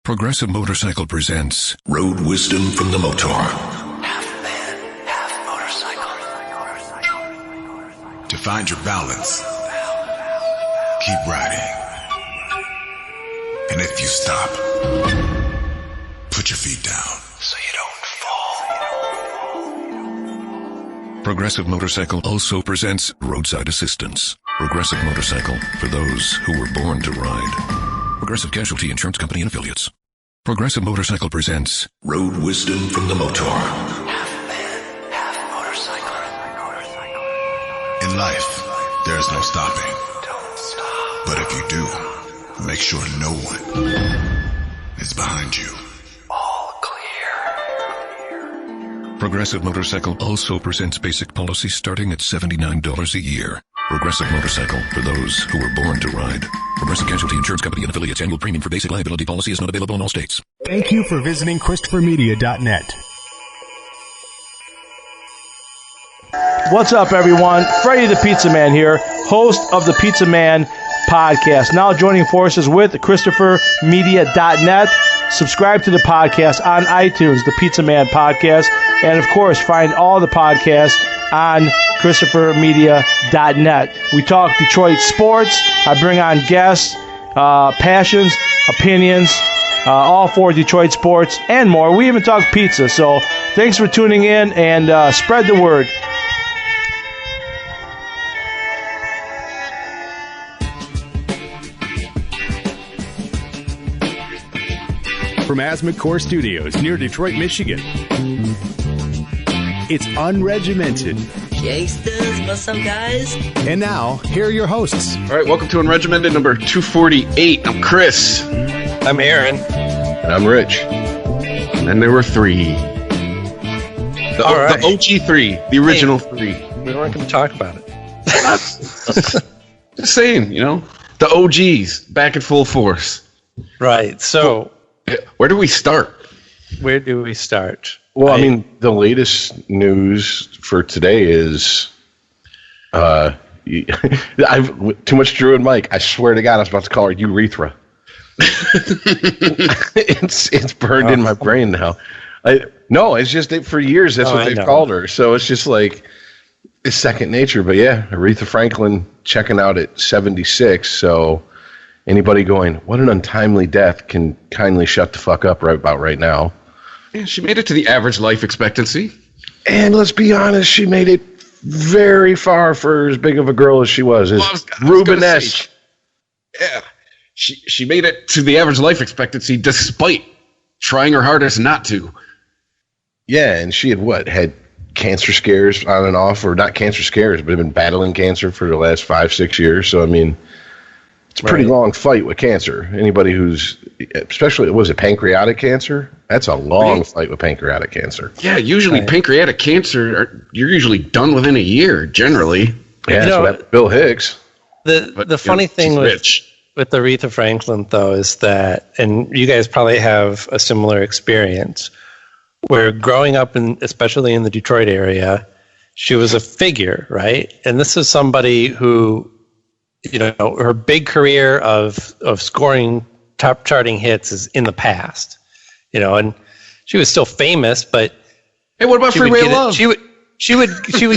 Progressive Motorcycle presents Road Wisdom from the Motor. Half man, half motorcycle. To find your balance, keep riding. And if you stop, put your feet down. So you don't fall. Progressive Motorcycle also presents Roadside Assistance. Progressive Motorcycle, for those who were born to ride. Progressive Casualty Insurance Company and Affiliates. Progressive Motorcycle presents Road Wisdom from the Motor. Half man, half motorcycle. In life, there is no stopping. Don't stop. But if you do, make sure no one is behind you. All clear. Progressive Motorcycle also presents basic policy starting at $79 a year. Progressive Motorcycle, for those who were born to ride. Progressive Casualty Insurance Company and Affiliates. Annual premium for basic liability policy is not available in all states. Thank you for visiting ChristopherMedia.net. What's up, everyone? Freddie the Pizza Man here, host of the Pizza Man podcast. Now joining forces with ChristopherMedia.net. Subscribe to the podcast on iTunes, the Pizza Man podcast. And, of course, find all the podcasts on ChristopherMedia.net. We talk Detroit sports. I bring on guests, passions, opinions, all for Detroit sports and more. We even talk pizza. So thanks for tuning in and spread the word. From Asthma Core Studios near Detroit, Michigan, it's Unregimented. Gangsters, what's up, guys? And now, here are your hosts. All right, welcome to Unregimented number 248. I'm Chris. I'm Aaron. And I'm Rich. And then there were three. The OG three, the original three. We weren't going to talk about it. Just saying, the OGs back in full force. Right, so where do we start? Where do we start? Well, I mean, the latest news for today is I've too much Drew and Mike. I swear to God, I was about to call her urethra. it's burned in my brain now. No, it's just for years that's what they've called her. So it's just like it's second nature. But yeah, Aretha Franklin checking out at 76. So anybody going, what an untimely death, can kindly shut the fuck up right now. Yeah, she made it to the average life expectancy. And let's be honest, she made it very far for as big of a girl as she was. Rubenesque. Yeah. She made it to the average life expectancy despite trying her hardest not to. Yeah, and she had cancer scares on and off, or not cancer scares, but had been battling cancer for the last 5-6 years. So, I mean, it's a pretty long fight with cancer. Anybody who's, especially, was it pancreatic cancer? That's a long fight with pancreatic cancer. Yeah, usually pancreatic cancer, you're usually done within a year, generally. Yeah, that's what happened to Bill Hicks. The funny thing with Aretha Franklin, though, is that, and you guys probably have a similar experience, where growing up, especially in the Detroit area, she was a figure, right? And this is somebody who, her big career of scoring top charting hits is in the past, and she was still famous, but hey, what about Freeway Love? She would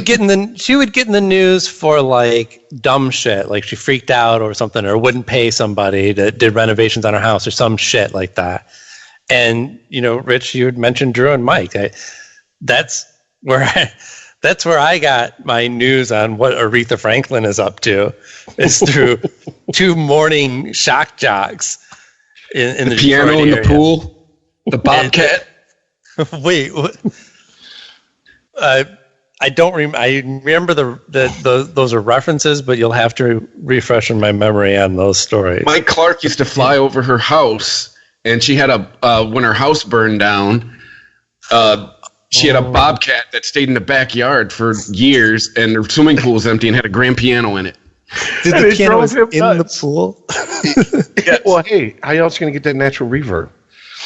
get in the news for like dumb shit, like she freaked out or something, or wouldn't pay somebody that did renovations on her house or some shit like that. And Rich, you had mentioned Drew and Mike. That's where I got my news on what Aretha Franklin is up to, is through two morning shock jocks in the piano Detroit in area. The pool, the Bobcat. Wait, what? I don't remember. I remember those are references, but you'll have to refresh my memory on those stories. Mike Clark used to fly over her house, and she had when her house burned down, she had a Bobcat that stayed in the backyard for years, and her swimming pool was empty and had a grand piano in it. Did the piano was in the pool? Yeah, well, hey, how else going to get that natural reverb?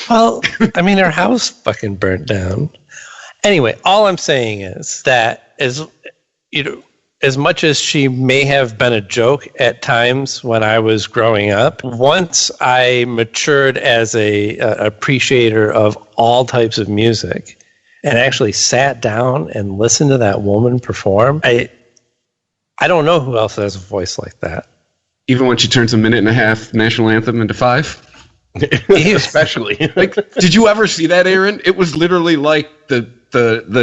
Well, I mean, her house fucking burnt down. Anyway, all I'm saying is that as much as she may have been a joke at times when I was growing up, once I matured as a appreciator of all types of music and actually sat down and listened to that woman perform, I don't know who else has a voice like that. Even when she turns a 1.5-minute national anthem into 5? Especially. Like, did you ever see that, Aaron? It was literally like the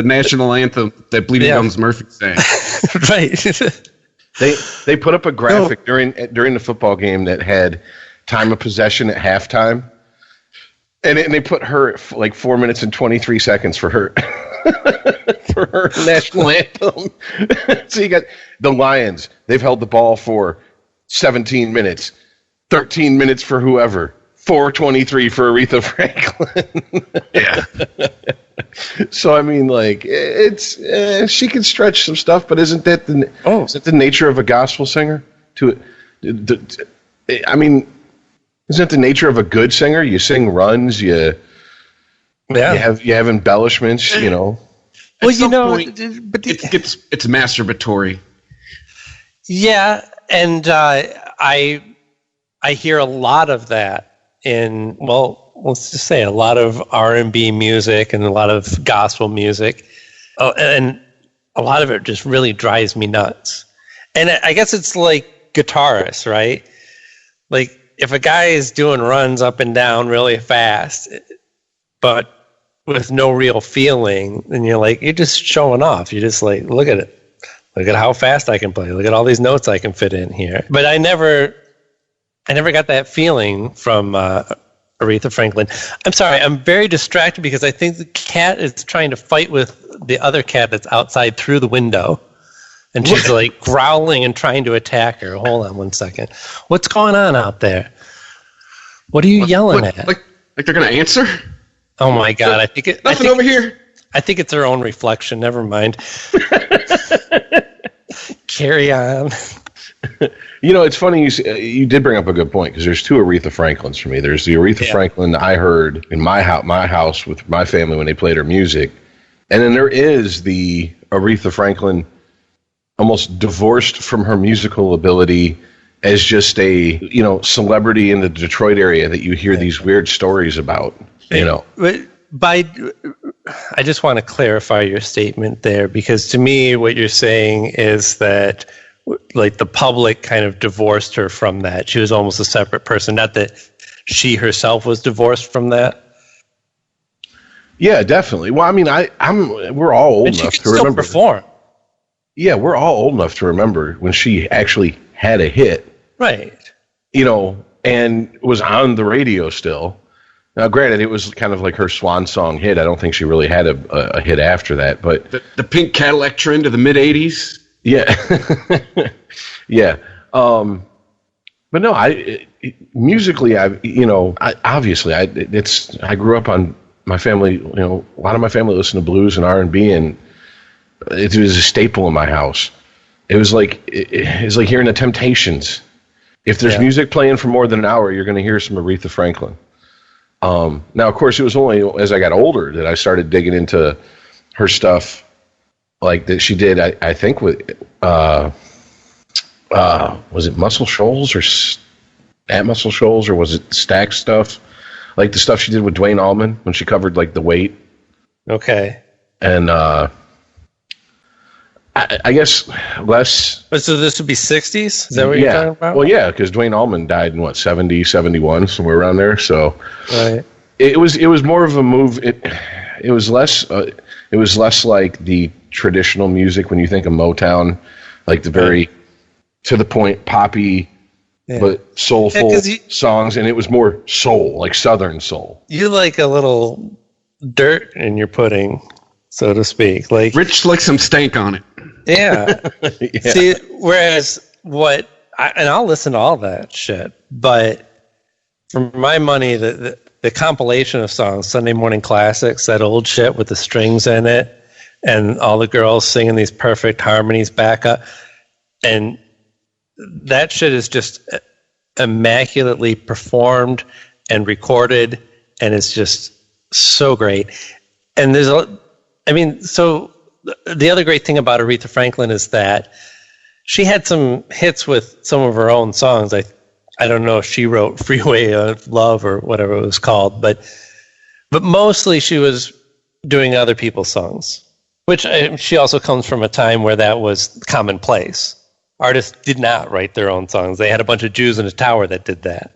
national anthem that Bleeding Gums Murphy sang. Right. They put up a graphic during the football game that had time of possession at halftime, and they put her at like 4 minutes and 23 seconds for her for her national anthem. So you got the Lions. They've held the ball for 17 minutes, 13 minutes for whoever, 4:23 for Aretha Franklin. Yeah. So I mean, like, it's she can stretch some stuff, but isn't that the nature of a gospel singer? I mean, isn't it the nature of a good singer? You sing runs, you have embellishments, you know. Well, you know, but it's masturbatory. Yeah, and I hear a lot of that in, well, let's just say a lot of R&B music and a lot of gospel music. And a lot of it just really drives me nuts. And I guess it's like guitarists, right? Like if a guy is doing runs up and down really fast, but with no real feeling, and you're just showing off. You're just like, look at it. Look at how fast I can play. Look at all these notes I can fit in here. But I never got that feeling from Aretha Franklin. I'm sorry, I'm very distracted because I think the cat is trying to fight with the other cat that's outside through the window. And she's like growling and trying to attack her. Hold on one second. What's going on out there? What are you yelling at? Like they're going to answer? Oh my God. Nothing over here. I think it's her own reflection. Never mind. Carry on. You know, it's funny you did bring up a good point, because there's two Aretha Franklins for me. There's the Aretha Franklin I heard in my house with my family when they played her music, and then there is the Aretha Franklin almost divorced from her musical ability as just a celebrity in the Detroit area that you hear these weird stories about. You know, I just want to clarify your statement there, because to me, what you're saying is that, like, the public kind of divorced her from that. She was almost a separate person, not that she herself was divorced from that. Yeah, definitely. Well, I mean, we're all old enough to remember. Perform. Yeah, we're all old enough to remember when she actually had a hit. Right. You know, and was on the radio still. Now, granted, it was kind of like her swan song hit. I don't think she really had a hit after that. But the pink Cadillac trend of the mid-'80s. Yeah. Yeah. But no, musically, I grew up on my family, a lot of my family listened to blues and R&B, and it was a staple in my house. It was like hearing the Temptations. If there's music playing for more than an hour, you're going to hear some Aretha Franklin. Now, of course, it was only as I got older that I started digging into her stuff, like that she did, I think, with, was it Muscle Shoals or at Muscle Shoals, or was it Stack stuff? Like the stuff she did with Dwayne Allman when she covered, like, The Weight. Okay. And I guess less. So this would be 60s? Is that what you're talking about? Well, yeah, because Dwayne Allman died in 70, 71, somewhere around there. So right. It was more of a move. It was less like the traditional music when you think of Motown, like the very to the point poppy, but soulful songs, and it was more soul, like Southern soul. You like a little dirt in your pudding, so to speak. Like Rich likes some stank on it. Yeah. Yeah. See, whereas and I'll listen to all that shit, but for my money, the compilation of songs, Sunday Morning Classics, that old shit with the strings in it, and all the girls singing these perfect harmonies back up, and that shit is just immaculately performed and recorded, and it's just so great. And so the other great thing about Aretha Franklin is that she had some hits with some of her own songs. I don't know if she wrote Freeway of Love or whatever it was called, but mostly she was doing other people's songs, which she also comes from a time where that was commonplace. Artists did not write their own songs. They had a bunch of Jews in a tower that did that.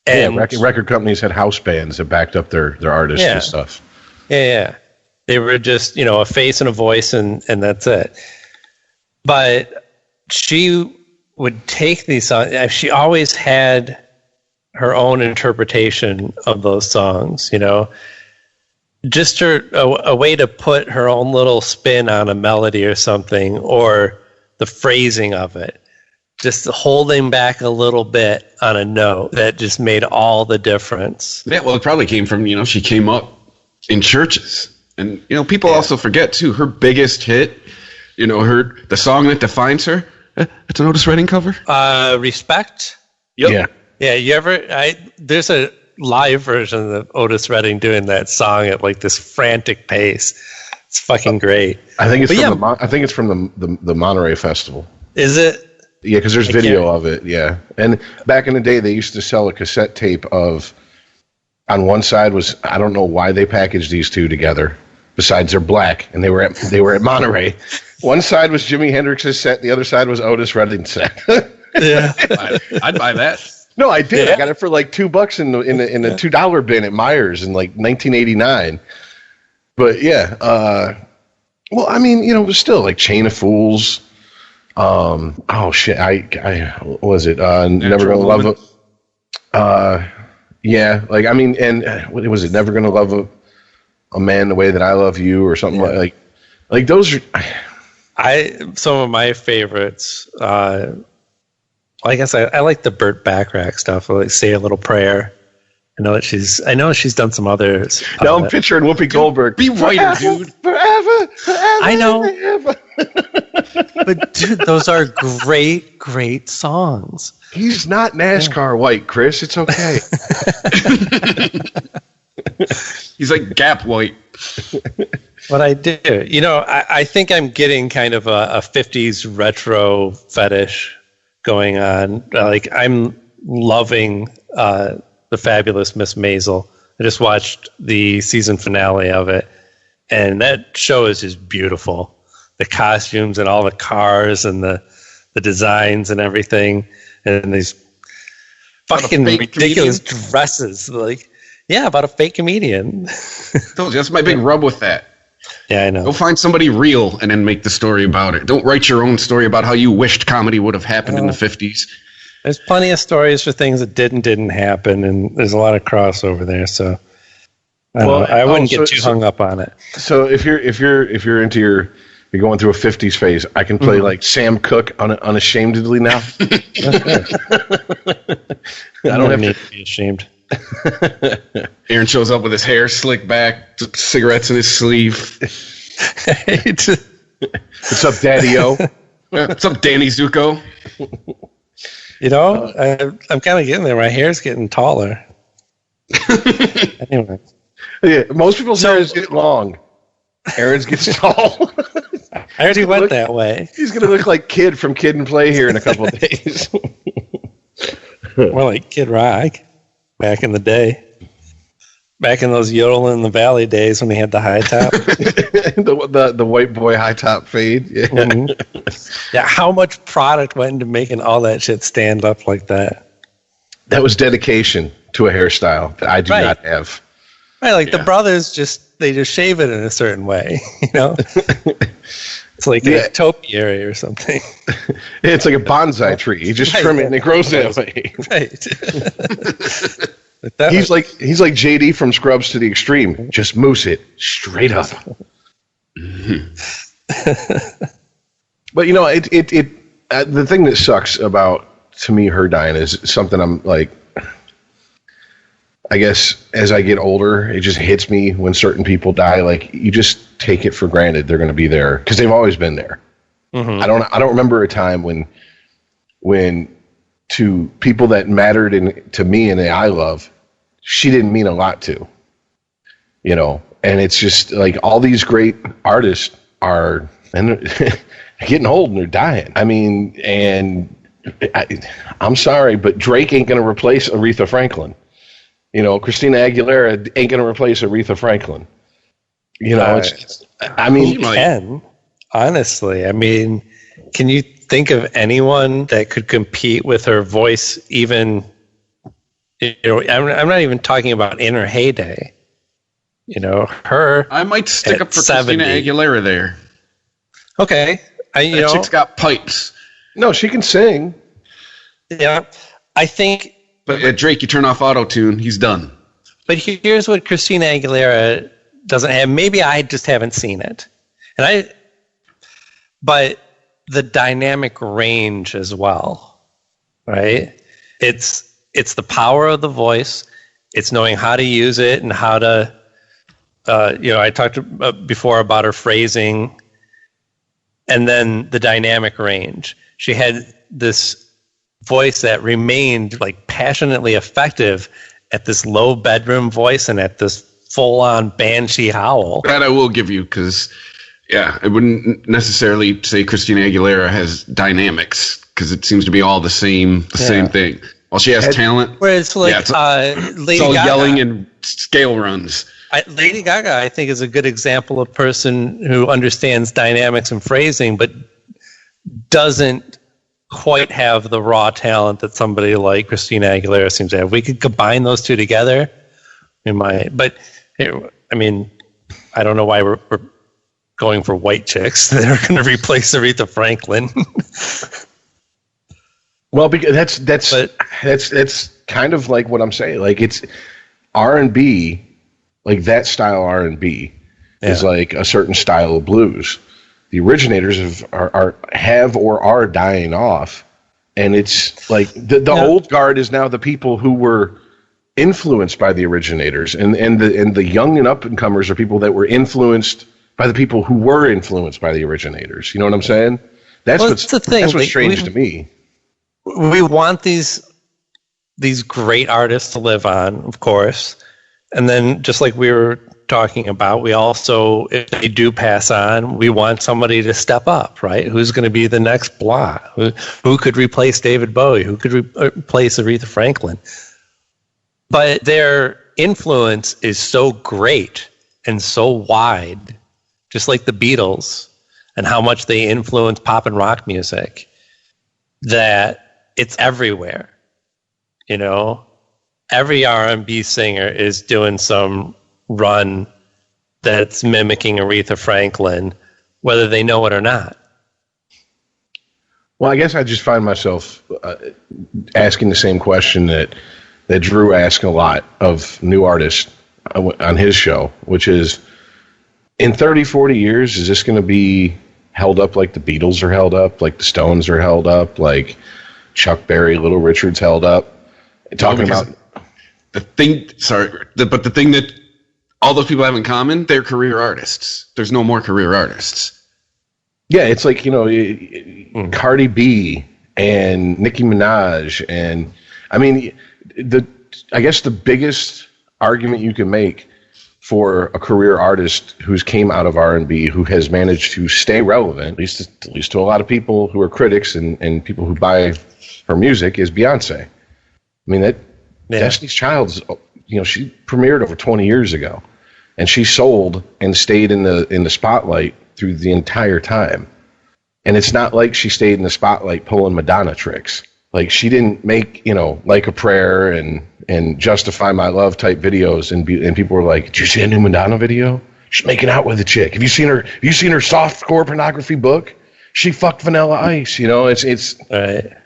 And record companies had house bands that backed up their artists and stuff. Yeah. They were just, a face and a voice and that's it. But she would take these songs. She always had her own interpretation of those songs, just a way to put her own little spin on a melody or something, or the phrasing of it, just holding back a little bit on a note that just made all the difference. Yeah, well, it probably came from, she came up in churches. And, people also forget, too, her biggest hit, the song that defines her, it's an Otis Redding cover. Respect? Yep. Yeah, there's a live version of Otis Redding doing that song at like this frantic pace. It's fucking great. I think it's from the Monterey Festival. Is it? Yeah, because there's video of it. Yeah, and back in the day, they used to sell a cassette tape of. On one side was, I don't know why they packaged these two together. Besides, they're black, and they were at Monterey. One side was Jimi Hendrix's set, the other side was Otis Redding's set. Yeah, I'd buy that. No, I did. Yeah. I got it for like $2 in the $2 bin at Myers in like 1989. But yeah, well, I mean, it was still like Chain of Fools. Oh shit, I what was it? Never Gonna Love It. Yeah, like I mean, and what was it? Never Gonna Love a Man the Way That I Love You, or something like those are. Some of my favorites. I guess I like the Burt Bacharach stuff. I like Say a Little Prayer. I know she's done some others. Now I'm picturing Whoopi Goldberg. Be whiter, dude. Forever. I know. Forever. But dude, those are great songs. He's not NASCAR white, Chris. It's okay. He's like Gap white. What I do, I think I'm getting kind of a 50s retro fetish going on. Like I'm loving The Fabulous Miss Maisel. I just watched the season finale of it, and that show is just beautiful. The costumes and all the cars and the designs and everything, and these fucking ridiculous dresses. About a fake comedian. That's my big rub with that. Yeah, I know. Go find somebody real and then make the story about it. Don't write your own story about how you wished comedy would have happened in the 50s. There's plenty of stories for things that didn't happen, and there's a lot of crossover there. So, I wouldn't get too hung up on it. So if you're into you're going through a 50s phase, I can play like Sam Cooke unashamedly now. I don't need to be ashamed. Aaron shows up with his hair slicked back, cigarettes in his sleeve. What's up, Daddy-O? What's up, Danny Zuko? I'm kind of getting there. My hair's getting taller. Anyway. Yeah, most people's hair is getting long. Aaron's gets tall. I already went that way. He's going to look like Kid from Kid and Play here in a couple of days. More like Kid Rock back in the day. Back in those Yodel in the Valley days when he had the high top. the white boy high top fade. Yeah. Mm-hmm. Yeah, how much product went into making all that shit stand up like that? That was dedication to a hairstyle that I do not have. Right, the brothers just shave it in a certain way, It's like a topiary or something. It's like a bonsai tree. You just trim it and it grows that way. Right. He's like JD from Scrubs to the extreme. Just moose it straight up. But the thing that sucks about, to me, her dying is something I'm like, I guess as I get older, it just hits me when certain people die. Like, you just take it for granted they're going to be there because they've always been there. Mm-hmm. I don't remember a time when to people that mattered to me and that I love, she didn't mean a lot to, and it's just like all these great artists have getting old and they're dying. I mean, and I'm sorry, but Drake ain't going to replace Aretha Franklin. You know, Christina Aguilera ain't going to replace Aretha Franklin. You know, I mean, who can, honestly. I mean, can you think of anyone that could compete with her voice? Even, you know, I'm not even talking about in her heyday. You know, her. I might stick up for 70. Christina Aguilera there. Okay, That chick's got pipes. no, she can sing. Yeah, I think. But at Drake, you turn off auto-tune, he's done. But here's what Christina Aguilera doesn't have. Maybe I just haven't seen it, but the dynamic range as well, right? It's the power of the voice. It's knowing how to use it and how to. I talked before about her phrasing, and then the dynamic range. She had this voice that remained like passionately effective at this low bedroom voice and at this full-on banshee howl. That I will give you, because, yeah, I wouldn't necessarily say Christina Aguilera has dynamics, because it seems to be all the same thing. Well, she has talent. Whereas, like, it's Lady all Gaga, yelling and scale runs. Lady Gaga, I think, is a good example of a person who understands dynamics and phrasing, but doesn't quite have the raw talent that somebody like Christina Aguilera seems to have. We could combine those two together, we might. But I mean, I don't know why we're going for white chicks that are going to replace Aretha Franklin. Well, because that's kind of like what I'm saying. Like, it's R&B, like that style R&B is like a certain style of blues. The originators have or are dying off, and it's like the old guard is now the people who were influenced by the originators, and the young and up and comers are people that were influenced by the people who were influenced by the originators. You know what I'm saying? That's the thing. That's what's strange to me. We want these great artists to live on, of course, and then just like we were talking about, we also, if they do pass on, we want somebody to step up, right? Who's going to be the next blah? Who could replace David Bowie? Who could replace Aretha Franklin? But their influence is so great and so wide, just like the Beatles and how much they influence pop and rock music, that it's everywhere. You know, every R&B singer is doing some run that's mimicking Aretha Franklin, whether they know it or not. Well, I guess I just find myself asking the same question that Drew asks a lot of new artists on his show, which is, in 30, 40 years, is this going to be held up like the Beatles are held up, like the Stones are held up, like Chuck Berry, Little Richard's held up? Talking about the thing that all those people have in common, they're career artists. There's no more career artists. Yeah, it's like, Cardi B and Nicki Minaj, and I mean, I guess the biggest argument you can make for a career artist who's came out of R&B, who has managed to stay relevant, at least to a lot of people who are critics and people who buy her music, is Beyonce. I mean, Destiny's Child's, she premiered over 20 years ago, and she sold and stayed in the spotlight through the entire time. And it's not like she stayed in the spotlight pulling Madonna tricks. Like, she didn't make, Like a Prayer and Justify My Love type videos, and people were like, "Did you see a new Madonna video? She's making out with a chick. Have you seen her softcore pornography book? She fucked Vanilla Ice." It's right.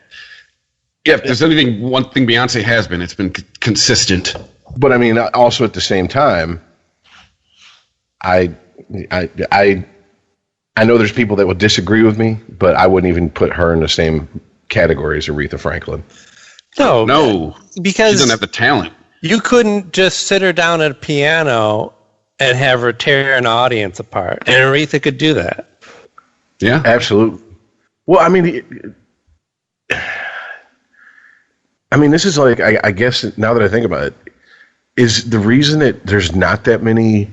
Yeah, if there's one thing Beyonce has been, it's been consistent. But I mean, also at the same time, I know there's people that would disagree with me, but I wouldn't even put her in the same category as Aretha Franklin. No, because she doesn't have the talent. You couldn't just sit her down at a piano and have her tear an audience apart, and Aretha could do that. Yeah, absolutely. Well, I mean, this is like, I guess now that I think about it, is the reason that there's not that many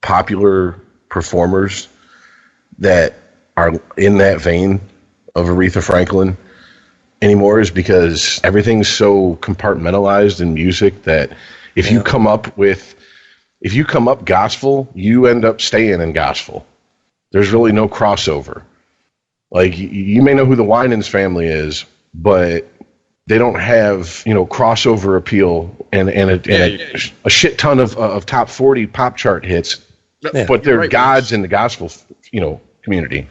popular performers that are in that vein of Aretha Franklin anymore is because everything's so compartmentalized in music that if you come up gospel, you end up staying in gospel. There's really no crossover. Like, you may know who the Winans family is, but they don't have, crossover appeal and a shit ton of top 40 pop chart hits, but they're gods in the gospel, community.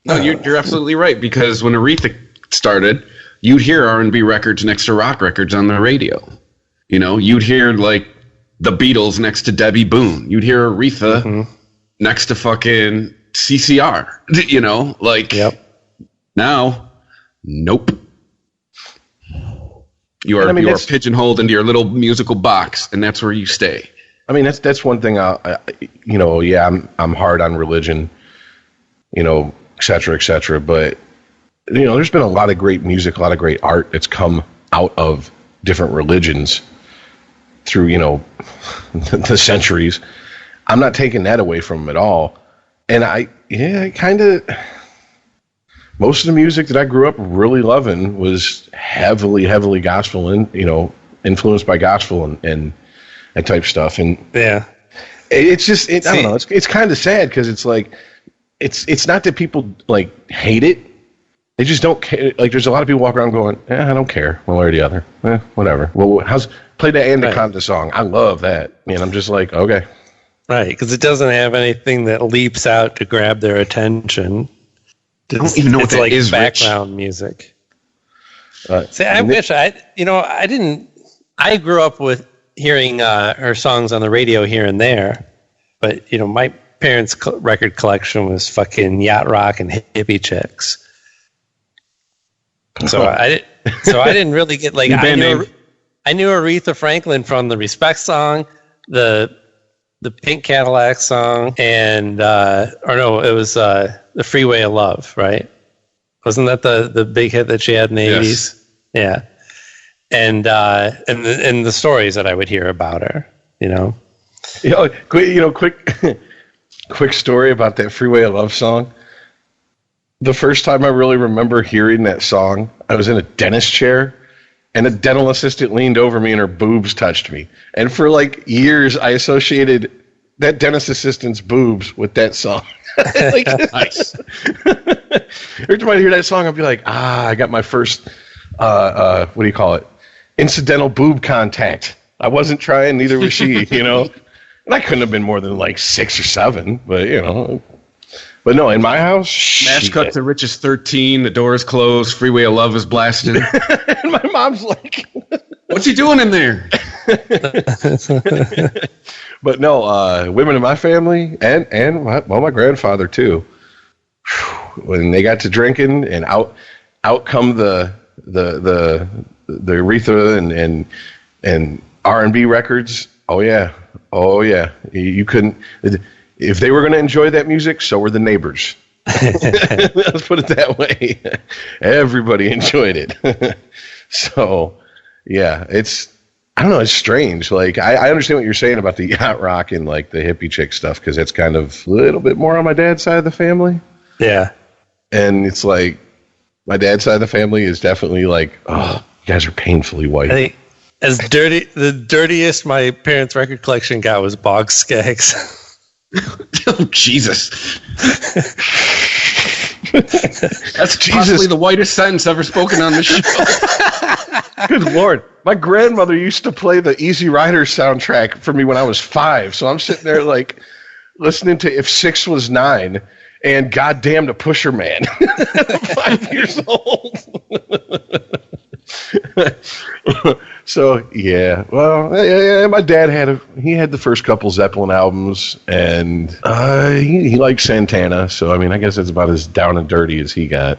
No, you're absolutely right, because when Aretha started, you'd hear R&B records next to rock records on the radio. You'd hear like the Beatles next to Debbie Boone. You'd hear Aretha next to fucking CCR. Now, nope. You are pigeonholed into your little musical box, and that's where you stay. I mean, that's one thing. I'm hard on religion, et cetera, but there's been a lot of great music, a lot of great art that's come out of different religions through, the centuries. I'm not taking that away from them at all. And most of the music that I grew up really loving was heavily gospel and, influenced by gospel and that type stuff. And it's just, I don't know, it's kind of sad because it's like, it's not that people like hate it. They just don't care. Like, there's a lot of people walking around going, I don't care one way or the other. Whatever. Well, play the Anaconda song. I love that. And I'm just like, okay. Right, because it doesn't have anything that leaps out to grab their attention. I don't even know what that like is, background music. I wish I didn't. I grew up with hearing her songs on the radio here and there, but my parents' record collection was fucking yacht rock and hippie chicks. So I didn't really get like I knew Aretha Franklin from the Respect song, the Pink Cadillac song, and it was the Freeway of Love, right? Wasn't that the big hit that she had in the 80s? Yeah. And the stories that I would hear about her, quick story about that Freeway of Love song. The first time I really remember hearing that song, I was in a dentist chair, and a dental assistant leaned over me and her boobs touched me. And for like years, I associated that dentist assistant's boobs with that song. Nice. Every time I hear that song, I'll be like, I got my first, what do you call it? Incidental boob contact. I wasn't trying, neither was she, And I couldn't have been more than like 6 or 7, but, But no, in my house, smash cut to Rich's 13. The door is closed. Freeway of Love is blasting. And my mom's like, "What's he doing in there?" But no, women in my family and my grandfather too. When they got to drinking and out come the Aretha and R&B records. Oh yeah. You couldn't. If they were going to enjoy that music, so were the neighbors. Let's put it that way. Everybody enjoyed it. So, yeah, I don't know, it's strange. Like, I understand what you're saying about the yacht rock and, like, the hippie chick stuff, because that's kind of a little bit more on my dad's side of the family. Yeah. And it's like, my dad's side of the family is definitely like, oh, you guys are painfully white. I think the dirtiest my parents' record collection got was Bog Skaggs. Oh, Jesus. That's possibly the whitest sentence ever spoken on the show. Good Lord. My grandmother used to play the Easy Rider soundtrack for me when I was 5. So I'm sitting there like listening to If 6 Was 9 and Goddamn the Pusher Man. 5 years old. So yeah, well, yeah, my dad had the first couple Zeppelin albums, and he liked Santana. So I mean, I guess that's about as down and dirty as he got.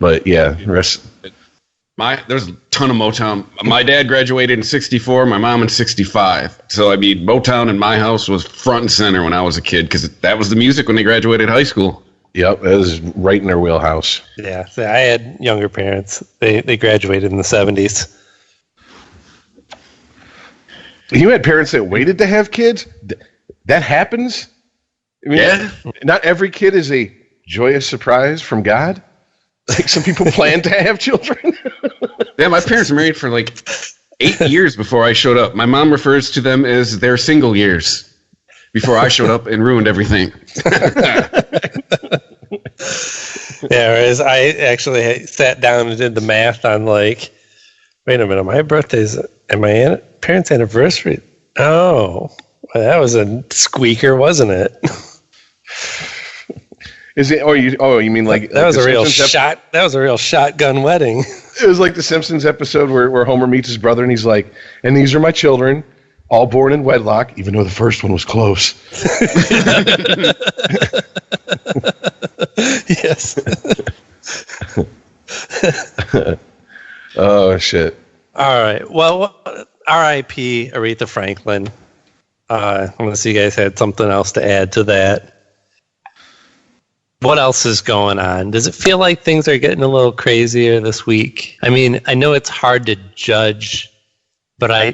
But yeah, there's a ton of Motown. My dad graduated in '64, my mom in '65. So I mean, Motown in my house was front and center when I was a kid, because that was the music when they graduated high school. Yep, it was right in their wheelhouse. Yeah, so I had younger parents. They graduated in the 70s. You had parents that waited to have kids? That happens? I mean, yeah. Not every kid is a joyous surprise from God? Like some people plan to have children? Yeah, my parents were married for like 8 years before I showed up. My mom refers to them as their single years before I showed up and ruined everything. Yeah, whereas I actually sat down and did the math on like, wait a minute, my birthday's and my parents' anniversary. Oh, well, that was a squeaker, wasn't it? Is it? You mean like that was a real shot? That was a real shotgun wedding. It was like the Simpsons episode where Homer meets his brother, and he's like, "And these are my children, all born in wedlock, even though the first one was close." Yes. Oh shit! All right. Well, R.I.P. Aretha Franklin. Unless you guys had something else to add to that. What else is going on? Does it feel like things are getting a little crazier this week? I mean, I know it's hard to judge, but I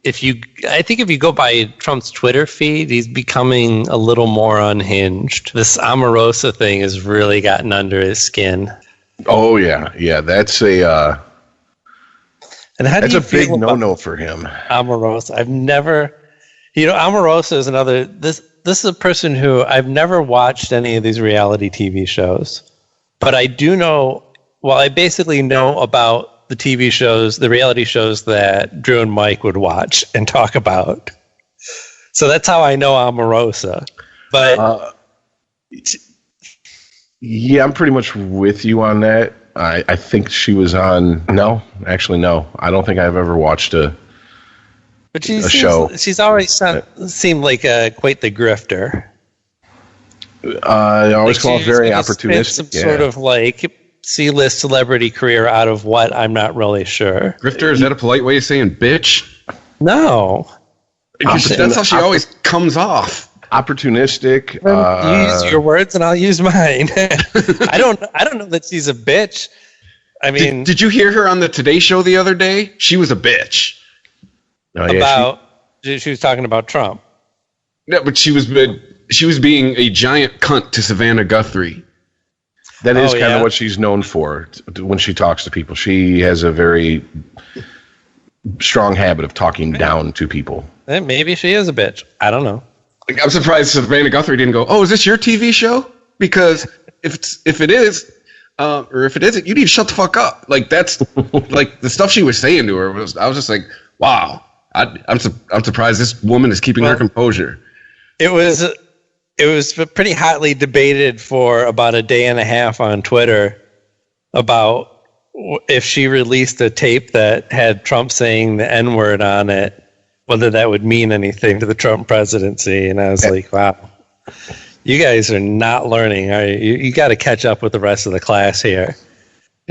think if you go by Trump's Twitter feed, he's becoming a little more unhinged. This Omarosa thing has really gotten under his skin. Oh yeah, that's a and how that's do you a big no-no for him. Omarosa, I've never, Omarosa is another. This is a person who I've never watched any of these reality TV shows, but I do know. Well, I basically know about the TV shows, the reality shows that Drew and Mike would watch and talk about. So that's how I know Omarosa. But yeah, I'm pretty much with you on that. I think she was on. No, actually, no. I don't think I've ever watched a show. She's always seemed like quite the grifter. I always call it very opportunistic. Some sort of like C-list celebrity career out of what I'm not really sure. Grifter, is that a polite way of saying bitch? No. That's how she always comes off. Opportunistic. You use your words and I'll use mine. I don't know that she's a bitch. I mean, did you hear her on the Today Show the other day? She was a bitch. Oh, yeah, she was talking about Trump. Yeah, but she was being a giant cunt to Savannah Guthrie. That is kind of what she's known for when she talks to people. She has a very strong habit of talking down to people. Maybe she is a bitch. I don't know. Like, I'm surprised Savannah Guthrie didn't go, "Oh, is this your TV show?" Because if it is, or if it isn't, you need to shut the fuck up. Like, that's like the stuff she was saying to her I was just like, wow. I'm surprised this woman is keeping her composure. It was pretty hotly debated for about a day and a half on Twitter about if she released a tape that had Trump saying the N-word on it, whether that would mean anything to the Trump presidency. And I was like, wow, you guys are not learning. You got to catch up with the rest of the class here.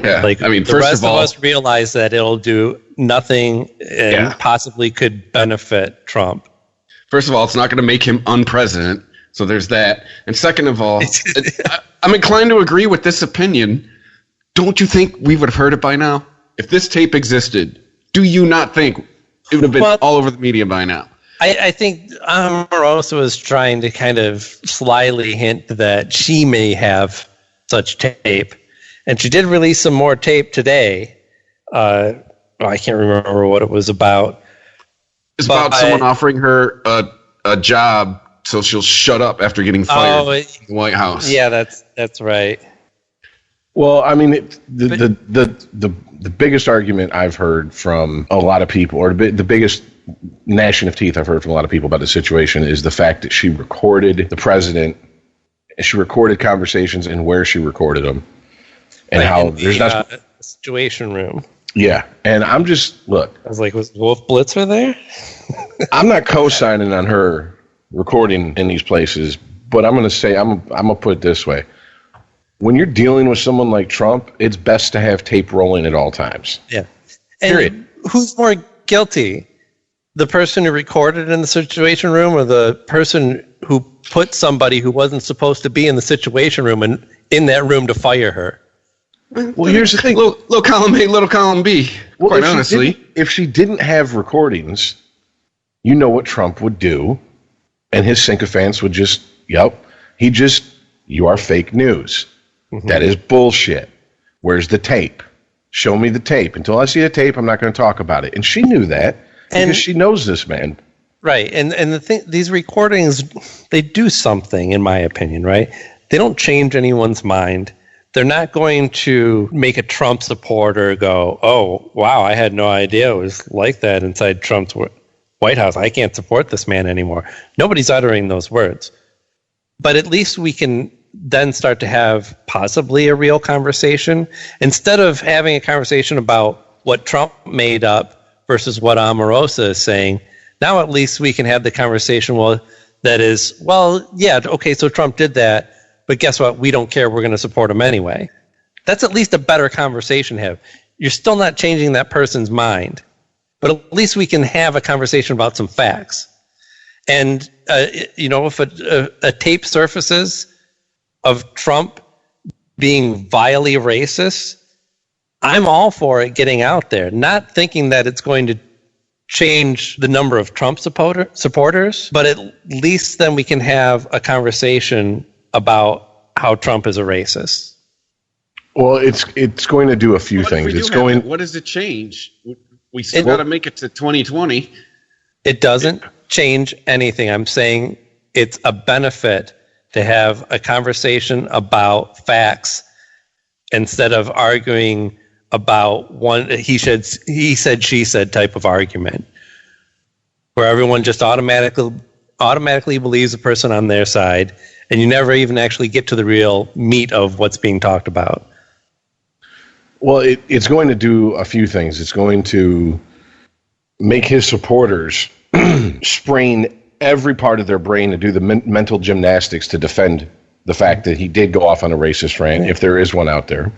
Yeah, like, I mean, the rest of us realize that it'll do nothing and possibly could benefit Trump. First of all, it's not going to make him unpresident, so there's that. And second of all, I'm inclined to agree with this opinion. Don't you think we would have heard it by now? If this tape existed, do you not think it would have been all over the media by now? I think Omarosa was trying to kind of slyly hint that she may have such tape. And she did release some more tape today. I can't remember what it was about. It's about someone offering her a job so she'll shut up after getting fired from the White House. Yeah, that's right. Well, I mean, the biggest argument I've heard from a lot of people, or the biggest gnashing of teeth I've heard from a lot of people about the situation, is the fact that she recorded the president, and she recorded conversations and where she recorded them. And how there's not Situation Room. Yeah, and I'm just look. I was like, was Wolf Blitzer there? I'm not co-signing on her recording in these places, but I'm going to say I'm going to put it this way: when you're dealing with someone like Trump, it's best to have tape rolling at all times. Yeah. And period. Who's more guilty? The person who recorded in the Situation Room, or the person who put somebody who wasn't supposed to be in the Situation Room and in that room to fire her? Well, here's the thing. Little column A, little column B. Well, quite honestly. If she didn't have recordings, you know what Trump would do. And his sycophants would just, he'd just You are fake news. That is bullshit. Where's the tape? Show me the tape. Until I see the tape, I'm not going to talk about it. And she knew that because she knows this man. Right. And the thing, these recordings, they do something, in my opinion, right? They don't change anyone's mind. They're not going to make a Trump supporter go, oh, wow, I had no idea it was like that inside Trump's White House. I can't support this man anymore. Nobody's uttering those words. But at least we can then start to have possibly a real conversation instead of having a conversation about what Trump made up versus what Omarosa is saying. Now at least we can have the conversation, well, that is, well, yeah, okay, so Trump did that, but guess what? We don't care. We're going to support him anyway. That's at least a better conversation to have. You're still not changing that person's mind, but at least we can have a conversation about some facts. And, if a tape surfaces of Trump being vilely racist, I'm all for it getting out there, not thinking that it's going to change the number of Trump supporters, but at least then we can have a conversation about how Trump is a racist. Well, it's going to do a few things. It's going. What does it change? We still got to make it to 2020. It doesn't change anything. I'm saying it's a benefit to have a conversation about facts instead of arguing about one he said, she said type of argument where everyone just automatically believes the person on their side and you never even actually get to the real meat of what's being talked about. Well, it's going to do a few things. It's going to make his supporters sprain every part of their brain to do the mental gymnastics to defend the fact that he did go off on a racist rant, if there is one out there,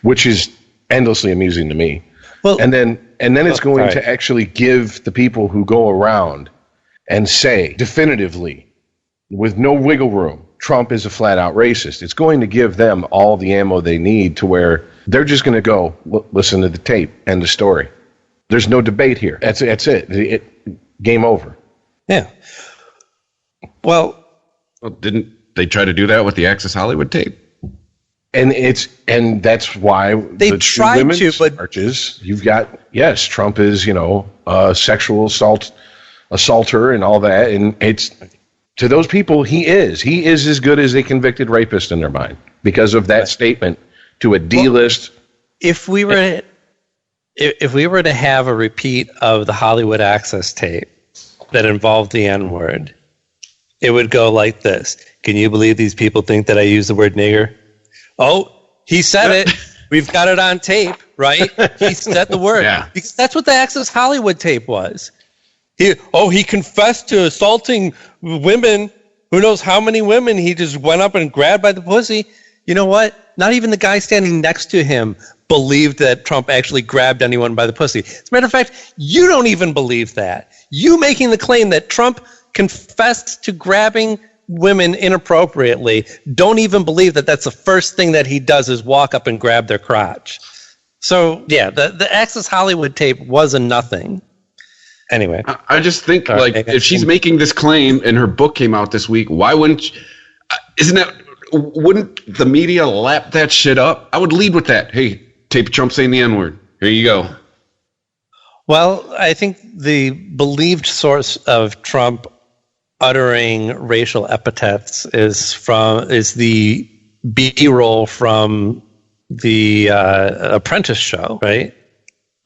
which is endlessly amusing to me. Well, and then it's going to actually give the people who go around and say definitively, with no wiggle room, Trump is a flat-out racist. It's going to give them all the ammo they need to where they're just going to go, listen to the tape, end of story. There's no debate here. That's it. Game over. Yeah. Well, didn't they try to do that with the Access Hollywood tape? And that's why they tried to, but charges. You've got, yes, Trump is, a sexual assaulter and all that. And it's, to those people, he is as good as a convicted rapist in their mind because of that statement to a D-list. Well, if we were to have a repeat of the Hollywood Access tape that involved the N-word, it would go like this. Can you believe these people think that I use the word nigger? Oh, he said it. We've got it on tape, right? He said the word. Yeah. Because that's what the Access Hollywood tape was. He confessed to assaulting women. Who knows how many women he just went up and grabbed by the pussy. You know what? Not even the guy standing next to him believed that Trump actually grabbed anyone by the pussy. As a matter of fact, you don't even believe that. You making the claim that Trump confessed to grabbing women inappropriately don't even believe that that's the first thing that he does is walk up and grab their crotch. So, yeah, the Access Hollywood tape was a nothing. Anyway. I just think, if she's making this claim and her book came out this week, why wouldn't the media lap that shit up? I would lead with that. Hey, tape Trump saying the N-word. Here you go. Well, I think the believed source of Trump uttering racial epithets is the B-roll from the Apprentice show, right?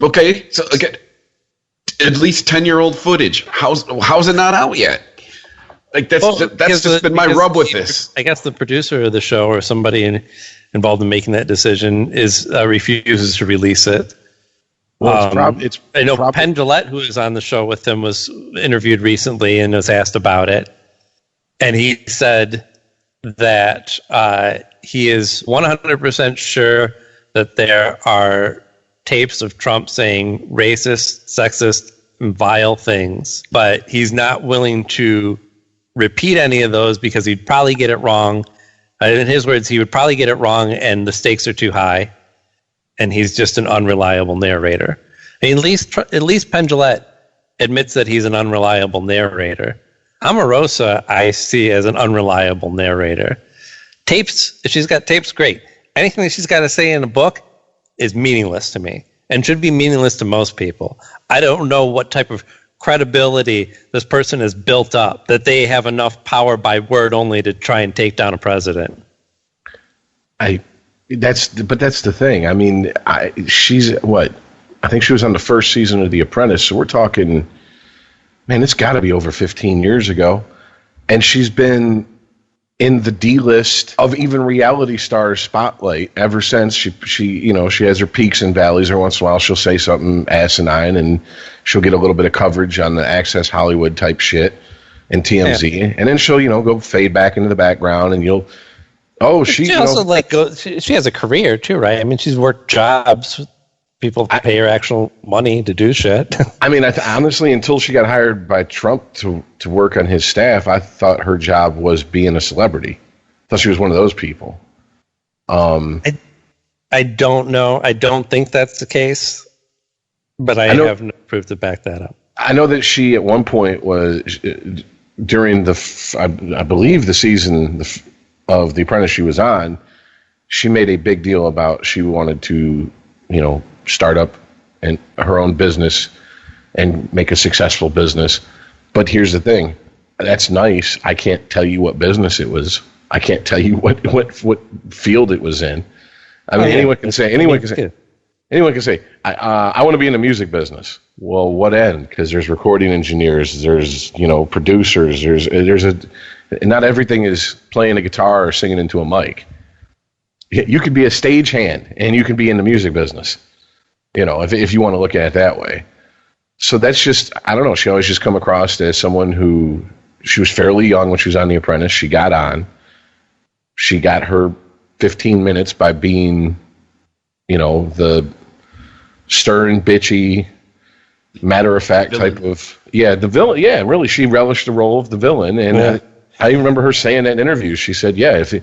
Okay, so again, at least 10-year-old footage. How's it not out yet? Like that's just been my rub with this. I guess the producer of the show or somebody involved in making that decision refuses to release it. Well, I know Penn Jillette, who is on the show with him, was interviewed recently and was asked about it. And he said that he is 100% sure that there are tapes of Trump saying racist, sexist, and vile things, but he's not willing to repeat any of those because he'd probably get it wrong. In his words, he would probably get it wrong and the stakes are too high. And he's just an unreliable narrator. I mean, at least Penn Jillette admits that he's an unreliable narrator. Omarosa, I see as an unreliable narrator. Tapes, if she's got tapes, great. Anything that she's got to say in a book is meaningless to me and should be meaningless to most people. I don't know what type of credibility this person has built up that they have enough power by word only to try and take down a president. That's the thing. I mean, she's what? I think she was on the first season of The Apprentice. So we're talking, man, it's got to be over 15 years ago. And she's been in the D-list of even reality stars spotlight ever since. She has her peaks and valleys. Every once in a while she'll say something asinine and she'll get a little bit of coverage on the Access Hollywood type shit and TMZ. Yeah. And then she'll, go fade back into the background and she also she has a career too, right? I mean, she's worked jobs. People pay her actual money to do shit. I mean, honestly, until she got hired by Trump to work on his staff, I thought her job was being a celebrity. I thought she was one of those people. I don't know. I don't think that's the case, but I have no proof to back that up. I know that she at one point was during I believe the season of The Apprentice she was on, she made a big deal about she wanted to, start up her own business and make a successful business. But here's the thing. That's nice. I can't tell you what business it was. I can't tell you what field it was in. I mean, anyone can say, I want to be in the music business. Well, what end? Because there's recording engineers, there's, producers, not everything is playing a guitar or singing into a mic. You could be a stagehand and you can be in the music business, if you want to look at it that way. So that's just, I don't know. She always just come across as someone who, she was fairly young when she was on The Apprentice. She got on. She got her 15 minutes by being, the stern, bitchy, matter-of-fact type of, the villain. Yeah, really, she relished the role of the villain. And I remember her saying that in interviews. She said, if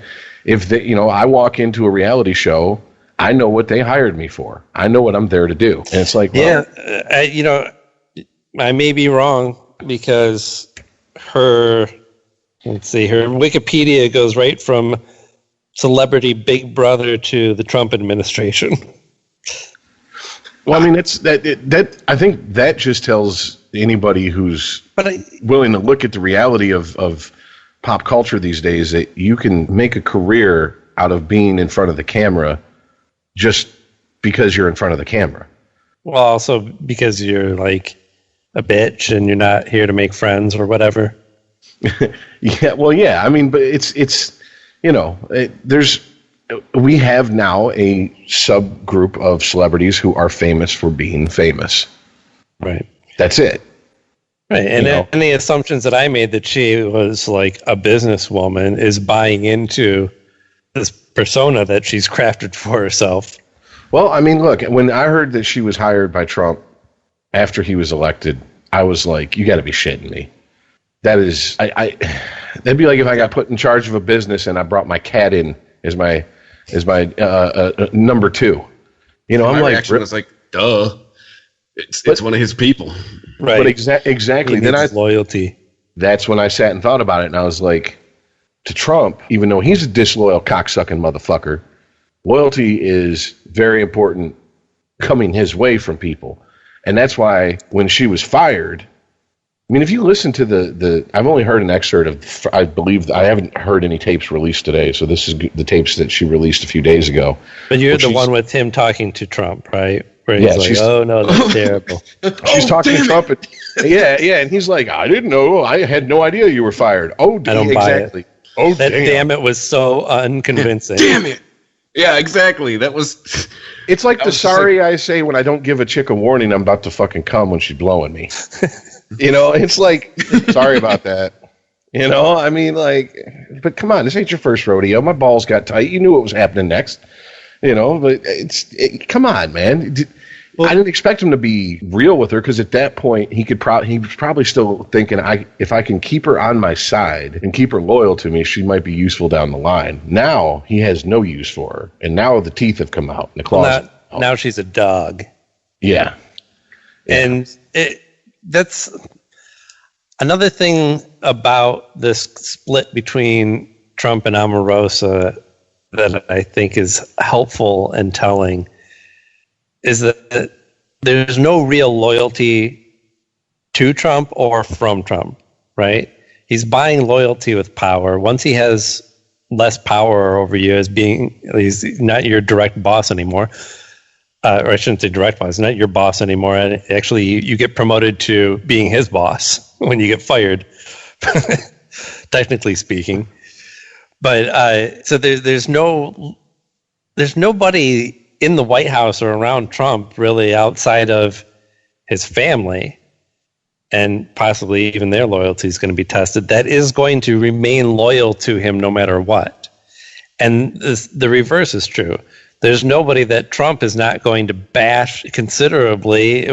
I walk into a reality show, I know what they hired me for. I know what I'm there to do. And it's like, well, I may be wrong because her Wikipedia goes right from celebrity Big Brother to the Trump administration. Well, I mean, I think that just tells anybody who's willing to look at the reality of pop culture these days that you can make a career out of being in front of the camera just because you're in front of the camera. Well, also because you're like a bitch and you're not here to make friends or whatever. I mean, but we have now a subgroup of celebrities who are famous for being famous. Right. That's it. Right. And any assumptions that I made that she was like a businesswoman is buying into this persona that she's crafted for herself. Well, I mean, look, when I heard that she was hired by Trump after he was elected, I was like, you got to be shitting me. That is, that'd be like if I got put in charge of a business and I brought my cat in as my number two. My reaction was like, duh. It's one of his people. Right. But exactly. Then loyalty. That's when I sat and thought about it, and I was like, to Trump, even though he's a disloyal cocksucking motherfucker, loyalty is very important coming his way from people. And that's why when she was fired, I mean, if you listen to the I've only heard an excerpt of, I believe, I haven't heard any tapes released today, so this is the tapes that she released a few days ago. But you're the one with him talking to Trump, right? Where he's like, oh no, that's terrible. She's talking to Trump. And he's like, I didn't know. I had no idea you were fired. Oh, I don't exactly. Buy it. Oh, that damn it was so unconvincing. Damn it. Yeah, exactly. That was. It's like the sorry I say when I don't give a chick a warning I'm about to fucking come when she's blowing me. It's like, sorry about that. I mean, like, but come on, this ain't your first rodeo. My balls got tight. You knew what was happening next. But come on, man. Well, I didn't expect him to be real with her because at that point he was probably still thinking, if I can keep her on my side and keep her loyal to me, she might be useful down the line. Now he has no use for her, and now the teeth have come out and the claws. Now she's a dog. Yeah. And that's another thing about this split between Trump and Omarosa that I think is helpful and telling is that there's no real loyalty to Trump or from Trump, right? He's buying loyalty with power. Once he has less power over you as being, he's not your direct boss anymore, or I shouldn't say direct boss, not your boss anymore. And actually, you get promoted to being his boss when you get fired, technically speaking. But so there's nobody in the White House or around Trump really outside of his family, and possibly even their loyalty is going to be tested, that is going to remain loyal to him no matter what. And the reverse is true. There's nobody that Trump is not going to bash considerably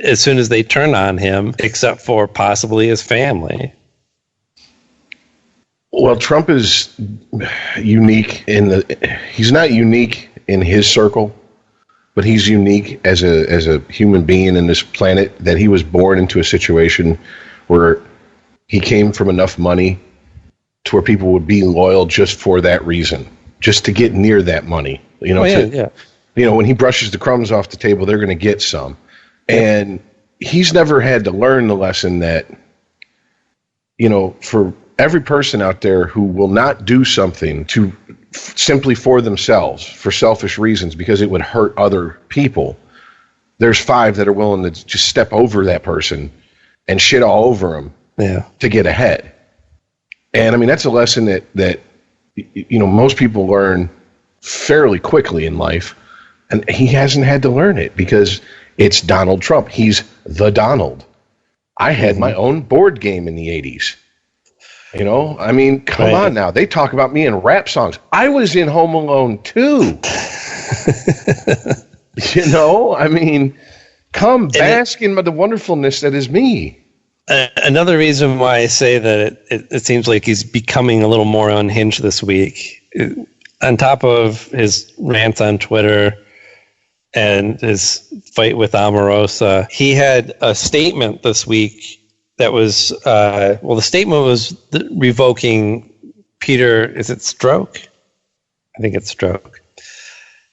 as soon as they turn on him, except for possibly his family. Well, Trump is unique he's not unique in his circle, but he's unique as a human being in this planet, that he was born into a situation where he came from enough money to where people would be loyal just for that reason, just to get near that money. You know, when he brushes the crumbs off the table, they're going to get some. And he's never had to learn the lesson that, you know, for every person out there who will not do something simply for themselves, for selfish reasons, because it would hurt other people, there's 5 that are willing to just step over that person and shit all over them to get ahead. And I mean, that's a lesson that you know, most people learn fairly quickly in life, and he hasn't had to learn it because it's Donald Trump. He's the Donald. I had my own board game in the 80s. You know, I mean, come on now. They talk about me in rap songs. I was in Home Alone too. You know, I mean, come bask in the wonderfulness that is me. Another reason why I say that it seems like he's becoming a little more unhinged this week, on top of his rants on Twitter and his fight with Omarosa, he had a statement this week that was, the statement was revoking Peter, is it Strzok? I think it's Strzok.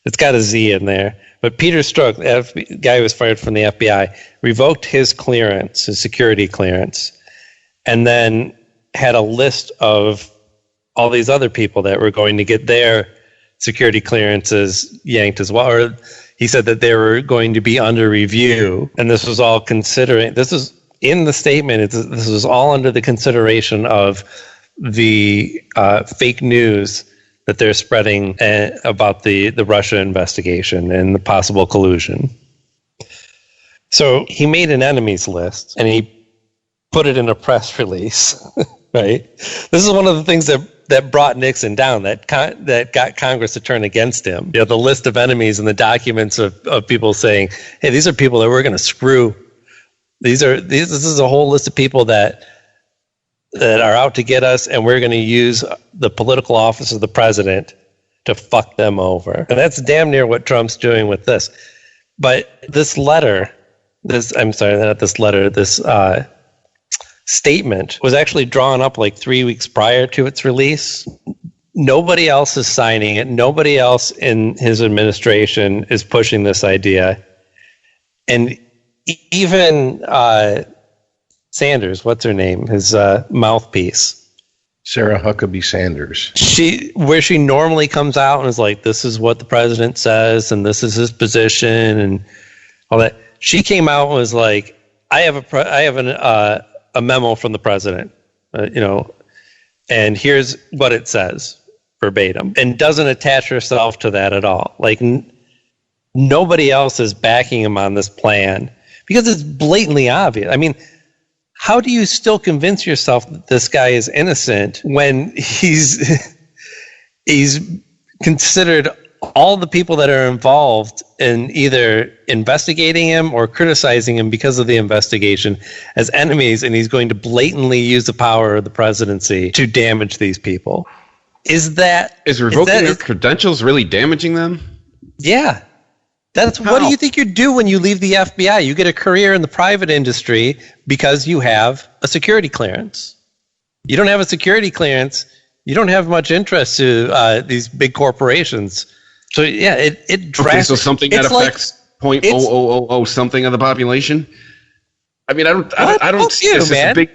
It's got a Z in there. But Peter Strzok, the guy who was fired from the FBI, revoked his clearance, his security clearance, and then had a list of all these other people that were going to get their security clearances yanked as well. Or he said that they were going to be under review, and this was all considering, this is in the statement, this was all under the consideration of the fake news that they're spreading about the Russia investigation and the possible collusion. So he made an enemies list and he put it in a press release, right? This is one of the things that brought Nixon down, that got Congress to turn against him. You know, the list of enemies and the documents of people saying, hey, these are people that we're going to screw. This is a whole list of people that are out to get us, and we're going to use the political office of the president to fuck them over. And that's damn near what Trump's doing with this. But this statement was actually drawn up like 3 weeks prior to its release. Nobody else is signing it. Nobody else in his administration is pushing this idea. And even Sanders, what's her name? His mouthpiece. Sarah Huckabee Sanders. Where she normally comes out and is like, this is what the president says and this is his position and all that. She came out and was like, I have a memo from the president, and here's what it says verbatim, and doesn't attach herself to that at all. Like nobody else is backing him on this plan because it's blatantly obvious. I mean, how do you still convince yourself that this guy is innocent when he's considered all the people that are involved in either investigating him or criticizing him because of the investigation as enemies, and he's going to blatantly use the power of the presidency to damage these people? Is revoking their credentials really damaging them? Yeah. What do you think you do when you leave the FBI? You get a career in the private industry because you have a security clearance. You don't have a security clearance, you don't have much interest to these big corporations. So yeah, it Okay, so something that affects 0.0000 something of the population. I mean, I don't see this as a big.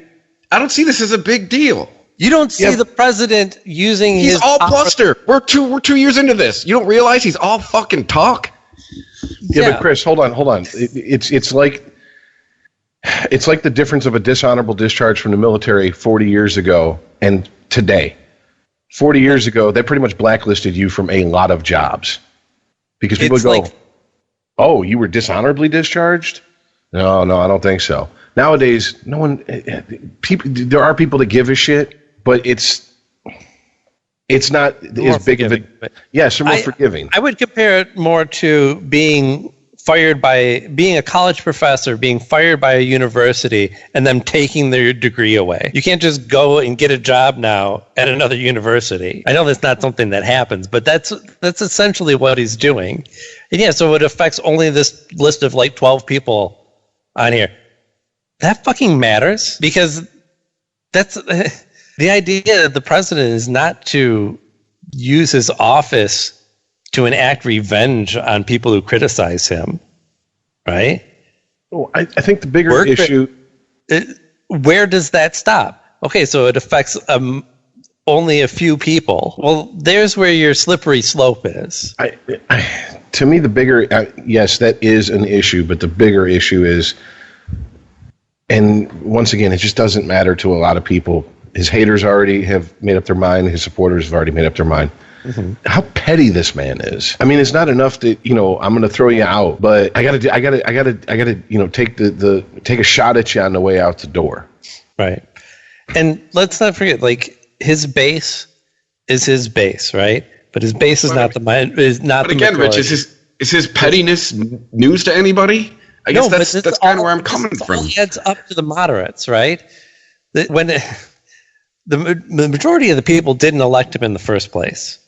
I don't see this as a big deal. You don't see the president using He's his all bluster. We're 2 years into this. You don't realize he's all fucking talk. Yeah, but Chris, hold on. It's like the difference of a dishonorable discharge from the military 40 years ago and today. 40 years ago, they pretty much blacklisted you from a lot of jobs because people go, "Oh, you were dishonorably discharged?" No, I don't think so. Nowadays, no one. There are people that give a shit, but it's not as big of a. Yes, they're more forgiving. I would compare it more to being a college professor, being fired by a university, and them taking their degree away. You can't just go and get a job now at another university. I know that's not something that happens, but that's essentially what he's doing. And yeah, so it affects only this list of like 12 people on here. That fucking matters, because that's the idea that the president is not to use his office to enact revenge on people who criticize him, right? Well, I think the bigger issue... Where does that stop? Okay, so it affects only a few people. Well, there's where your slippery slope is. To me, the bigger... yes, that is an issue, but the bigger issue is... And once again, it just doesn't matter to a lot of people. His haters already have made up their mind. His supporters have already made up their mind. Mm-hmm. How petty this man is. I mean, it's not enough that, I'm going to throw you out, but I gotta, take a shot at you on the way out the door. Right. And let's not forget, like, his base is his base, right? But his base is not the mind. But again, Rich, is his pettiness news to anybody? I guess that's kind of where I'm coming from. It adds up to the moderates, right? When the majority of the people didn't elect him in the first place.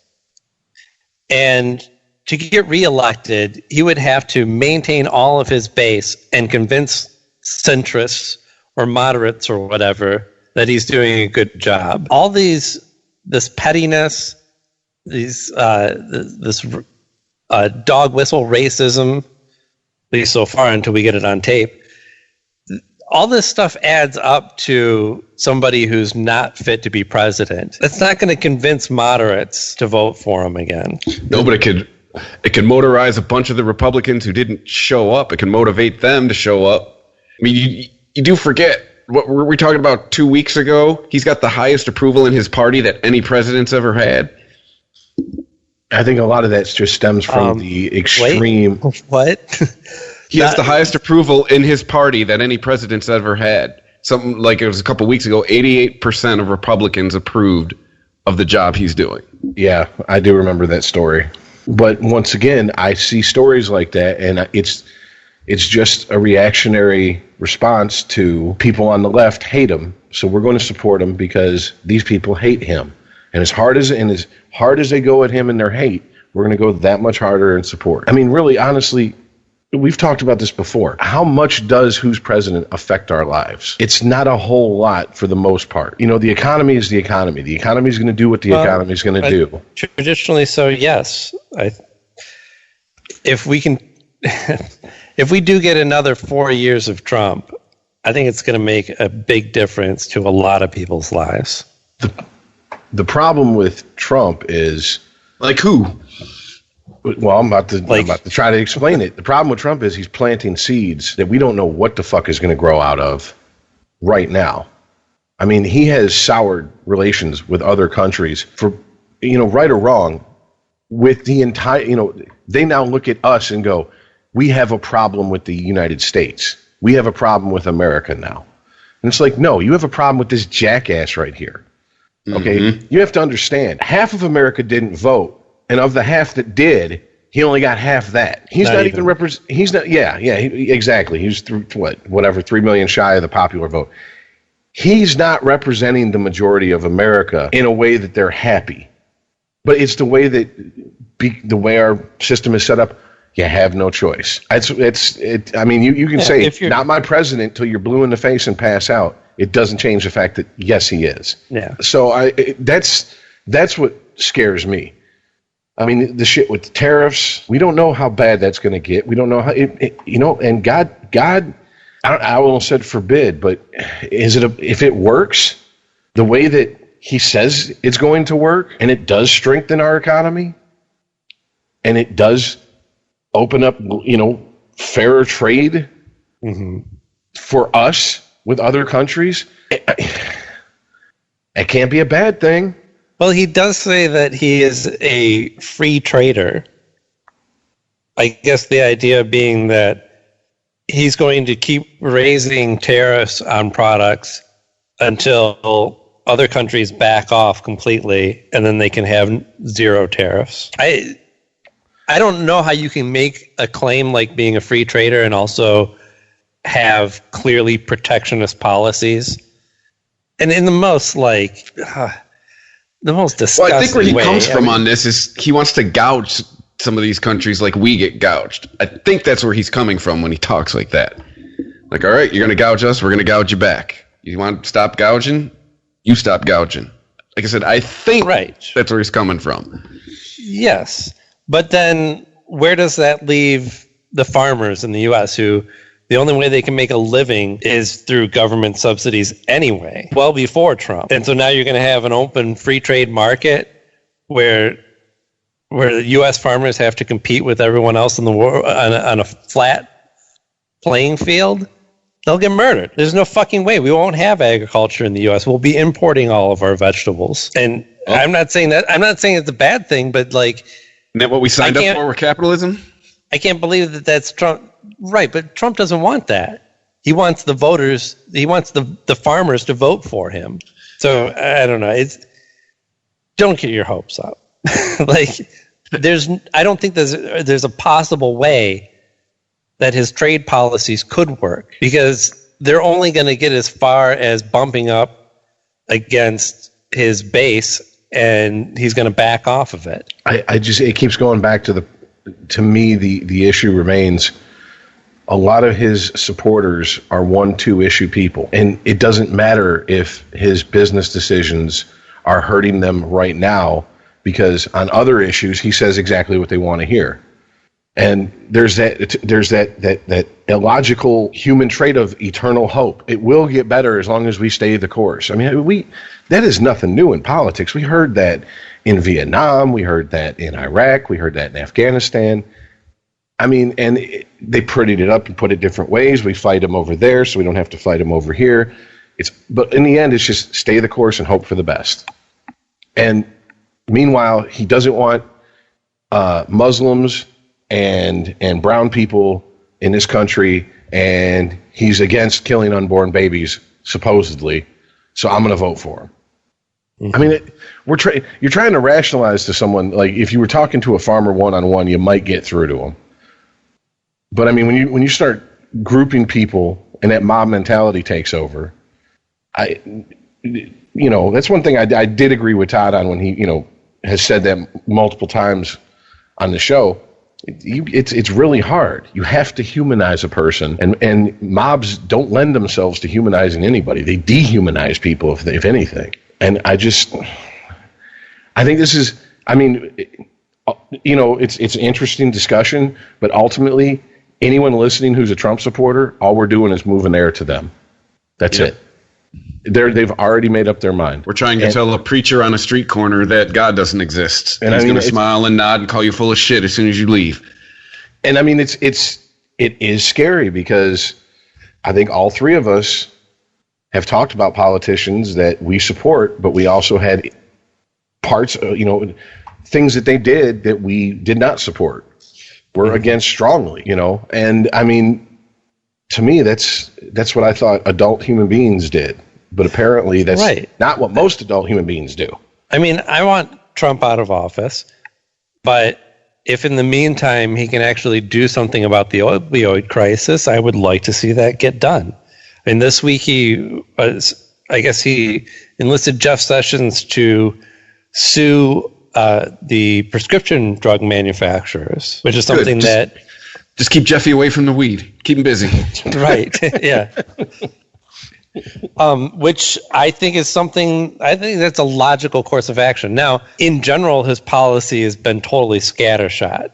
And to get reelected, he would have to maintain all of his base and convince centrists or moderates or whatever that he's doing a good job. All this pettiness, this dog whistle racism, at least so far until we get it on tape, all this stuff adds up to somebody who's not fit to be president. That's not going to convince moderates to vote for him again. No, but it could motorize a bunch of the Republicans who didn't show up. It can motivate them to show up. I mean, you do forget, what were we talking about 2 weeks ago? He's got the highest approval in his party that any president's ever had. I think a lot of that just stems from the extreme... What? He has the highest approval in his party that any president's ever had. Something like it was a couple weeks ago, 88% of Republicans approved of the job he's doing. Yeah, I do remember that story. But once again, I see stories like that, and it's just a reactionary response to people on the left hate him, so we're going to support him because these people hate him. And as hard as they go at him in their hate, we're going to go that much harder in support. I mean, really, honestly, we've talked about this before. How much does who's president affect our lives? It's not a whole lot for the most part. The economy is the economy. The economy is going to do what the economy is going to do. Traditionally, so yes. If we do get another 4 years of Trump, I think it's going to make a big difference to a lot of people's lives. The problem with Trump is... Like who? Well, I'm about to try to explain it. The problem with Trump is he's planting seeds that we don't know what the fuck is going to grow out of right now. I mean, he has soured relations with other countries for, right or wrong, with the entire, they now look at us and go, we have a problem with the United States. We have a problem with America now. And it's like, no, you have a problem with this jackass right here. Okay? Mm-hmm. You have to understand, half of America didn't vote. And of the half that did, he only got half that. He's not even he's not. Yeah, exactly. He's 3 million shy of the popular vote. He's not representing the majority of America in a way that they're happy. But it's the way the way our system is set up. You have no choice. I mean, you can say not my president till you're blue in the face and pass out. It doesn't change the fact that yes, he is. Yeah. So That's what scares me. I mean, the shit with the tariffs, we don't know how bad that's going to get. We don't know how and God, I almost said forbid, but if it works the way that he says it's going to work, and it does strengthen our economy, and it does open up, fairer trade for us with other countries, it can't be a bad thing. Well, he does say that he is a free trader. I guess the idea being that he's going to keep raising tariffs on products until other countries back off completely, and then they can have zero tariffs. I don't know how you can make a claim like being a free trader and also have clearly protectionist policies. And in the most disgusting Well, I think where he way, comes from on this is he wants to gouge some of these countries like we get gouged. I think that's where he's coming from when he talks like that. Like, all right, you're going to gouge us, we're going to gouge you back. You want to stop gouging? You stop gouging. Like I said, I think that's where he's coming from. Yes. But then where does that leave the farmers in the U.S. who the only way they can make a living is through government subsidies anyway, well before Trump? And so now you're going to have an open free trade market where the U.S. farmers have to compete with everyone else in the world on a flat playing field. They'll get murdered. There's no fucking way. We won't have agriculture in the U.S. We'll be importing all of our vegetables. And I'm not saying it's a bad thing, but like, isn't that what we signed up for with capitalism? I can't believe that that's Trump. Right, but Trump doesn't want that. He wants the voters. He wants the farmers to vote for him. So I don't know. Don't get your hopes up. I don't think there's a possible way that his trade policies could work, because they're only going to get as far as bumping up against his base, and he's going to back off of it. It keeps going back to me, the issue remains, a lot of his supporters are 1-2 issue people. And it doesn't matter if his business decisions are hurting them right now, because on other issues, he says exactly what they want to hear. And there's that illogical human trait of eternal hope. It will get better as long as we stay the course. I mean, that is nothing new in politics. We heard that in Vietnam. We heard that in Iraq. We heard that in Afghanistan. I mean, and they prettied it up and put it different ways. We fight them over there, so we don't have to fight them over here. But in the end, it's just stay the course and hope for the best. And meanwhile, he doesn't want Muslims and brown people in this country, and he's against killing unborn babies, supposedly. So I'm going to vote for him. Mm-hmm. I mean, you're trying to rationalize to someone, like if you were talking to a farmer one-on-one, you might get through to him. But I mean, when you start grouping people and that mob mentality takes over, that's one thing I did agree with Todd on when he, has said that multiple times on the show. It's really hard. You have to humanize a person, and mobs don't lend themselves to humanizing anybody. They dehumanize people, if anything. And I think this is, it's an interesting discussion, but ultimately, anyone listening who's a Trump supporter, all we're doing is moving air to them. That's it. They've already made up their mind. We're trying to tell a preacher on a street corner that God doesn't exist. And he's going to smile and nod and call you full of shit as soon as you leave. And I mean, it is scary, because I think all three of us have talked about politicians that we support, but we also had parts, things that they did that we did not support. We're against strongly, and I mean, to me, that's what I thought adult human beings did. But apparently that's not what most adult human beings do. I mean, I want Trump out of office, but if in the meantime he can actually do something about the opioid crisis, I would like to see that get done. And this week he enlisted Jeff Sessions to sue the prescription drug manufacturers, which is something that... Just keep Jeffy away from the weed. Keep him busy. Right, yeah. Which I think is something, I think that's a logical course of action. Now, in general, his policy has been totally scattershot.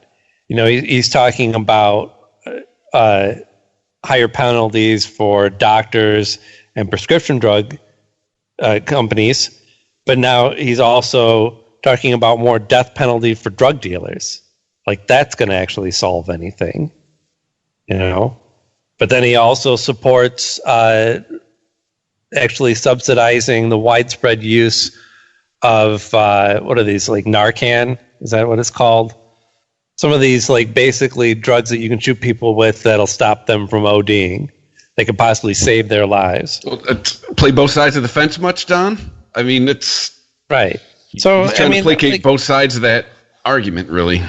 You know, he's talking about higher penalties for doctors and prescription drug companies, but now he's also talking about more death penalty for drug dealers. Like, that's going to actually solve anything, you know? But then he also supports actually subsidizing the widespread use of, what are these, like Narcan? Is that what it's called? Some of these, like, basically drugs that you can shoot people with that'll stop them from ODing. They could possibly save their lives. Well, play both sides of the fence much, Don? I mean, it's... Right. So, he's trying to placate both sides of that argument, really.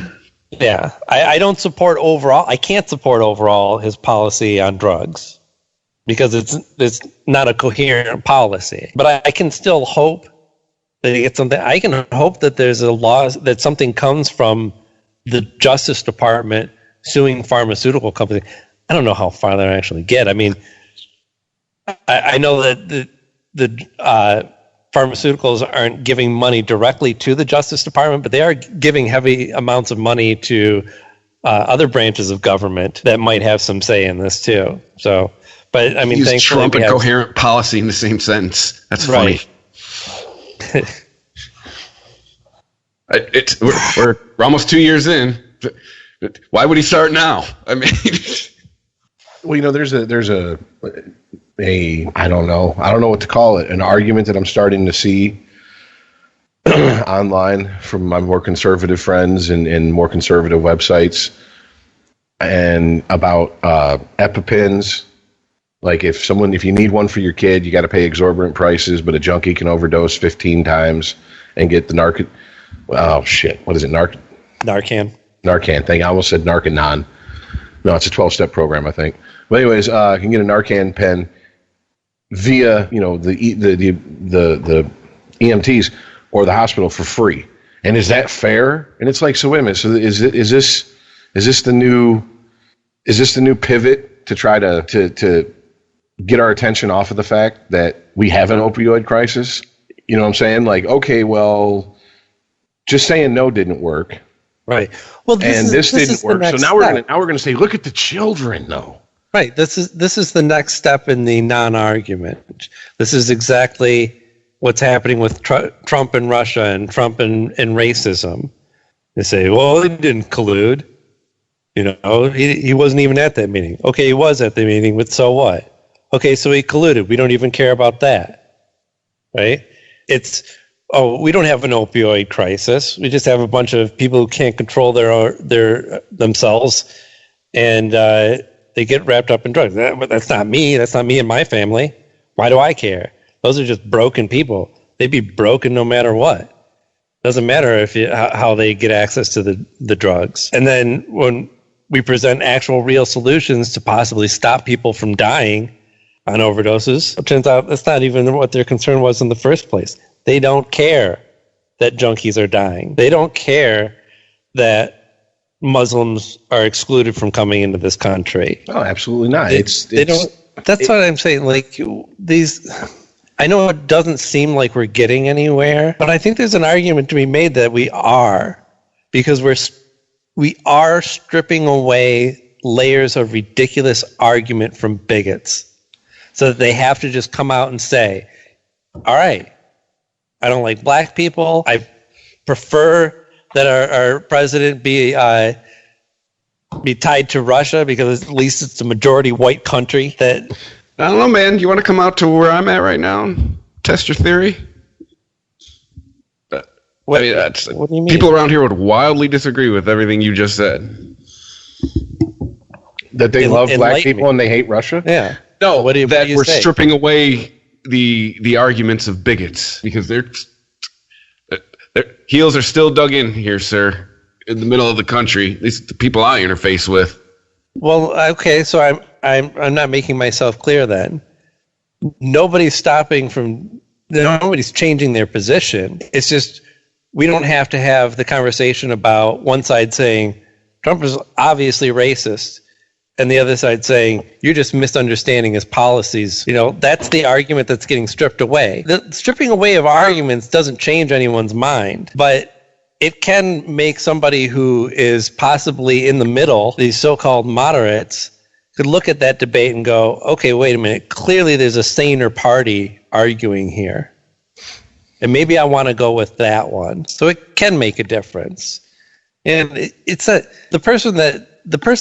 Yeah. I don't support overall, I can't support overall his policy on drugs because it's not a coherent policy. But I can still hope that he gets something. I can hope that there's a law, that something comes from the Justice Department suing pharmaceutical companies. I don't know how far they actually get. I mean, I know that the pharmaceuticals aren't giving money directly to the Justice Department, but they are giving heavy amounts of money to other branches of government that might have some say in this too. So, but I mean, use Trump and coherent policy in the same sentence. That's funny. Right. We're almost 2 years in. Why would he start now? I mean, well, you know, there's a I don't know what to call it, an argument that I'm starting to see online from my more conservative friends and more conservative websites, and about EpiPens. Like, if you need one for your kid, you got to pay exorbitant prices, but a junkie can overdose 15 times and get the oh shit, what is it? Narcan. Thing. I almost said Narcanon. No, it's a 12-step program, I think. But anyways, you can get a Narcan pen via, you know, the EMTs or the hospital for free. And is that fair? And it's like, so wait a minute. So is this the new pivot to try to get our attention off of the fact that we have an opioid crisis? You know what I'm saying? Like, okay, well, just saying no didn't work. Right. Well, this didn't work. So now we're gonna say, look at the children, though. Right. This is the next step in the non-argument. This is exactly what's happening with Trump and Russia and Trump and racism. They say, well, he didn't collude. You know, he wasn't even at that meeting. Okay, he was at the meeting, but so what? Okay, so he colluded. We don't even care about that. Right? We don't have an opioid crisis. We just have a bunch of people who can't control their themselves, and they get wrapped up in drugs. That's not me. That's not me and my family. Why do I care? Those are just broken people. They'd be broken no matter what. Doesn't matter how they get access to the drugs. And then when we present actual real solutions to possibly stop people from dying on overdoses, it turns out that's not even what their concern was in the first place. They don't care that junkies are dying. They don't care that Muslims are excluded from coming into this country. Oh, absolutely not. They don't. That's what I'm saying. Like, these, I know it doesn't seem like we're getting anywhere, but I think there's an argument to be made that we are, because we are stripping away layers of ridiculous argument from bigots, so that they have to just come out and say, all right, I don't like black people. I prefer that our president be tied to Russia, because at least it's a majority white country. That, I don't know, man. You want to come out to where I'm at right now and test your theory? What do you mean? People around here would wildly disagree with everything you just said. That they love black people and they hate Russia? Yeah. No, that we're stripping away the arguments of bigots, because their heels are still dug in here, sir, in the middle of the country. At least the people I interface with. Well, okay, so I'm not making myself clear then. Nobody's changing their position. It's just, we don't have to have the conversation about one side saying Trump is obviously racist and the other side saying, you're just misunderstanding his policies. That's the argument that's getting stripped away. The stripping away of arguments doesn't change anyone's mind, but it can make somebody who is possibly in the middle, these so-called moderates, could look at that debate and go, okay, wait a minute, clearly there's a saner party arguing here. And maybe I want to go with that one. So it can make a difference. And the person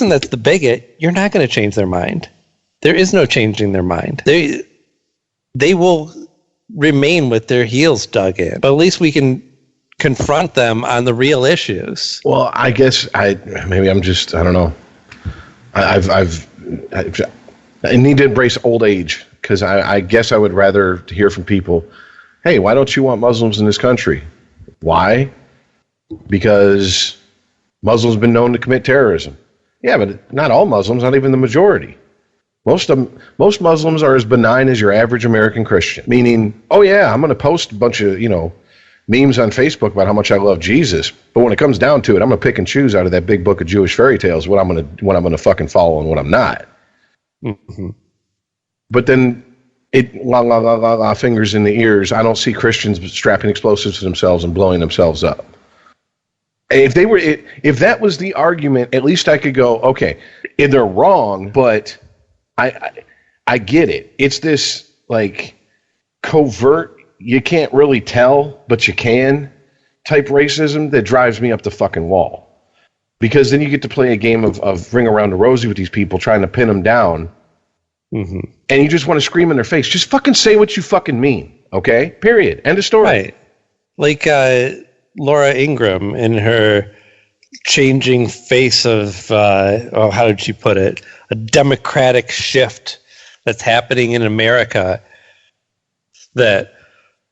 that's the bigot, you're not going to change their mind. There is no changing their mind. They will remain with their heels dug in. But at least we can confront them on the real issues. Well, I guess I don't know. I need to embrace old age, because I guess I would rather hear from people, hey, why don't you want Muslims in this country? Why? Because Muslims have been known to commit terrorism. Yeah, but not all Muslims, not even the majority. Most Muslims are as benign as your average American Christian, meaning, oh yeah, I'm going to post a bunch of, memes on Facebook about how much I love Jesus, but when it comes down to it, I'm going to pick and choose out of that big book of Jewish fairy tales what I'm going to fucking follow and what I'm not. Mm-hmm. But then fingers in the ears. I don't see Christians strapping explosives to themselves and blowing themselves up. If that was the argument, at least I could go, okay, they're wrong, but I get it. It's this like covert, you can't really tell, but you can type racism that drives me up the fucking wall. Because then you get to play a game of ring around the rosy with these people, trying to pin them down. Mm-hmm. And you just want to scream in their face. Just fucking say what you fucking mean. Okay? Period. End of story. Right. Like Laura Ingraham in her changing face of, how did she put it? A democratic shift that's happening in America that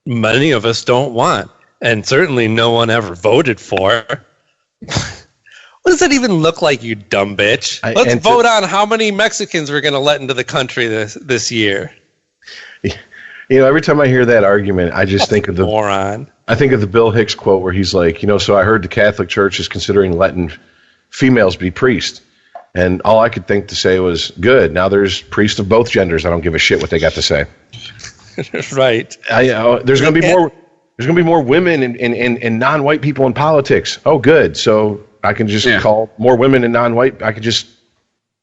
many of us don't want, and certainly no one ever voted for. What does that even look like, you dumb bitch? Let's vote on how many Mexicans we're going to let into the country this year. Every time I hear that argument, I just think of the moron. I think of the Bill Hicks quote where he's like, so I heard the Catholic Church is considering letting females be priests. And all I could think to say was, good. Now there's priests of both genders. I don't give a shit what they got to say. Right. There's going to be more. There's going to be more women and non-white people in politics. Oh, good. So I can just call more women and non-white. I could just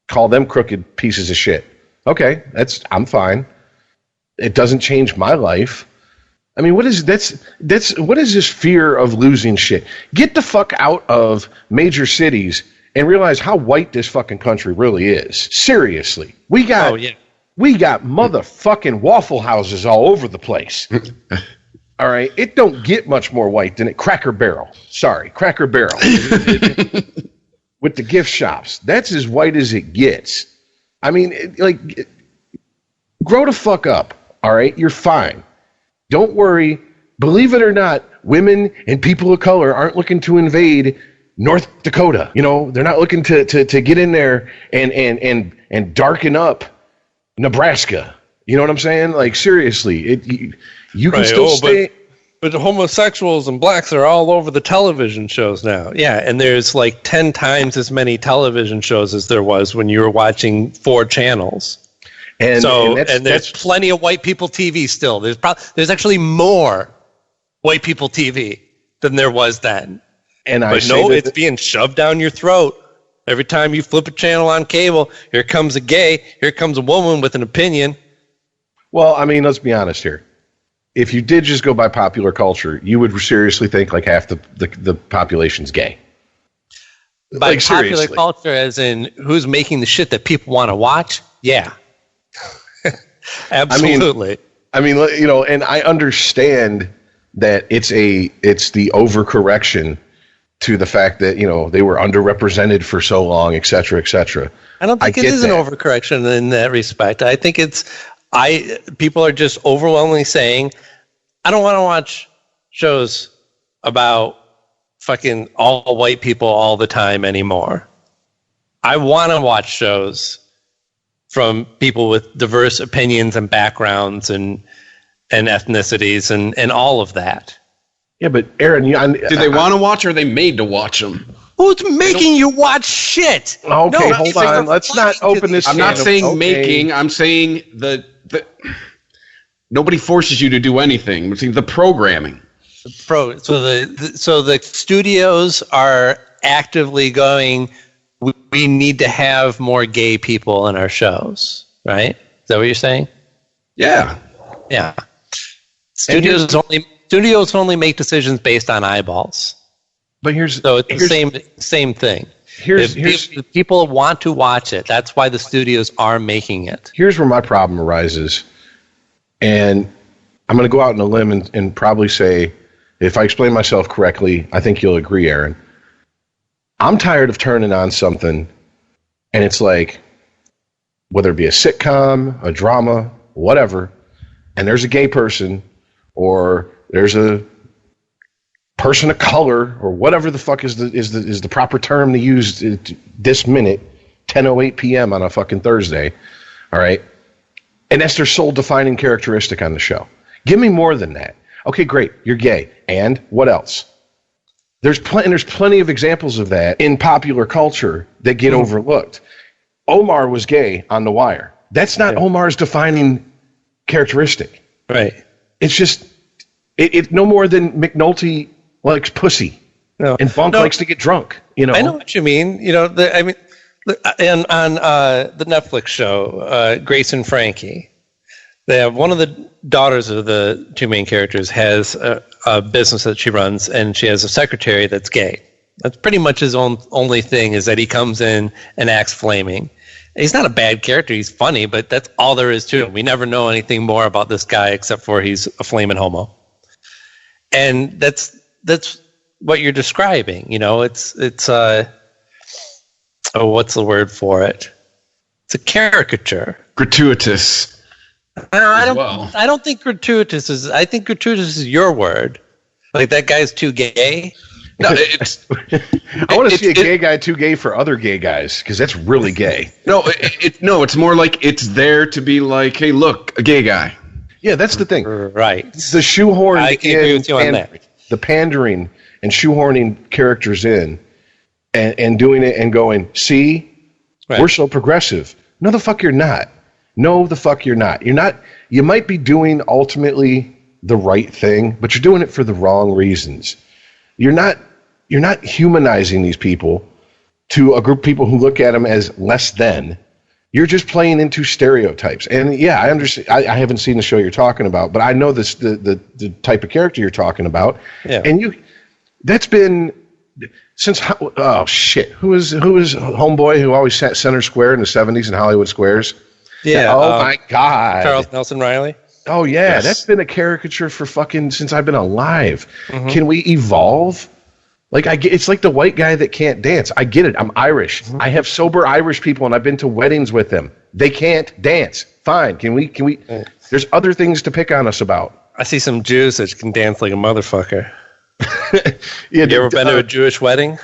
call them crooked pieces of shit. Okay, I'm fine. It doesn't change my life. I mean, what is this fear of losing shit? Get the fuck out of major cities and realize how white this fucking country really is. Seriously, we got motherfucking Waffle Houses all over the place. All right, it don't get much more white than Cracker Barrel. Sorry, Cracker Barrel. With the gift shops, that's as white as it gets. I mean, grow the fuck up. All right, you're fine. Don't worry. Believe it or not, women and people of color aren't looking to invade North Dakota. They're not looking to get in there and darken up Nebraska. You know what I'm saying? Like, seriously, you can still stay. But homosexuals and blacks are all over the television shows now. Yeah, and there's like 10 times as many television shows as there was when you were watching 4 channels. And there's plenty of white people TV still. There's actually more white people TV than there was then. It's being shoved down your throat. Every time you flip a channel on cable, here comes a gay, here comes a woman with an opinion. Well, I mean, let's be honest here. If you did just go by popular culture, you would seriously think like half the population's gay. By popular culture, as in who's making the shit that people want to watch? Yeah. Absolutely. I mean, and I understand that it's the overcorrection to the fact that, they were underrepresented for so long, et cetera, et cetera. I don't think it is an overcorrection in that respect. I think people are just overwhelmingly saying, I don't want to watch shows about fucking all white people all the time anymore. I want to watch shows from people with diverse opinions and backgrounds and ethnicities and all of that. Yeah, but Aaron, do they want to watch or are they made to watch them? Who's making you watch shit? Okay, hold on. Let's not open this. I'm not saying making. I'm saying the nobody forces you to do anything. I'm saying the programming. So the studios are actively going, we need to have more gay people in our shows, right? Is that what you're saying? Yeah. Yeah. Studios only make decisions based on eyeballs. But it's the same thing. If people want to watch it, that's why the studios are making it. Here's where my problem arises. And I'm going to go out on a limb and probably say, if I explain myself correctly, I think you'll agree, Aaron. I'm tired of turning on something, and it's like, whether it be a sitcom, a drama, whatever, and there's a gay person, or there's a person of color, or whatever the fuck is the proper term to use this minute, 10:08 p.m. on a fucking Thursday, all right? And that's their sole defining characteristic on the show. Give me more than that. Okay, great, you're gay. And what else? There's plenty of examples of that in popular culture that get overlooked. Omar was gay on The Wire. That's not Omar's defining characteristic. Right. It's just, it no more than McNulty likes pussy. No. And Bunk likes to get drunk. You know? I know what you mean. You know, and on the Netflix show, Grace and Frankie, they have one of the daughters of the two main characters has a business that she runs, and she has a secretary that's gay. That's pretty much his only thing, is that he comes in and acts flaming. He's not a bad character. He's funny, but that's all there is to him. We never know anything more about this guy except for he's a flaming homo. And that's what you're describing. You know, it's what's the word for it? It's a caricature. Gratuitous. I don't think gratuitous is. I think gratuitous is your word. Like, that guy's too gay. No, it's. I want to see a gay guy too gay for other gay guys, because that's really gay. No, it's more like it's there to be like, hey, look, a gay guy. Yeah, that's the thing. Right. The shoehorn. I can agree with you on that. The pandering and shoehorning characters in, and doing it and going, see, we're so progressive. No, the fuck you're not. No, the fuck you're not. You're not. You might be doing ultimately the right thing, but you're doing it for the wrong reasons. You're not humanizing these people to a group of people who look at them as less than. You're just playing into stereotypes. And yeah, I understand. I haven't seen the show you're talking about, but I know this the type of character you're talking about. Yeah. And that's been since, oh shit, who was homeboy who always sat center square in the 70s in Hollywood Squares? Yeah. Oh my God. Charles Nelson Riley. Oh yeah, yes. That's been a caricature for fucking since I've been alive. Mm-hmm. Can we evolve? Like, it's like the white guy that can't dance. I get it. I'm Irish. Mm-hmm. I have sober Irish people, and I've been to weddings with them. They can't dance. Fine. Can we? There's other things to pick on us about. I see some Jews that can dance like a motherfucker. Yeah, you ever been to a Jewish wedding?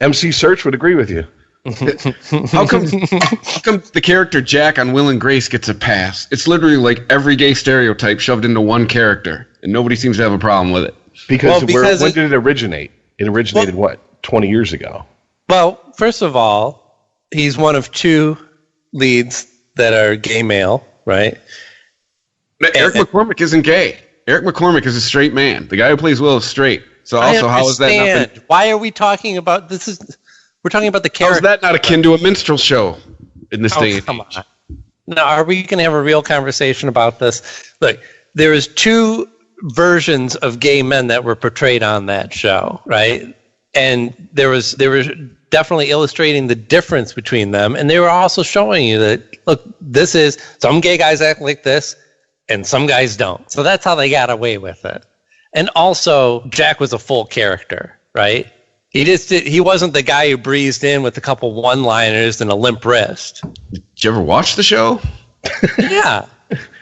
MC Search would agree with you. How come the character Jack on Will and Grace gets a pass? It's literally like every gay stereotype shoved into one character, and nobody seems to have a problem with it. Because when did it originate? It originated, 20 years ago? Well, first of all, he's one of two leads that are gay male, right? Eric McCormick isn't gay. Eric McCormick is a straight man. The guy who plays Will is straight. So also, how is that nothing? Why are we talking about this? We're talking about the character. How is that not akin to a minstrel show in this day and age? Come on. Now, are we going to have a real conversation about this? Look, there is two versions of gay men that were portrayed on that show, right? And they were definitely illustrating the difference between them, and they were also showing you that, look, this is some gay guys act like this, and some guys don't. So that's how they got away with it. And also, Jack was a full character, right? He wasn't the guy who breezed in with a couple one-liners and a limp wrist. Did you ever watch the show? Yeah.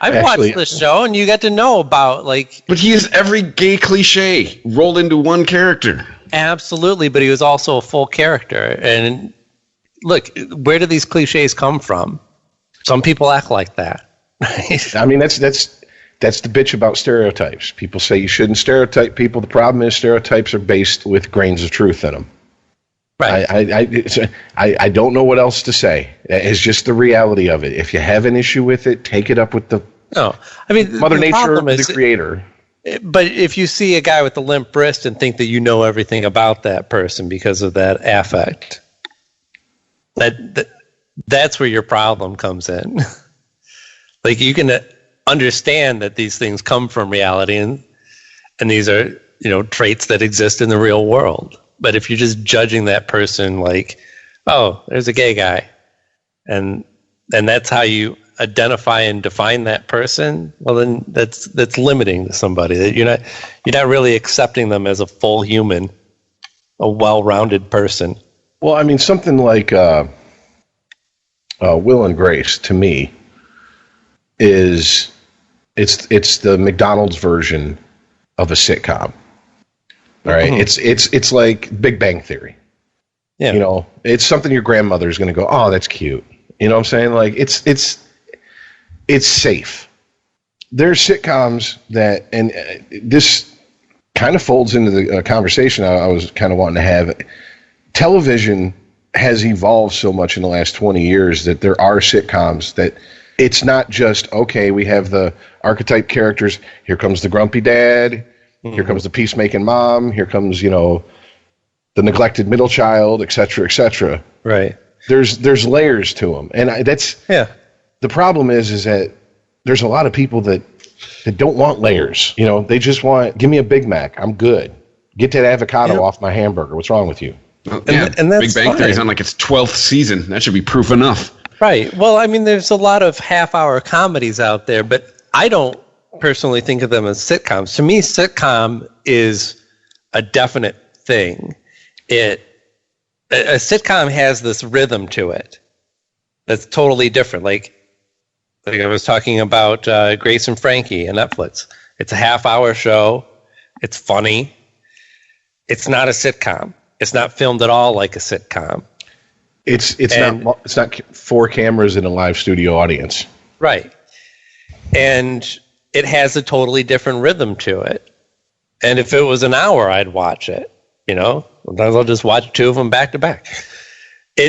I've watched the show, and you get to know about, like... But he is every gay cliche rolled into one character. Absolutely, but he was also a full character. And look, where do these cliches come from? Some people act like that. I mean, that's the bitch about stereotypes. People say you shouldn't stereotype people. The problem is stereotypes are based with grains of truth in them. Right. I don't know what else to say. It's just the reality of it. If you have an issue with it, take it up with the Mother Nature, the creator. But if you see a guy with a limp wrist and think that you know everything about that person because of that affect, that's where your problem comes in. Like, you can understand that these things come from reality, and these are, traits that exist in the real world. But if you're just judging that person like, oh, there's a gay guy, and that's how you identify and define that person, well, then that's limiting to somebody. That you're not really accepting them as a full human, a well-rounded person. Well, I mean, something like Will and Grace, to me, it's the McDonald's version of a sitcom. All right, it's like Big Bang Theory. Yeah, it's something your grandmother's going to go, oh, that's cute. You know what I'm saying? Like, it's safe. There's sitcoms that, and this kind of folds into the conversation I was kind of wanting to have. Television has evolved so much in the last 20 years that there are sitcoms that it's not just, okay, we have the archetype characters. Here comes the grumpy dad. Here comes the peacemaking mom. Here comes, the neglected middle child, et cetera, et cetera. Right. There's layers to them. And the problem is that there's a lot of people that don't want layers. They just want, give me a Big Mac. I'm good. Get that avocado off my hamburger. What's wrong with you? And that's Big Bang Theory is on like its 12th season. That should be proof enough. Right. Well, I mean, there's a lot of half-hour comedies out there, but I don't personally think of them as sitcoms. To me, sitcom is a definite thing. A sitcom has this rhythm to it that's totally different. Like I was talking about Grace and Frankie on Netflix. It's a half-hour show. It's funny. It's not a sitcom. It's not filmed at all like a sitcom. It's not 4 cameras in a live studio audience. Right. And it has a totally different rhythm to it. And if it was an hour, I'd watch it. Sometimes I'll just watch 2 of them back to back.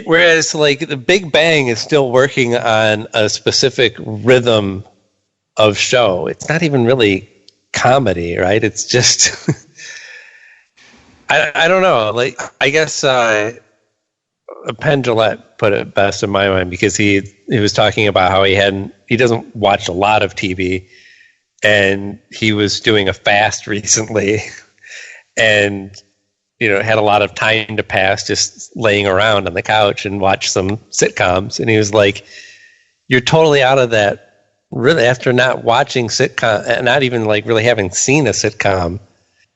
Whereas like the Big Bang is still working on a specific rhythm of show. It's not even really comedy, right? It's just I don't know. Like, I guess Penn Jillette put it best in my mind, because he was talking about how he doesn't watch a lot of TV, and he was doing a fast recently, and had a lot of time to pass just laying around on the couch and watch some sitcoms. And he was like, you're totally out of that really after not watching sitcom, not even like really having seen a sitcom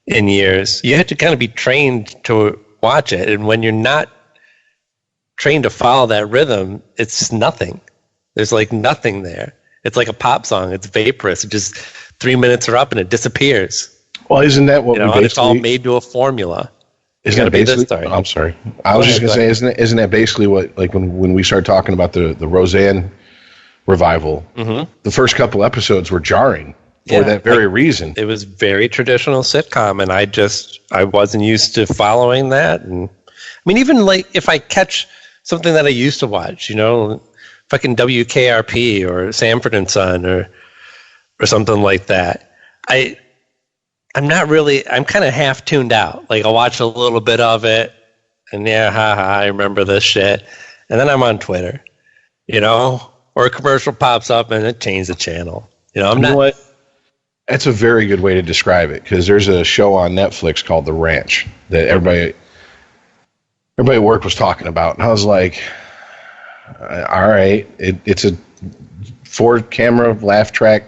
in years. You have to kind of be trained to watch it, and when you're not trained to follow that rhythm, it's just nothing. There's like nothing there. It's like a pop song. It's vaporous. It just 3 minutes are up and it disappears. Well, isn't that what it's all made to a formula. Isn't that basically? I'm sorry. I was just going to say, isn't that basically what, like when we started talking about the Roseanne revival, the first couple episodes were jarring for that very reason. It was very traditional sitcom, and I wasn't used to following that. And I mean, even like if I catch something that I used to watch, fucking WKRP or Sanford and Son or something like that, I'm kind of half tuned out. Like, I'll watch a little bit of it, and I remember this shit. And then I'm on Twitter, or a commercial pops up and it changed the channel. What? That's a very good way to describe it, because there's a show on Netflix called The Ranch that everybody at work was talking about. And I was like, all right, it's a 4-camera, laugh track,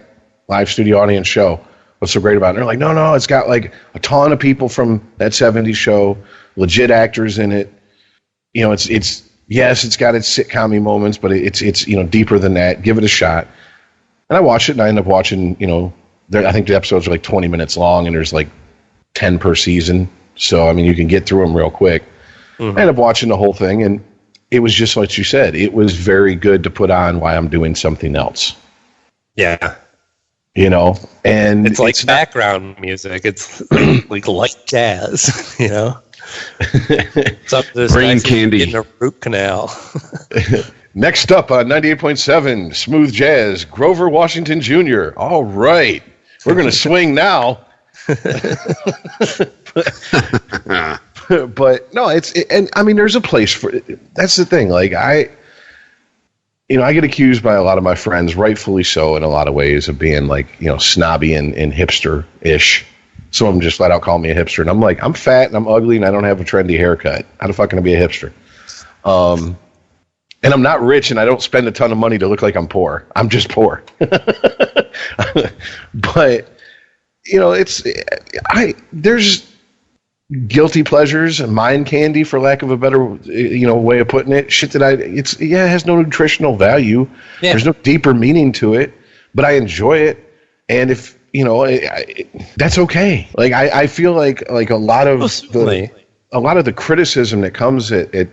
live studio audience show. What's so great about it? And they're like, no, it's got like a ton of people from that 70s show, legit actors in it. It's got its sitcom-y moments, but it's deeper than that. Give it a shot. And I watched it, and I ended up watching, I think the episodes are like 20 minutes long, and there's like 10 per season. So, I mean, you can get through them real quick. I ended up watching the whole thing, and it was just like you said. It was very good to put on while I'm doing something else. Yeah. And it's like background music. It's like light jazz, Brain candy. Getting a root canal. Next up on 98.7 Smooth Jazz, Grover Washington Jr. All right. We're going to swing now. But no, there's a place for it. That's the thing. Like I get accused by a lot of my friends, rightfully so in a lot of ways, of being like, snobby and hipster-ish. Some of them just flat out call me a hipster. And I'm like, I'm fat and I'm ugly and I don't have a trendy haircut. How the fuck can I be a hipster? And I'm not rich and I don't spend a ton of money to look like I'm poor. I'm just poor. But, there's guilty pleasures and mind candy, for lack of a better, way of putting it. Shit that it has no nutritional value. Yeah. There's no deeper meaning to it, but I enjoy it. And if, that's okay. Like, I feel like a lot of the criticism that comes at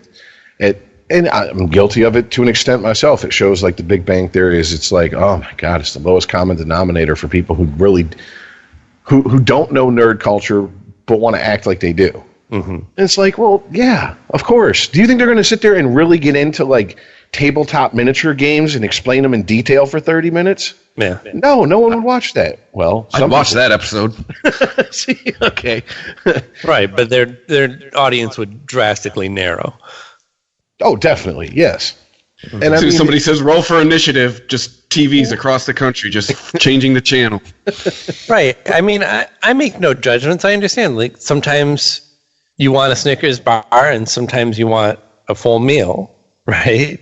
and I'm guilty of it to an extent myself. It shows like the Big Bang Theory it's like, oh my God, it's the lowest common denominator for people who really, who don't know nerd culture, but want to act like they do. Mm-hmm. And it's like, well, yeah, of course. Do you think they're going to sit there and really get into like tabletop miniature games and explain them in detail for 30 minutes? Yeah. No one would watch that. Well, I'd watch that episode. See, okay. Right, but their audience would drastically narrow. Oh, definitely, yes. And as soon as somebody says roll for initiative, just TVs across the country, just changing the channel. Right. I mean, I make no judgments. I understand. Like sometimes you want a Snickers bar and sometimes you want a full meal, right?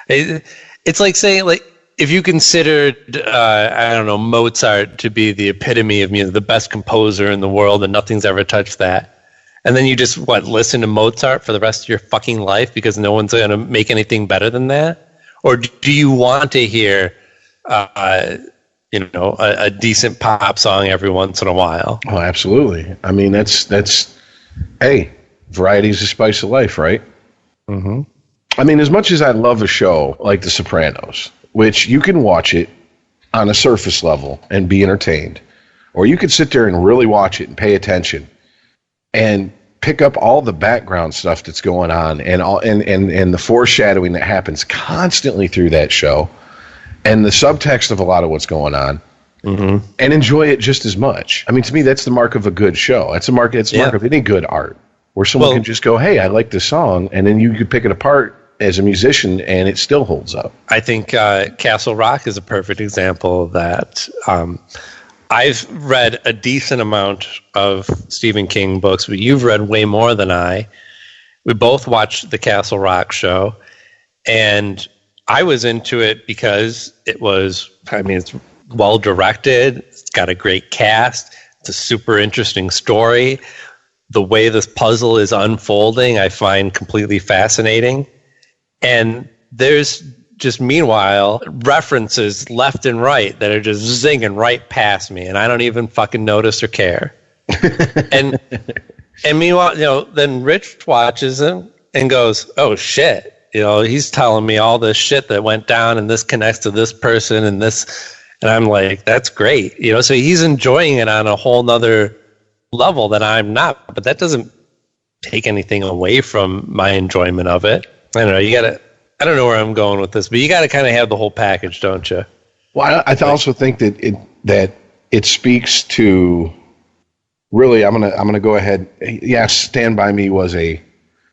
It's like saying, like, if you considered, Mozart to be the epitome of music, the best composer in the world, and nothing's ever touched that. And then you just, listen to Mozart for the rest of your fucking life because no one's going to make anything better than that? Or do you want to hear, a decent pop song every once in a while? Oh, absolutely. I mean, hey, variety is the spice of life, right? Mm-hmm. I mean, as much as I love a show like The Sopranos, which you can watch it on a surface level and be entertained, or you could sit there and really watch it and pay attention and pick up all the background stuff that's going on and the foreshadowing that happens constantly through that show and the subtext of a lot of what's going on, mm-hmm. and enjoy it just as much. I mean, to me, that's the mark of a good show. It's the mark of any good art, where someone can just go, hey, I like this song, and then you could pick it apart as a musician and it still holds up. I think Castle Rock is a perfect example of that. I've read a decent amount of Stephen King books, but you've read way more than I. We both watched the Castle Rock show, and I was into it because it's well directed, it's got a great cast, it's a super interesting story. The way this puzzle is unfolding, I find completely fascinating. And there's just meanwhile references left and right that are just zinging right past me, and I don't even fucking notice or care. and meanwhile, then Rich watches him and goes, "Oh shit!" He's telling me all this shit that went down, and this connects to this person, and this, and I'm like, "That's great." So he's enjoying it on a whole nother level that I'm not, but that doesn't take anything away from my enjoyment of it. I don't know. I don't know where I'm going with this, but you got to kind of have the whole package, don't you? Well, I also think that it speaks to, really, I'm gonna go ahead. Yes, Stand By Me was a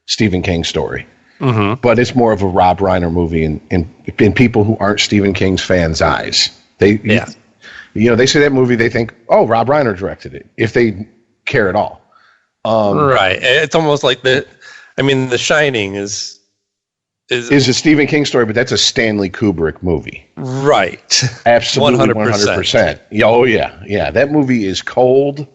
Stephen King story, mm-hmm. but it's more of a Rob Reiner movie in people who aren't Stephen King's fans' eyes. They say that movie, they think, oh, Rob Reiner directed it, if they care at all. Right. It's almost like The Shining is a Stephen King story, but that's a Stanley Kubrick movie. Right. Absolutely 100%. Oh, yeah. Yeah, that movie is cold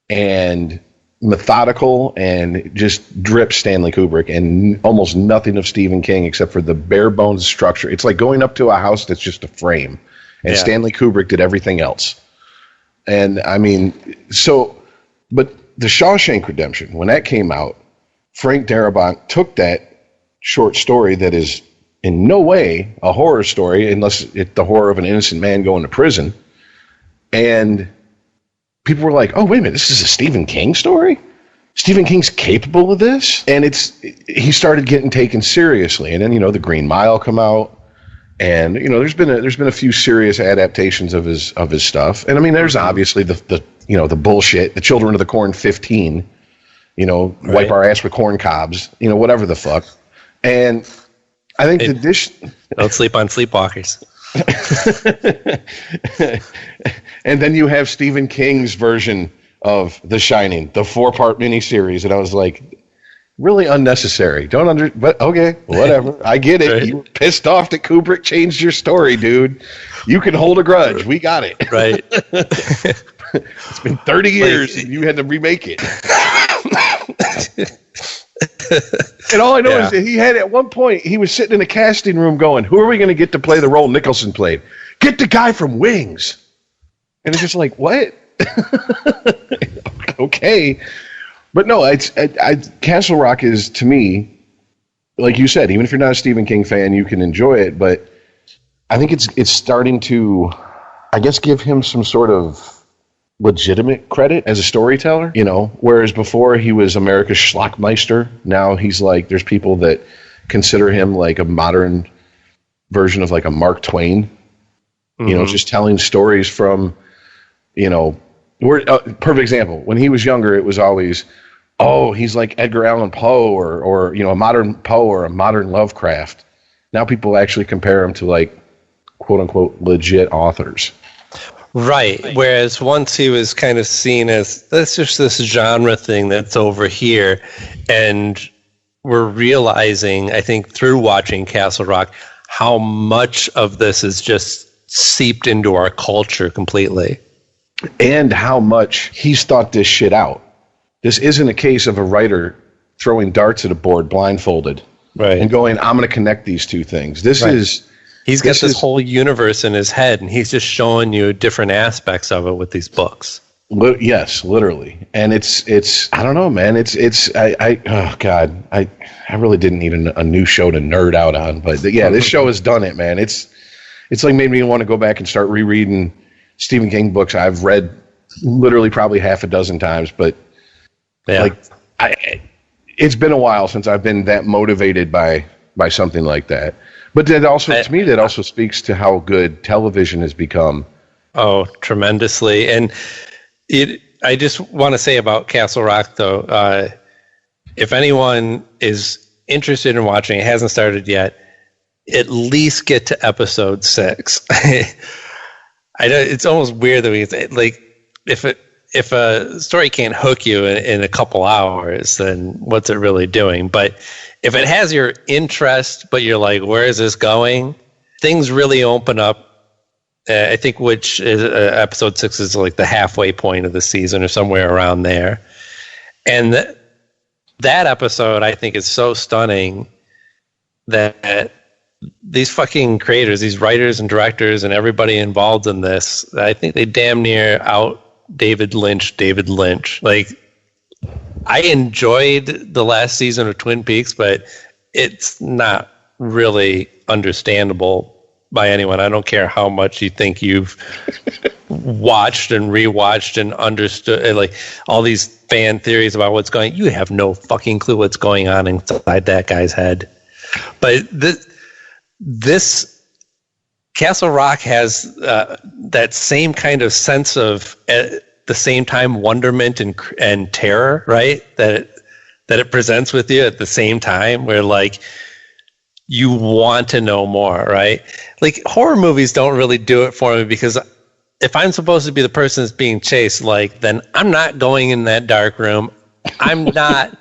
and methodical and just drips Stanley Kubrick and almost nothing of Stephen King except for the bare bones structure. It's like going up to a house that's just a frame, and Stanley Kubrick did everything else. And, but The Shawshank Redemption, when that came out, Frank Darabont took that short story that is in no way a horror story, unless it's the horror of an innocent man going to prison. And people were like, oh, wait a minute, this is a Stephen King story? Stephen King's capable of this, and he started getting taken seriously. And then, the Green Mile come out, and there's been a few serious adaptations of his stuff. And I mean, there's obviously the bullshit, the Children of the Corn 15, wipe our ass with corn cobs, whatever the fuck. And I think don't sleep on Sleepwalkers. And then you have Stephen King's version of The Shining, the 4-part miniseries, and I was like, really unnecessary. But okay, whatever. I get it. Right. You were pissed off that Kubrick changed your story, dude. You can hold a grudge. We got it. Right. It's been 30 years and you had to remake it. And all I know is that he had, at one point, he was sitting in a casting room going, who are we going to get to play the role Nicholson played? Get the guy from Wings. And it's just like, what? Okay. But no, Castle Rock is, to me, like you said, even if you're not a Stephen King fan, you can enjoy it. But I think it's starting to, I guess, give him some sort of legitimate credit as a storyteller, whereas before he was America's Schlockmeister. Now he's like, there's people that consider him like a modern version of like a Mark Twain, just telling stories from, perfect example. When he was younger, it was always, he's like Edgar Allan Poe or a modern Poe or a modern Lovecraft. Now people actually compare him to like quote unquote legit authors. Right. Whereas once he was kind of seen as, that's just this genre thing that's over here. And we're realizing, I think, through watching Castle Rock, how much of this is just seeped into our culture completely. And how much he's thought this shit out. This isn't a case of a writer throwing darts at a board blindfolded. Right. And going, I'm going to connect these two things. This is... He's got this whole universe in his head, and he's just showing you different aspects of it with these books. Yes, literally. And it's I don't know, man. Oh God, I really didn't need a new show to nerd out on, but yeah, this show has done it, man. It's like made me want to go back and start rereading Stephen King books I've read literally probably half a dozen times, but it's been a while since I've been that motivated by something like that. But that also, to me, that also speaks to how good television has become. Oh, tremendously. And I just want to say about Castle Rock, though, if anyone is interested in watching, it hasn't started yet, at least get to episode 6. I know it's almost weird that we say, like, if a story can't hook you in a couple hours, then what's it really doing? But if it has your interest, but you're like, where is this going? Things really open up. I think which is episode 6 is like the halfway point of the season or somewhere around there. And that episode, I think, is so stunning that these fucking creators, these writers and directors and everybody involved in this, I think they damn near out David Lynch. Like, I enjoyed the last season of Twin Peaks, but it's not really understandable by anyone. I don't care how much you think you've watched and rewatched and understood, like all these fan theories about what's going on. You have no fucking clue what's going on inside that guy's head. But this Castle Rock has that same kind of sense of, at the same time, wonderment and terror, right? That it presents with you at the same time, where like you want to know more, right? Like horror movies don't really do it for me, because if I'm supposed to be the person that's being chased, like, then I'm not going in that dark room. I'm not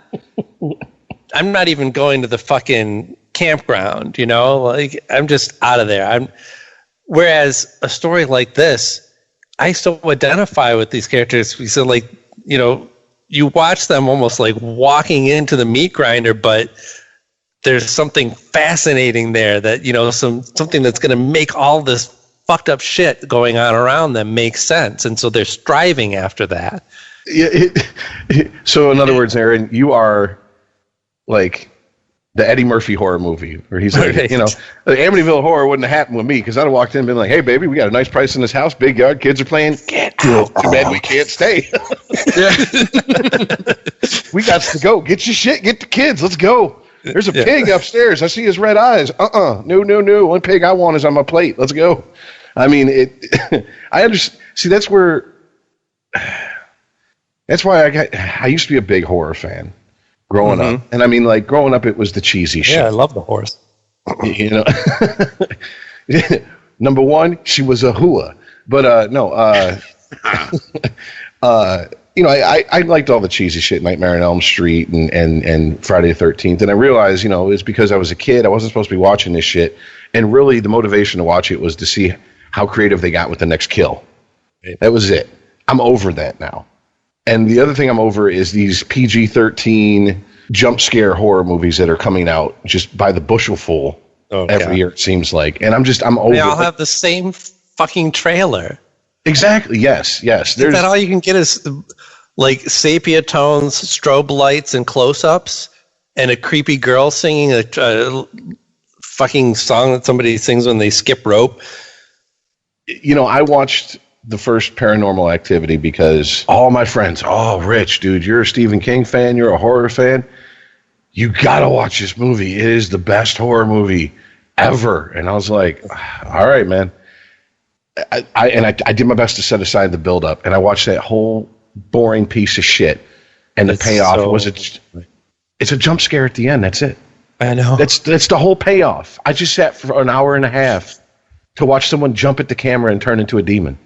even going to the fucking campground, like I'm just out of there. Whereas a story like this, I still identify with these characters. So like, you watch them almost like walking into the meat grinder, but there's something fascinating there that, something that's going to make all this fucked up shit going on around them make sense. And so they're striving after that. So in other words, Aaron, you are like the Eddie Murphy horror movie, where he's like, right. The Amityville Horror wouldn't have happened with me, because I'd have walked in and been like, hey, baby, we got a nice price in this house, big yard, kids are playing, get out. Too bad we can't stay. We got to go. Get your shit. Get the kids. Let's go. There's a pig upstairs. I see his red eyes. No. One pig I want is on my plate. Let's go. I mean, I understand. See, that's why I used to be a big horror fan growing up. And I mean, like, growing up, it was the cheesy shit. Yeah, I love the horse. You know, number one, she was a hua. But no, you know, I liked all the cheesy shit, Nightmare on Elm Street and Friday the 13th. And I realized, you know, it's because I was a kid. I wasn't supposed to be watching this shit. And really, the motivation to watch it was to see how creative they got with the next kill. That was it. I'm over that now. And the other thing I'm over is these PG-13 jump scare horror movies that are coming out just by the bushel every year, it seems like. And I'm over it. They all have the same fucking trailer. Exactly. Yes. Is that all you can get is like sepia tones, strobe lights, and close-ups, and a creepy girl singing a fucking song that somebody sings when they skip rope? You know, I watched the first Paranormal Activity because all my friends, Rich, dude, you're a Stephen King fan, you're a horror fan, you gotta watch this movie. It is the best horror movie ever. And I was like, all right, man. I did my best to set aside the build-up, and I watched that whole boring piece of shit, and the payoff was it's a jump scare at the end. That's it. I know. That's the whole payoff. I just sat for an hour and a half to watch someone jump at the camera and turn into a demon.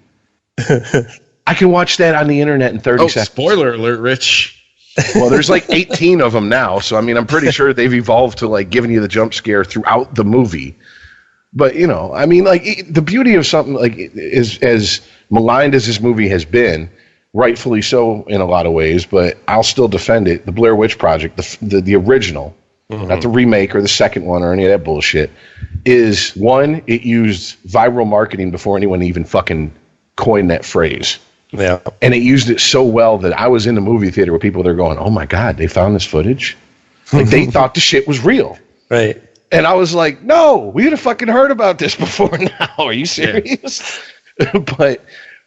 I can watch that on the internet in 30 seconds. Spoiler alert, Rich. Well, there's like 18 of them now, so I mean, I'm pretty sure they've evolved to like giving you the jump scare throughout the movie. But, you know, I mean, like, the beauty of something like is as maligned as this movie has been, rightfully so in a lot of ways, but I'll still defend it. The Blair Witch Project, the original, not the remake or the second one or any of that bullshit, is one, it used viral marketing before anyone even fucking coined that phrase. Yeah. And it used it so well that I was in the movie theater where people, they're going, oh my God, they found this footage? Like, they thought the shit was real. Right. And I was like, no, we'd have fucking heard about this before now. Are you serious? Yeah.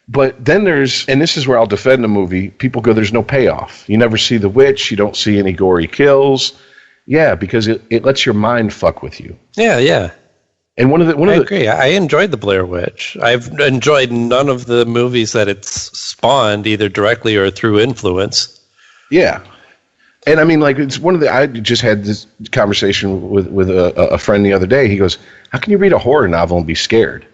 But then there's, and this is where I'll defend the movie, people go, there's no payoff. You never see the witch. You don't see any gory kills. Yeah, because it lets your mind fuck with you. Yeah. And I agree. I enjoyed the Blair Witch. I've enjoyed none of the movies that it's spawned, either directly or through influence. Yeah. And I mean, like, it's I just had this conversation with a friend the other day. He goes, how can you read a horror novel and be scared?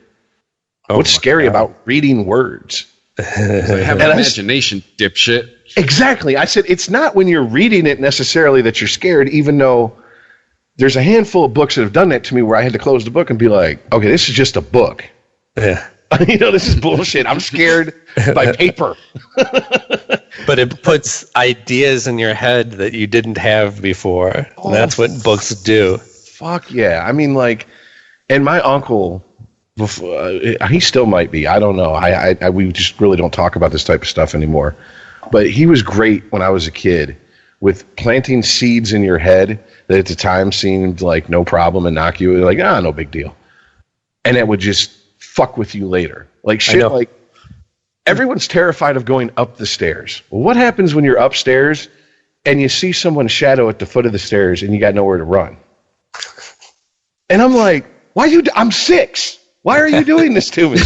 What's scary about reading words? Have an imagination, dipshit. Exactly. I said, it's not when you're reading it necessarily that you're scared, even though there's a handful of books that have done that to me where I had to close the book and be like, okay, this is just a book. Yeah. You know, this is bullshit. I'm scared by paper. But it puts ideas in your head that you didn't have before. Oh, that's what books do. Fuck yeah. I mean, like, and my uncle, he still might be. I don't know. We just really don't talk about this type of stuff anymore. But he was great when I was a kid with planting seeds in your head that at the time seemed like no problem, innocuous, like, no big deal. And it would just fuck with you later. Like shit, like everyone's terrified of going up the stairs. Well, what happens when you're upstairs and you see someone's shadow at the foot of the stairs and you got nowhere to run? And I'm like, I'm 6. Why are you doing this to me?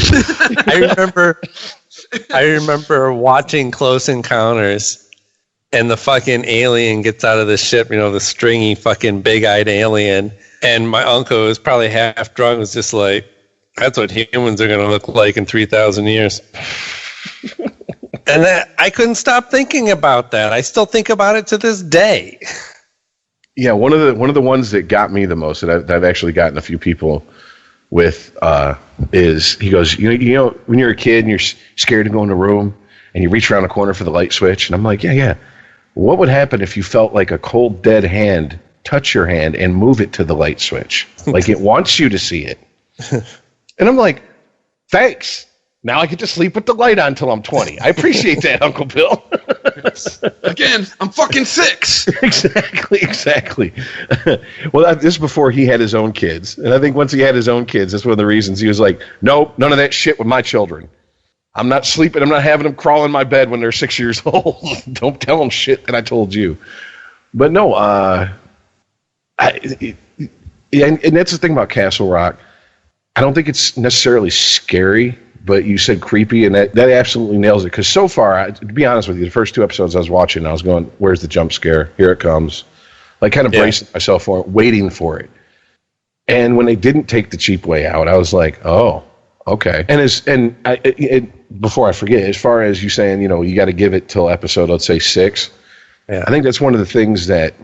I remember watching Close Encounters and the fucking alien gets out of the ship, you know, the stringy fucking big-eyed alien. And my uncle, who's probably half drunk, was just like, that's what humans are going to look like in 3,000 years. And I couldn't stop thinking about that. I still think about it to this day. Yeah, one of the ones that got me the most, that I've actually gotten a few people with, is he goes, you know, when you're a kid and you're scared to go in a room and you reach around the corner for the light switch, and I'm like, yeah. What would happen if you felt like a cold, dead hand touch your hand and move it to the light switch? Like it wants you to see it. And I'm like, thanks. Now I get to sleep with the light on until I'm 20. I appreciate that, Uncle Bill. Again, I'm fucking 6. Exactly. Well, this is before he had his own kids. And I think once he had his own kids, that's one of the reasons he was like, nope, none of that shit with my children. I'm not sleeping. I'm not having them crawl in my bed when they're 6 years old. Don't tell them shit that I told you. But no, and that's the thing about Castle Rock. I don't think it's necessarily scary, but you said creepy, and that absolutely nails it. Because so far, to be honest with you, the first 2 episodes I was watching, I was going, where's the jump scare? Here it comes. Like kind of bracing myself for it, waiting for it. And when they didn't take the cheap way out, I was like, oh, okay. And before I forget, as far as you saying, you got to give it till episode, let's say 6. Yeah. I think that's one of the things that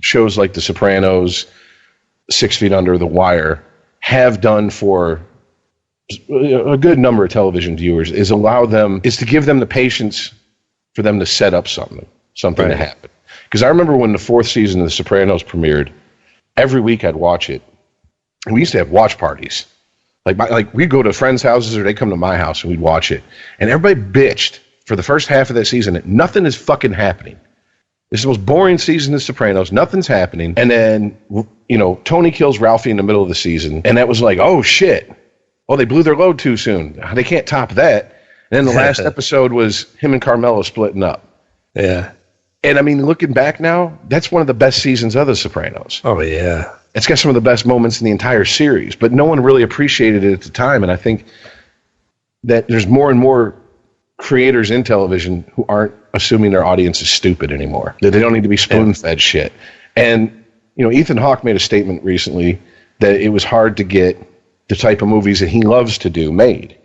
shows like The Sopranos, 6 Feet Under, The Wire have done for a good number of television viewers is to give them the patience for them to set up something to happen. Because I remember when the 4th season of The Sopranos premiered, every week I'd watch it. And we used to have watch parties. Like we'd go to friends' houses or they'd come to my house and we'd watch it. And everybody bitched for the first half of that season that nothing is fucking happening. It's the most boring season of The Sopranos. Nothing's happening. And then, Tony kills Ralphie in the middle of the season. And that was like, oh, shit. Oh, they blew their load too soon. They can't top that. And then the last episode was him and Carmelo splitting up. Yeah. And I mean, looking back now, that's one of the best seasons of The Sopranos. Oh, yeah. It's got some of the best moments in the entire series, but no one really appreciated it at the time. And I think that there's more and more creators in television who aren't assuming their audience is stupid anymore, that they don't need to be spoon-fed shit. And, Ethan Hawke made a statement recently that it was hard to get the type of movies that he loves to do made.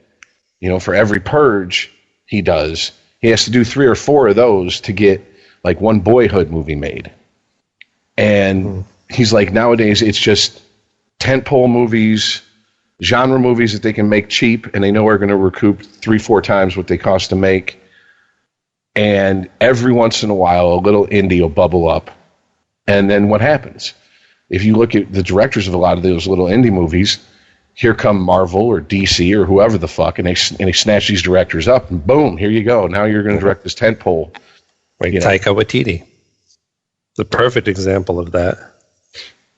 For every Purge he does, he has to do 3 or 4 of those to get like one Boyhood movie made. And he's like, nowadays it's just tentpole movies, genre movies that they can make cheap and they know are going to recoup 3-4 times what they cost to make. And every once in a while, a little indie will bubble up. And then what happens? If you look at the directors of a lot of those little indie movies, here come Marvel or DC or whoever the fuck, and they snatch these directors up, and boom, here you go. Now you're going to direct this tentpole. Like Taika Waititi. The perfect example of that.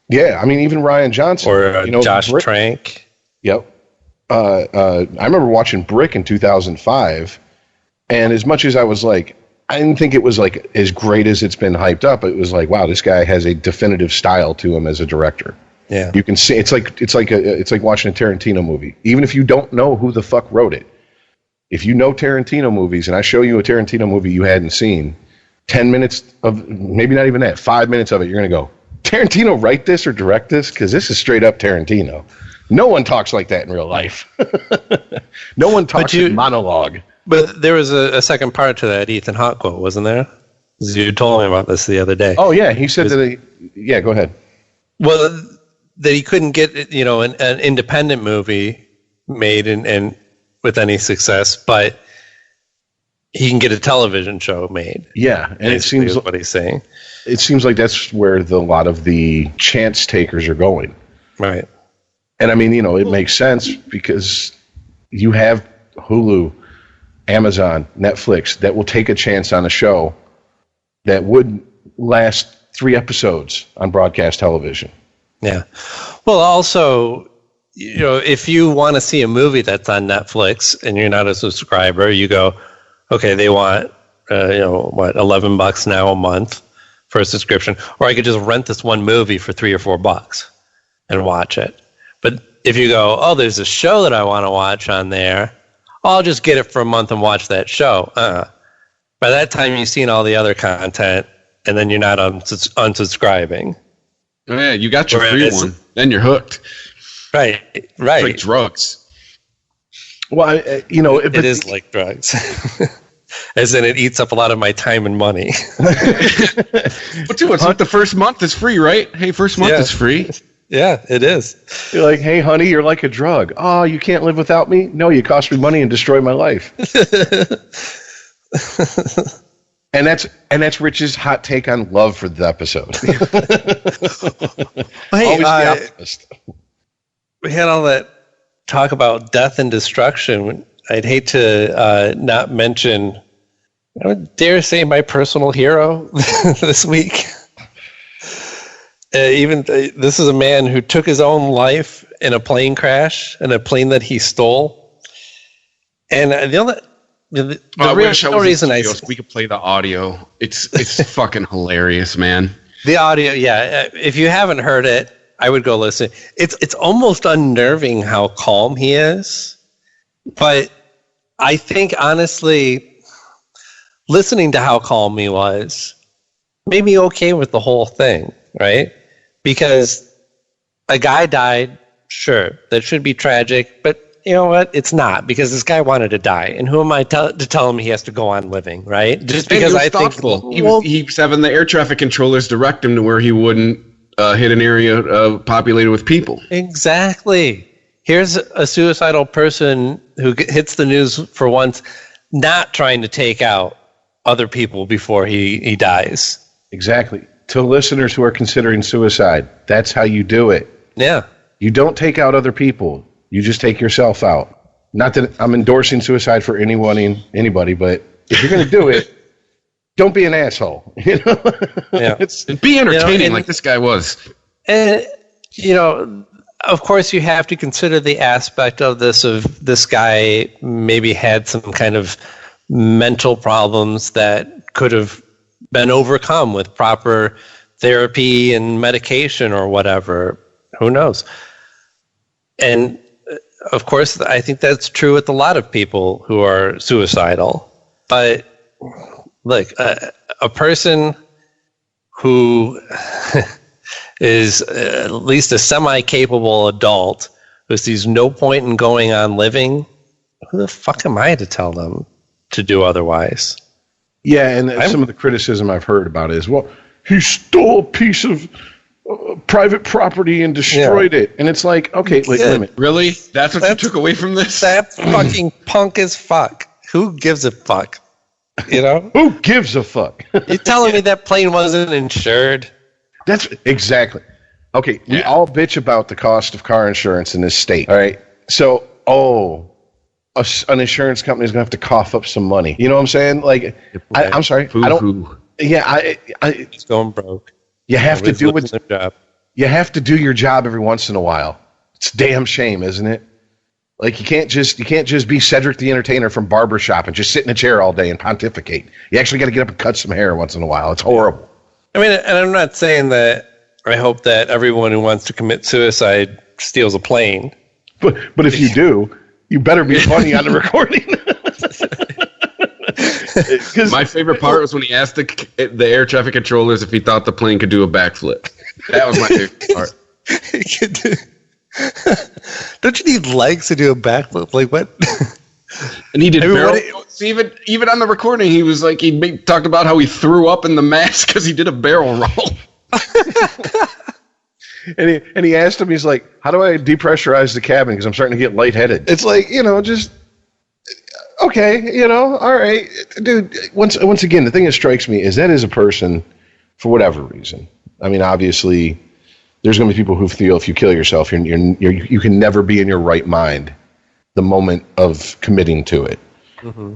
Yeah, I mean, even Rian Johnson. Or Josh Trank. Yep. I remember watching Brick in 2005, and as much as I was like, I didn't think it was like as great as it's been hyped up. It was like, wow, this guy has a definitive style to him as a director. Yeah, you can see it's like watching a Tarantino movie. Even if you don't know who the fuck wrote it, if you know Tarantino movies, and I show you a Tarantino movie you hadn't seen, 10 minutes of, maybe not even that, 5 minutes of it, you're gonna go, Tarantino write this or direct this? Because this is straight up Tarantino. No one talks like that in real life. No one talks in monologue. But there was a second part to that Ethan Hawke quote, wasn't there? You told me about this the other day. Oh, yeah. He said go ahead. Well, that he couldn't get, an independent movie made and with any success, but he can get a television show made. Yeah. And it seems what he's saying. It seems like that's where a lot of the chance takers are going. Right. And I mean, it makes sense because you have Hulu, Amazon, Netflix that will take a chance on a show that would last 3 episodes on broadcast television. Yeah. Well, also, if you want to see a movie that's on Netflix and you're not a subscriber, you go, okay, they want, $11 now a month for a subscription, or I could just rent this one movie for $3 or $4 and watch it. But if you go, oh, there's a show that I want to watch on there, I'll just get it for a month and watch that show. By that time, you've seen all the other content, and then you're not unsubscribing. Oh, yeah, you got your free one. Then you're hooked. Right. It's like drugs. Well, it is like drugs. As in, it eats up a lot of my time and money. But dude, it's like the first month is free, right? Hey, first month is free. Yeah, it is. You're like, hey, honey, you're like a drug. Oh, you can't live without me? No, you cost me money and destroy my life. And that's Rich's hot take on love for the episode. We had all that talk about death and destruction. I'd hate to not mention, I would dare say, my personal hero this week. This is a man who took his own life in a plane crash, in a plane that he stole. And the I real wish I was reason in studios, we could play the audio. It's fucking hilarious, man. The audio, yeah. If you haven't heard it, I would go listen. It's almost unnerving how calm he is. But I think, honestly, listening to how calm he was made me okay with the whole thing, right? Because a guy died, sure, that should be tragic, but you know what? It's not, because this guy wanted to die. And who am I to tell him he has to go on living, right? Just because I think... He was having the air traffic controllers direct him to where he wouldn't hit an area populated with people. Exactly. Here's a suicidal person who hits the news for once, not trying to take out other people before he dies. Exactly. To listeners who are considering suicide, that's how you do it. Yeah. You don't take out other people. You just take yourself out. Not that I'm endorsing suicide for anybody, but if you're going to do it, don't be an asshole. You know? Yeah. And be entertaining like this guy was. And, of course, you have to consider the aspect of this guy maybe had some kind of mental problems that could have been overcome with proper therapy and medication or whatever. Who knows? And of course, I think that's true with a lot of people who are suicidal. But look, a person who is at least a semi-capable adult who sees no point in going on living, who the fuck am I to tell them to do otherwise? Yeah, and some of the criticism I've heard about it is, well, he stole a piece of private property and destroyed it. And it's like, okay, wait a minute. Really? That's what you took away from this? That's fucking punk as fuck. Who gives a fuck? You know? Who gives a fuck? You're telling me that plane wasn't insured? That's exactly. Okay, we all bitch about the cost of car insurance in this state. All right. So, an insurance company is going to have to cough up some money. You know what I'm saying? Like, I'm sorry. I don't. Yeah, It's going broke. You have to do their job. You have to do your job every once in a while. It's a damn shame, isn't it? Like you can't just be Cedric the Entertainer from Barbershop and just sit in a chair all day and pontificate. You actually got to get up and cut some hair once in a while. It's horrible. I mean, and I'm not saying that I hope that everyone who wants to commit suicide steals a plane. But if you do, you better be funny on the recording. My favorite part was when he asked the air traffic controllers if he thought the plane could do a backflip. That was my favorite part. Don't you need legs to do a backflip? Like what? And he did even on the recording, he was like, talked about how he threw up in the mask because he did a barrel roll. and he asked him, he's like, how do I depressurize the cabin? Because I'm starting to get lightheaded. It's like, just... Okay, all right. Dude, once again, the thing that strikes me is that is a person, for whatever reason. I mean, obviously, there's going to be people who feel if you kill yourself, you can never be in your right mind the moment of committing to it. Mm-hmm.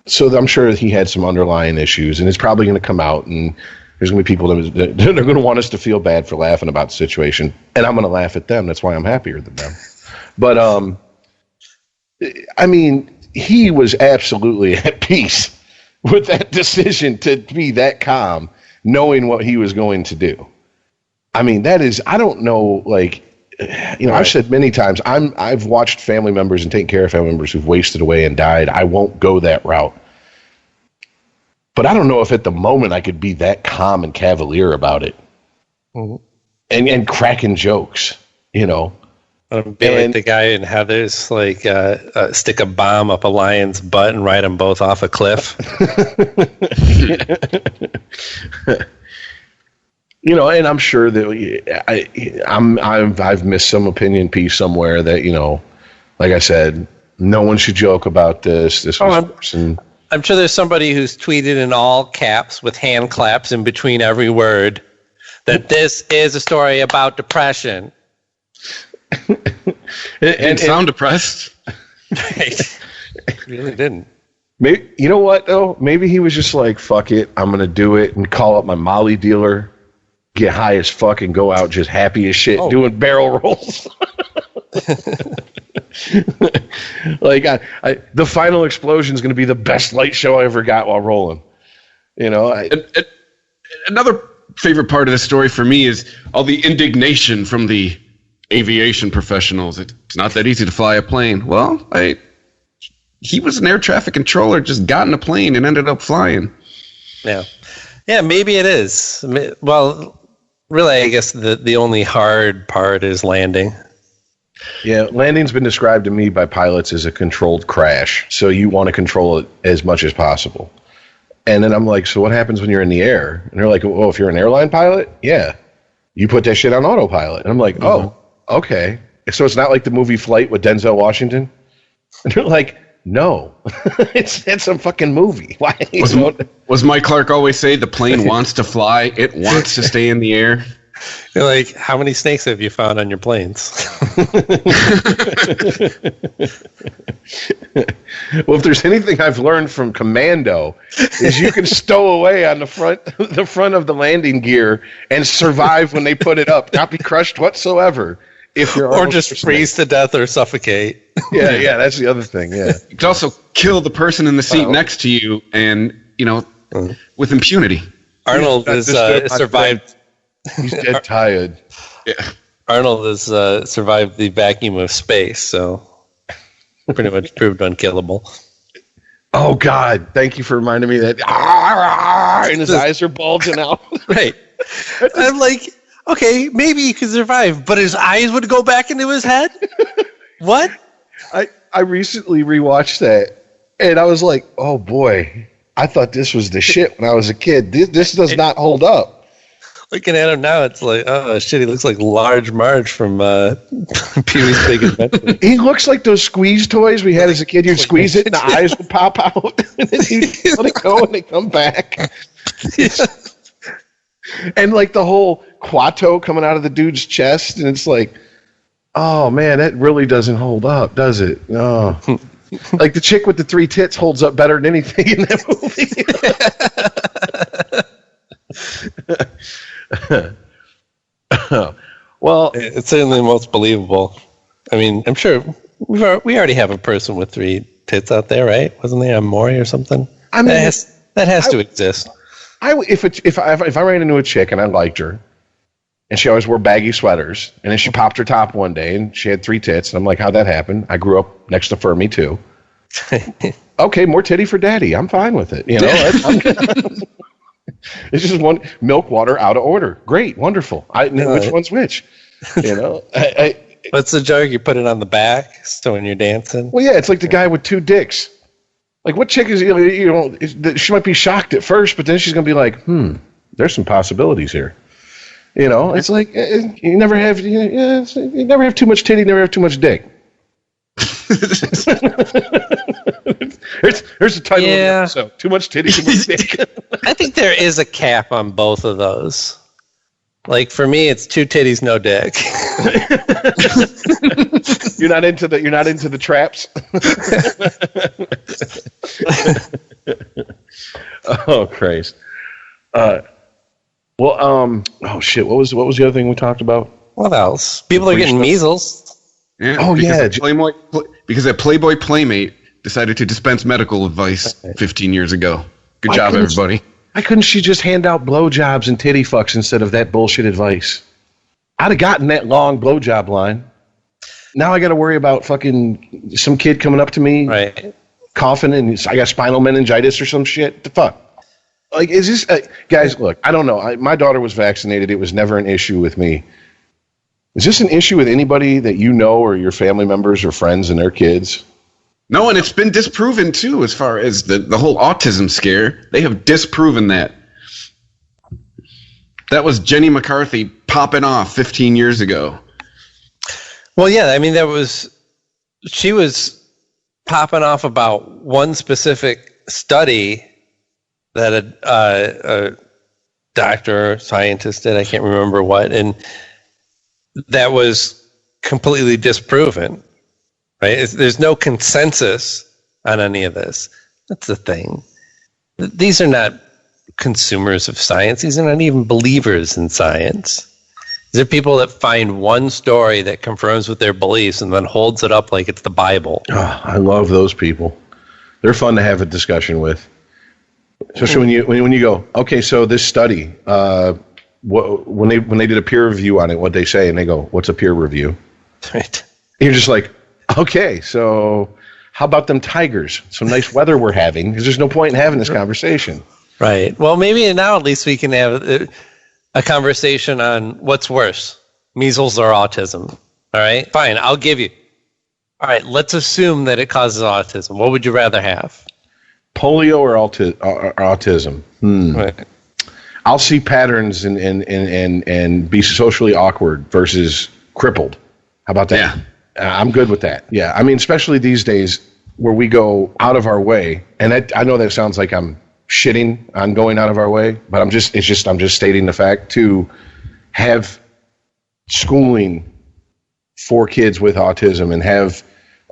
So I'm sure he had some underlying issues, and it's probably going to come out, and there's going to be people that they're going to want us to feel bad for laughing about the situation, and I'm going to laugh at them. That's why I'm happier than them. But, I mean... he was absolutely at peace with that decision to be that calm, knowing what he was going to do. I mean, that is, I don't know, like, right. I've said many times, I've watched family members and taken care of family members who've wasted away and died. I won't go that route. But I don't know if at the moment I could be that calm and cavalier about it. Mm-hmm. And cracking jokes, Be like the guy in Heathers, like stick a bomb up a lion's butt and ride them both off a cliff. And I'm sure that I've missed some opinion piece somewhere that like I said, no one should joke about this. I'm sure there's somebody who's tweeted in all caps with hand claps in between every word that this is a story about depression. and sound depressed. Right. Really didn't. Maybe, you know what though? Maybe he was just like, fuck it, I'm gonna do it and call up my Molly dealer, get high as fuck and go out just happy as shit doing barrel rolls. Like the final explosion is going to be the best light show I ever got while rolling. You know, another favorite part of the story for me is all the indignation from the aviation professionals. It's not that easy to fly a plane. Well, he was an air traffic controller, just got in a plane and ended up flying. Yeah, maybe it is. Well, really, I guess the only hard part is landing. Yeah, landing's been described to me by pilots as a controlled crash. So you want to control it as much as possible. And then I'm like, so what happens when you're in the air? And they're like, oh, if you're an airline pilot, yeah, you put that shit on autopilot. And I'm like, oh, okay. So it's not like the movie Flight with Denzel Washington? And they're like, no, it's a fucking movie. Why? Was Mike Clark always say the plane wants to fly, it wants to stay in the air? You're like, how many snakes have you found on your planes? Well, if there's anything I've learned from Commando, is you can stow away on the front of the landing gear and survive when they put it up, not be crushed whatsoever. If you're or just freeze to death or suffocate. Yeah, that's the other thing. Yeah, you could also kill the person in the seat next to you, and with impunity. Arnold has survived. He's dead tired. Yeah. Arnold has survived the vacuum of space, so pretty much proved unkillable. Oh, God. Thank you for reminding me that. And his eyes are bulging out. Right. I'm like, okay, maybe he could survive, but his eyes would go back into his head? What? I recently rewatched that, and I was like, oh, boy. I thought this was the shit when I was a kid. This does not hold up. Looking at him now, it's like, oh shit, he looks like Large Marge from Pee-wee's Big Adventure. He looks like those squeeze toys we had as a kid. You'd squeeze it and the eyes would pop out. And then you'd let it go and they come back. Yeah. And like the whole Quato coming out of the dude's chest. And it's like, oh man, that really doesn't hold up, does it? No. Like the chick with the 3 tits holds up better than anything in that movie. Well, it's certainly the most believable. I mean, I'm sure we already have a person with 3 tits out there, right? Wasn't there a Maury or something? I mean, that has to exist. If I ran into a chick and I liked her, and she always wore baggy sweaters, and then she popped her top one day and she had 3 tits, and I'm like, how'd that happen? I grew up next to Fermi too. Okay, more titty for daddy. I'm fine with it. It's just one milk water out of order. Great, wonderful. Which one's which? What's the joke? You put it on the back, so when you're dancing. Well, yeah, it's like the guy with 2 dicks. Like, what chick is she might be shocked at first, but then she's gonna be like, there's some possibilities here. It's like you never have too much titty, never have too much dick. Here's the title of the episode. Too much titty, too much dick. I think there is a cap on both of those. Like for me, it's 2 titties, no dick. You're not into the traps. Oh Christ. Oh shit. What was the other thing we talked about? What else? People are getting measles. Yeah. Oh yeah. Because a Playboy Playmate decided to dispense medical advice 15 years ago. Good job, everybody. Why couldn't she just hand out blowjobs and titty fucks instead of that bullshit advice? I'd have gotten that long blowjob line. Now I got to worry about fucking some kid coming up to me, right, coughing, and I got spinal meningitis or some shit. The fuck? Like, is this guys? Look, I don't know. My daughter was vaccinated. It was never an issue with me. Is this an issue with anybody that you know or your family members or friends and their kids? No, and it's been disproven too as far as the whole autism scare. They have disproven that. That was Jenny McCarthy popping off 15 years ago. Well, yeah, I mean, she was popping off about one specific study that a doctor or scientist did, I can't remember what, and that was completely disproven, right? There's no consensus on any of this. That's the thing. These are not consumers of science. These are not even believers in science. Is it people that find one story that confirms with their beliefs and then holds it up like it's the Bible? Oh, I love those people. They're fun to have a discussion with, especially when you go, okay, so this study, when they did a peer review on it, what they say, and they go, what's a peer review? Right. You're just like, okay, so how about them tigers? Some nice weather we're having, because there's no point in having this conversation. Right. Well, maybe now at least we can have a conversation on what's worse, measles or autism. All right, fine, I'll give you. All right, let's assume that it causes autism. What would you rather have? Polio or autism? Right. I'll see patterns and be socially awkward versus crippled. How about that? Yeah. I'm good with that. Yeah, I mean, especially these days where we go out of our way, and I know that sounds like I'm shitting on going out of our way, but I'm just stating the fact to have schooling for kids with autism and have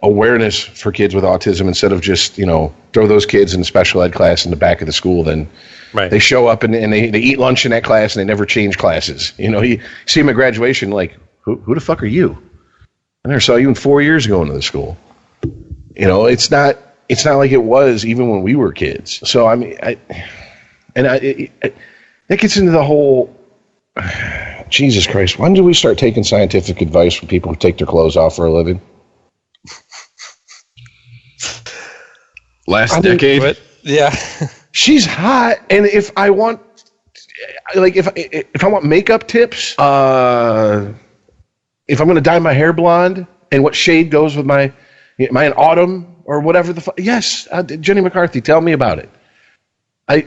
awareness for kids with autism instead of just, throw those kids in special ed class in the back of the school. Then they show up and they eat lunch in that class and they never change classes. You see them at graduation, like, who the fuck are you? I never saw you in 4 years going to the school. It's not like it was even when we were kids. So, I mean, that gets into the whole, Jesus Christ, when did we start taking scientific advice from people who take their clothes off for a living? Last decade. Yeah. She's hot. And if I want, if I want makeup tips, if I'm going to dye my hair blonde and what shade goes with my an autumn or whatever the fuck. Yes, Jenny McCarthy, tell me about it.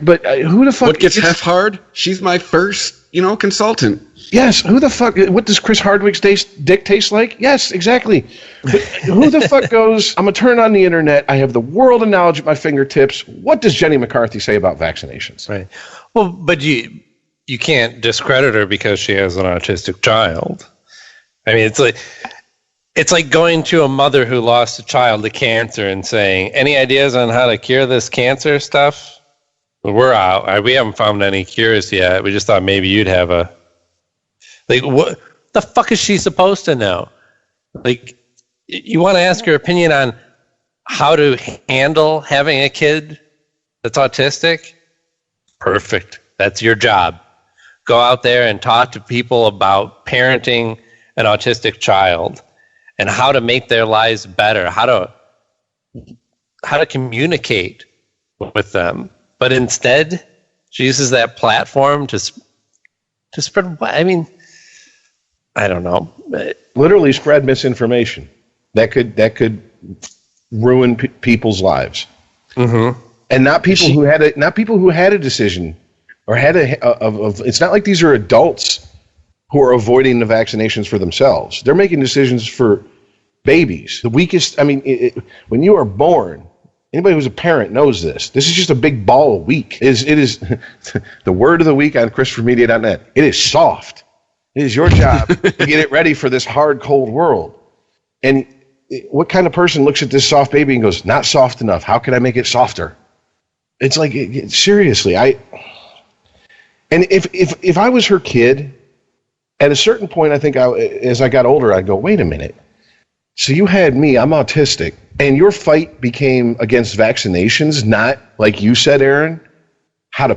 But who the fuck? What gets half hard? She's my first, consultant. Yes, who the fuck? What does Chris Hardwick's dick taste like? Yes, exactly. But who the fuck goes, I'm going to turn on the internet. I have the world of knowledge at my fingertips. What does Jenny McCarthy say about vaccinations? Right. Well, but you can't discredit her because she has an autistic child. I mean, it's like going to a mother who lost a child to cancer and saying, any ideas on how to cure this cancer stuff? We're out. We haven't found any cures yet. We just thought maybe you'd have a... what the fuck is she supposed to know? You want to ask her opinion on how to handle having a kid that's autistic? Perfect. That's your job. Go out there and talk to people about parenting an autistic child and how to make their lives better, how to communicate with them. But instead, she uses that platform to spread. I mean, I don't know. Literally spread misinformation that could ruin people's lives. Mm-hmm. And not people who had a decision or had it's not like these are adults who are avoiding the vaccinations for themselves. They're making decisions for babies. The weakest. I mean, when you are born. Anybody who's a parent knows this. This is just a big ball of weak. It is the word of the week on ChristopherMedia.net. It is soft. It is your job to get it ready for this hard, cold world. And what kind of person looks at this soft baby and goes, not soft enough. How can I make it softer? It's like, seriously, and if I was her kid, at a certain point, I think as I got older, I'd go, wait a minute. So you had me, I'm autistic, and your fight became against vaccinations, not, like you said, Aaron, how to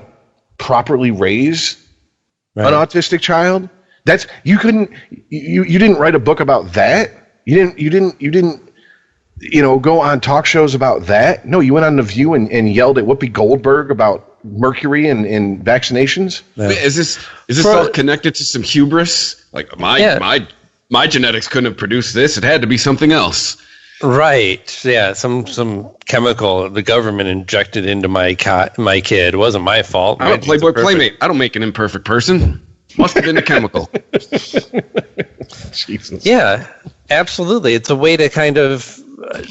properly raise an autistic child. That's you didn't write a book about that. You didn't go on talk shows about that. No, you went on The View and yelled at Whoopi Goldberg about mercury and vaccinations. Yeah. Is this all connected to some hubris? Like my genetics couldn't have produced this. It had to be something else. Right. Yeah. Some chemical the government injected into my kid. It wasn't my fault. I'm a Playboy Playmate. I don't make an imperfect person. Must have been a chemical. Jesus. Yeah, absolutely. It's a way to kind of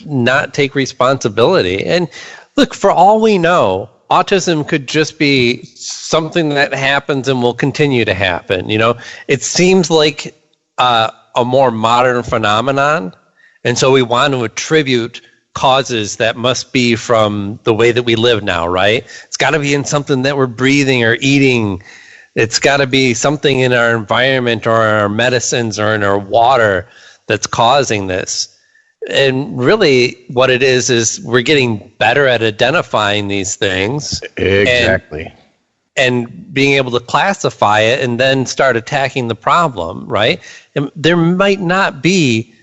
not take responsibility. And look, for all we know, autism could just be something that happens and will continue to happen. It seems like a more modern phenomenon, and so we want to attribute causes that must be from the way that we live now, right? It's got to be in something that we're breathing or eating It's got to be something in our environment or our medicines or in our water that's causing this. And really what it is we're getting better at identifying these things. Exactly. And being able to classify it and then start attacking the problem, right? And there might not be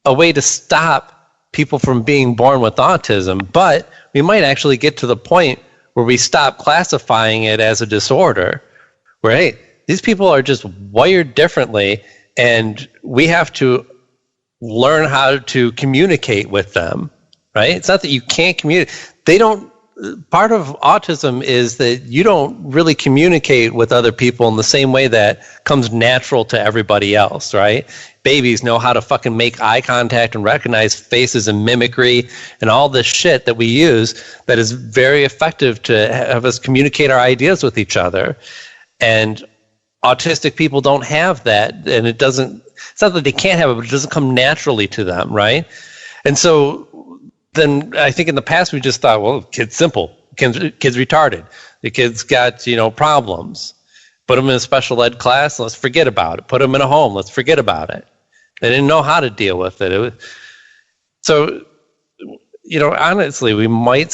a way to stop people from being born with autism, but we might actually get to the point where we stop classifying it as a disorder, where, hey, these people are just wired differently, and we have to learn how to communicate with them, right? It's not that you can't communicate. Part of autism is that you don't really communicate with other people in the same way that comes natural to everybody else, right? Babies know how to fucking make eye contact and recognize faces and mimicry and all this shit that we use that is very effective to have us communicate our ideas with each other. And autistic people don't have that, and it's not that they can't have it, but it doesn't come naturally to them, right? And so then I think in the past we just thought, well, kid's simple, kid's retarded, the kid's got, problems. Put them in a special ed class, let's forget about it. Put them in a home, let's forget about it. They didn't know how to deal with it. Honestly, we might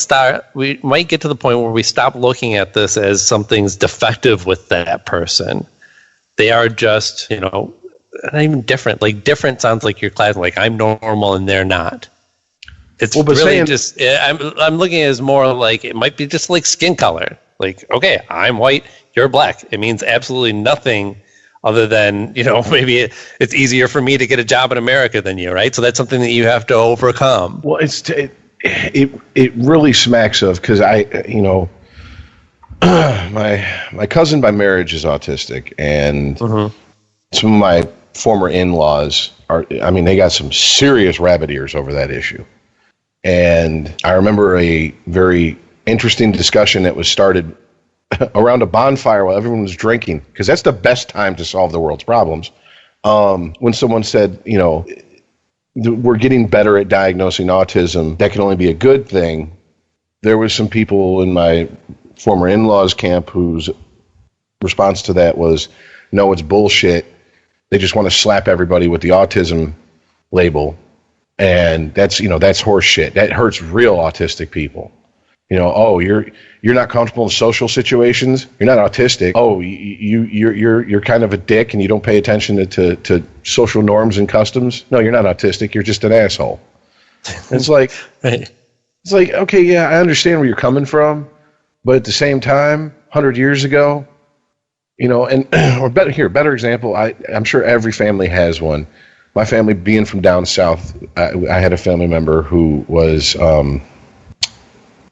get to the point where we stop looking at this as something's defective with that person. They are just, not even different. Like, different sounds like your class, like I'm normal and they're not. It's I'm looking at it as more like it might be just like skin color. Like, okay, I'm white, you're black. It means absolutely nothing other than, maybe it's easier for me to get a job in America than you, right? So that's something that you have to overcome. Well, it really smacks of, because my cousin by marriage is autistic, and some of my former in-laws they got some serious rabbit ears over that issue. And I remember a very interesting discussion that was started around a bonfire while everyone was drinking, because that's the best time to solve the world's problems. When someone said, we're getting better at diagnosing autism, that can only be a good thing. There was some people in my former in-laws camp whose response to that was, no, it's bullshit. They just want to slap everybody with the autism label. And that's horse shit. That hurts real autistic people. You're not comfortable in social situations. You're not autistic. Oh, you're kind of a dick and you don't pay attention to social norms and customs. No, you're not autistic. You're just an asshole. It's like, right. It's like, okay, yeah, I understand where you're coming from, but at the same time, 100 years ago, better example. I'm sure every family has one. My family, being from down south, I had a family member who was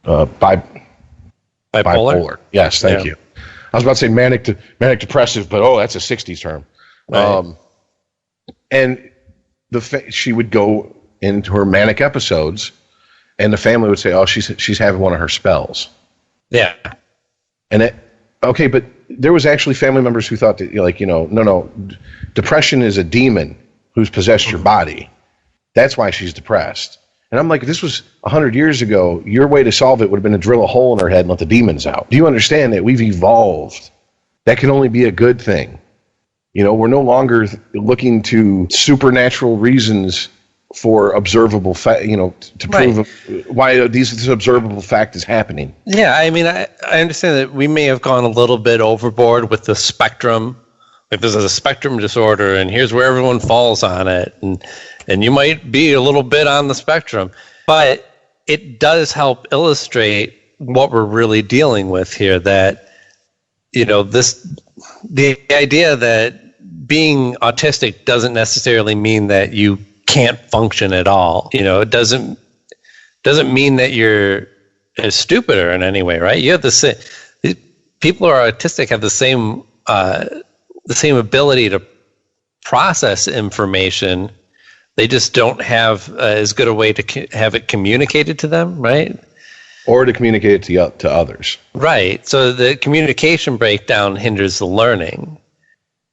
bipolar. Yes, thank you. I was about to say manic depressive, but that's a 60s term. Right. And she would go into her manic episodes, and the family would say, "Oh, she's having one of her spells." Yeah. And but there was actually family members who thought that, no, depression is a demon who's possessed your body. That's why she's depressed. And I'm like, if this was 100 years ago, your way to solve it would have been to drill a hole in her head and let the demons out. Do you understand that we've evolved? That can only be a good thing. We're no longer looking to supernatural reasons for observable fact, to prove why this observable fact is happening. Yeah, I understand that we may have gone a little bit overboard with the spectrum. Like, this is a spectrum disorder, and here's where everyone falls on it, and you might be a little bit on the spectrum, but it does help illustrate what we're really dealing with here. That the idea that being autistic doesn't necessarily mean that you can't function at all. It doesn't mean that you're stupider in any way, right? You have people who are autistic have the same ability to process information. They just don't have as good a way to have it communicated to them, right? Or to communicate it to others. Right. So the communication breakdown hinders the learning.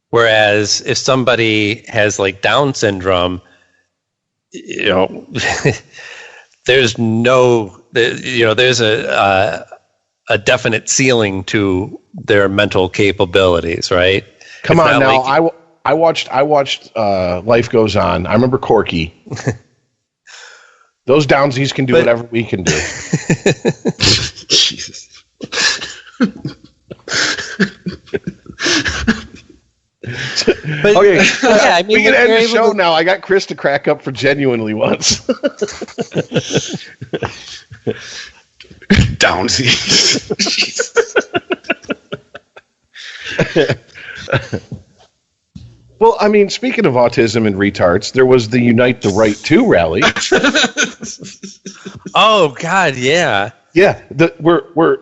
Whereas if somebody has like Down syndrome, there's a definite ceiling to their mental capabilities, right? Come on now, I watched Life Goes On. I remember Corky. Those downsies can do whatever we can do. Jesus. But, okay, yeah, I mean, we can end the show now. I got Chris to crack up for Genuinely once. Downsies. Well, I mean, speaking of autism and retards, there was the Unite the Right 2 rally. Oh God, yeah. Yeah, we're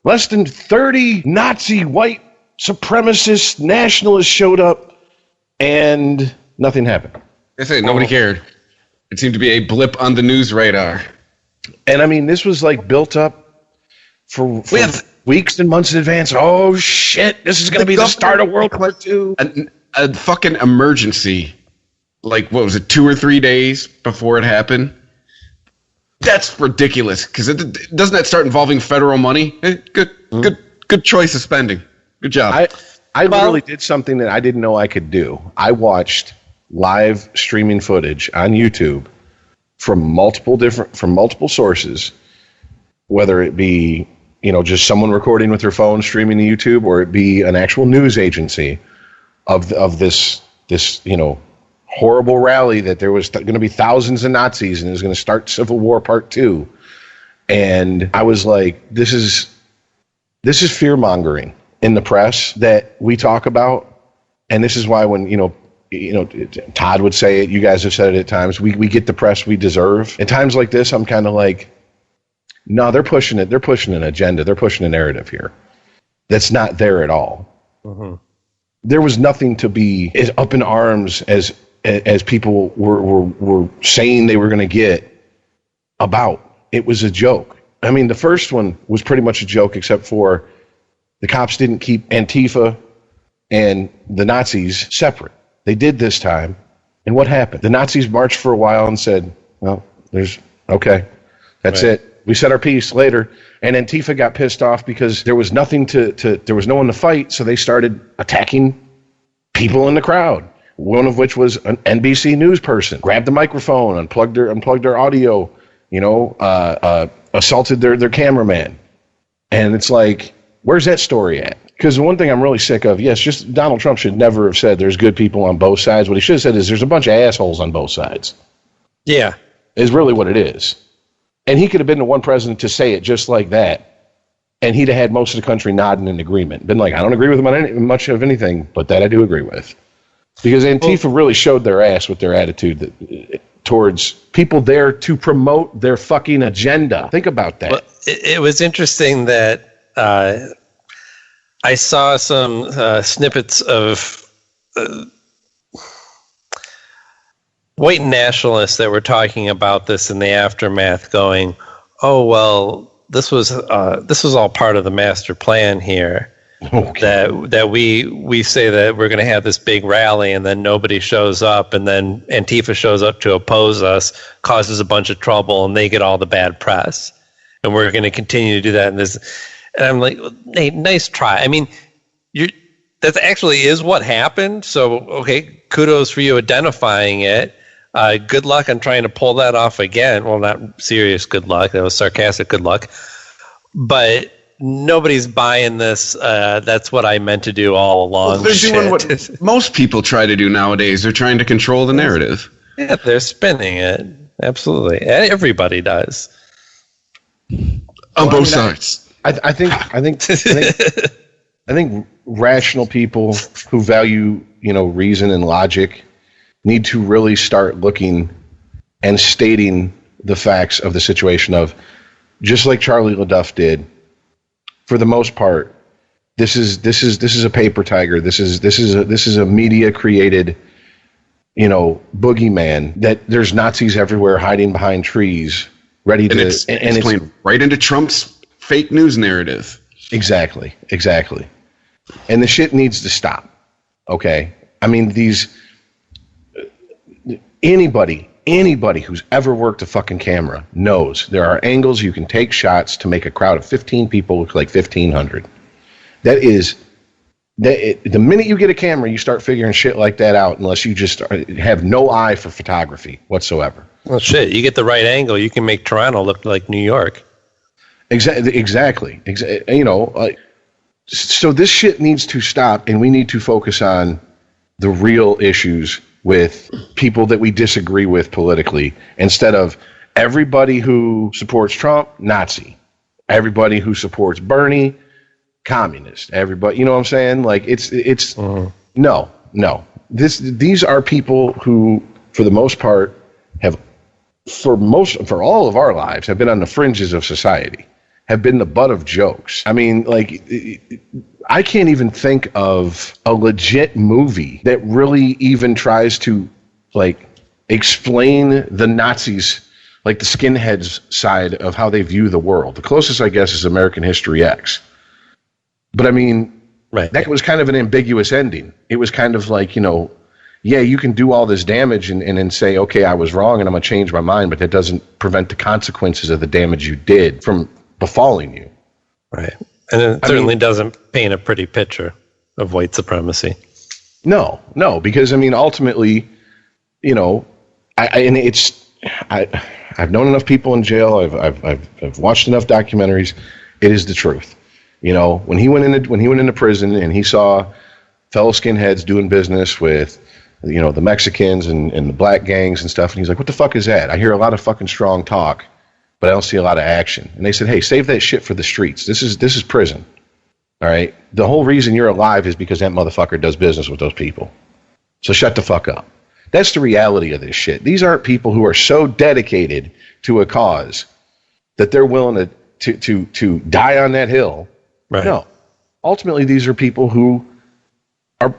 less than 30 Nazi white supremacist nationalists showed up, and nothing happened. I say nobody cared. It seemed to be a blip on the news radar. And I mean, this was like built up for weeks and months in advance. Oh shit! This is going to be the start of World War II. A fucking emergency. Like, what was it, 2 or 3 days before it happened? That's ridiculous. Because doesn't that start involving federal money? Good choice of spending. Good job. I literally did something that I didn't know I could do. I watched live streaming footage on YouTube from multiple sources, whether it be, just someone recording with their phone streaming to YouTube, or it be an actual news agency of this horrible rally that there was going to be thousands of Nazis and it was going to start Civil War Part 2. And I was like, this is fear mongering in the press that we talk about. And this is why when, Todd would say it, you guys have said it at times, we get the press we deserve. At times like this, I'm kind of like, no, they're pushing it. They're pushing an agenda. They're pushing a narrative here that's not there at all. Mm-hmm. There was nothing to be as up in arms as people were saying they were going to get about. It was a joke. I mean, the first one was pretty much a joke, except for the cops didn't keep Antifa and the Nazis separate. They did this time. And what happened? The Nazis marched for a while and said, well, that's right. It. We said our piece later. And Antifa got pissed off because there was nothing there was no one to fight, so they started attacking people in the crowd. One of which was an NBC News person. Grabbed the microphone, unplugged their audio, assaulted their cameraman. And it's like, where's that story at? Because the one thing I'm really sick of, just Donald Trump should never have said there's good people on both sides. What he should have said is there's a bunch of assholes on both sides. Yeah. Is really what it is. And he could have been the one president to say it just like that, and he'd have had most of the country nodding in agreement. Been like, I don't agree with him on much of anything, but that I do agree with. Because Antifa really showed their ass with their attitude towards people there to promote their fucking agenda. Think about that. Well, it was interesting that I saw some snippets of white nationalists that were talking about this in the aftermath, going, "Oh well, this was all part of the master plan here." Okay. That we say that we're going to have this big rally, and then nobody shows up, and then Antifa shows up to oppose us, causes a bunch of trouble, and they get all the bad press, and we're going to continue to do that. And I'm like, hey, nice try. I mean, that actually is what happened. So okay, kudos for you identifying it. Good luck on trying to pull that off again. Well, not serious good luck. That was sarcastic good luck. But nobody's buying this. That's what I meant to do all along. Well, they're doing what most people try to do nowadays. They're trying to control the narrative. Yeah, they're spinning it. Absolutely. Everybody does. On both sides. I think rational people who value, reason and logic need to really start looking and stating the facts of the situation of, just like Charlie LaDuff did, for the most part, this is a paper tiger. This is a media created, boogeyman, that there's Nazis everywhere hiding behind trees, ready to, it's playing right into Trump's fake news narrative. Exactly. And the shit needs to stop. Okay. I mean, anybody anybody who's ever worked a fucking camera knows there are angles you can take shots to make a crowd of 15 people look like 1,500. The minute you get a camera, you start figuring shit like that out, unless you just have no eye for photography whatsoever. Well, shit, you get the right angle, you can make Toronto look like New York. Exactly. You know, so this shit needs to stop, and we need to focus on the real issues with people that we disagree with politically, instead of everybody who supports Trump, Nazi. Everybody who supports Bernie, communist. Everybody, you know what I'm saying? Like, it's no. These are people who, for the most part, have, for all of our lives, have been on the fringes of society, have been the butt of jokes. I mean, like, I can't even think of a legit movie that really even tries to, like, explain the Nazis, like the skinheads side of how they view the world. The closest, I guess, is American History X. But I mean, that was kind of an ambiguous ending. It was kind of like, you know, yeah, you can do all this damage and then say, okay, I was wrong and I'm going to change my mind, but that doesn't prevent the consequences of the damage you did from befalling you. Right. And it certainly doesn't paint a pretty picture of white supremacy. No, because I mean, ultimately, you know, I've known enough people in jail. I've watched enough documentaries. It is the truth. You know, when he went into prison and he saw fellow skinheads doing business with, you know, the Mexicans and the black gangs and stuff, and he's like, "What the fuck is that? I hear a lot of fucking strong talk, but I don't see a lot of action." And they said, "Hey, save that shit for the streets. This is prison. All right? The whole reason you're alive is because that motherfucker does business with those people. So shut the fuck up." That's the reality of this shit. These aren't people who are so dedicated to a cause that they're willing to die on that hill. Right. No. Ultimately, these are people who are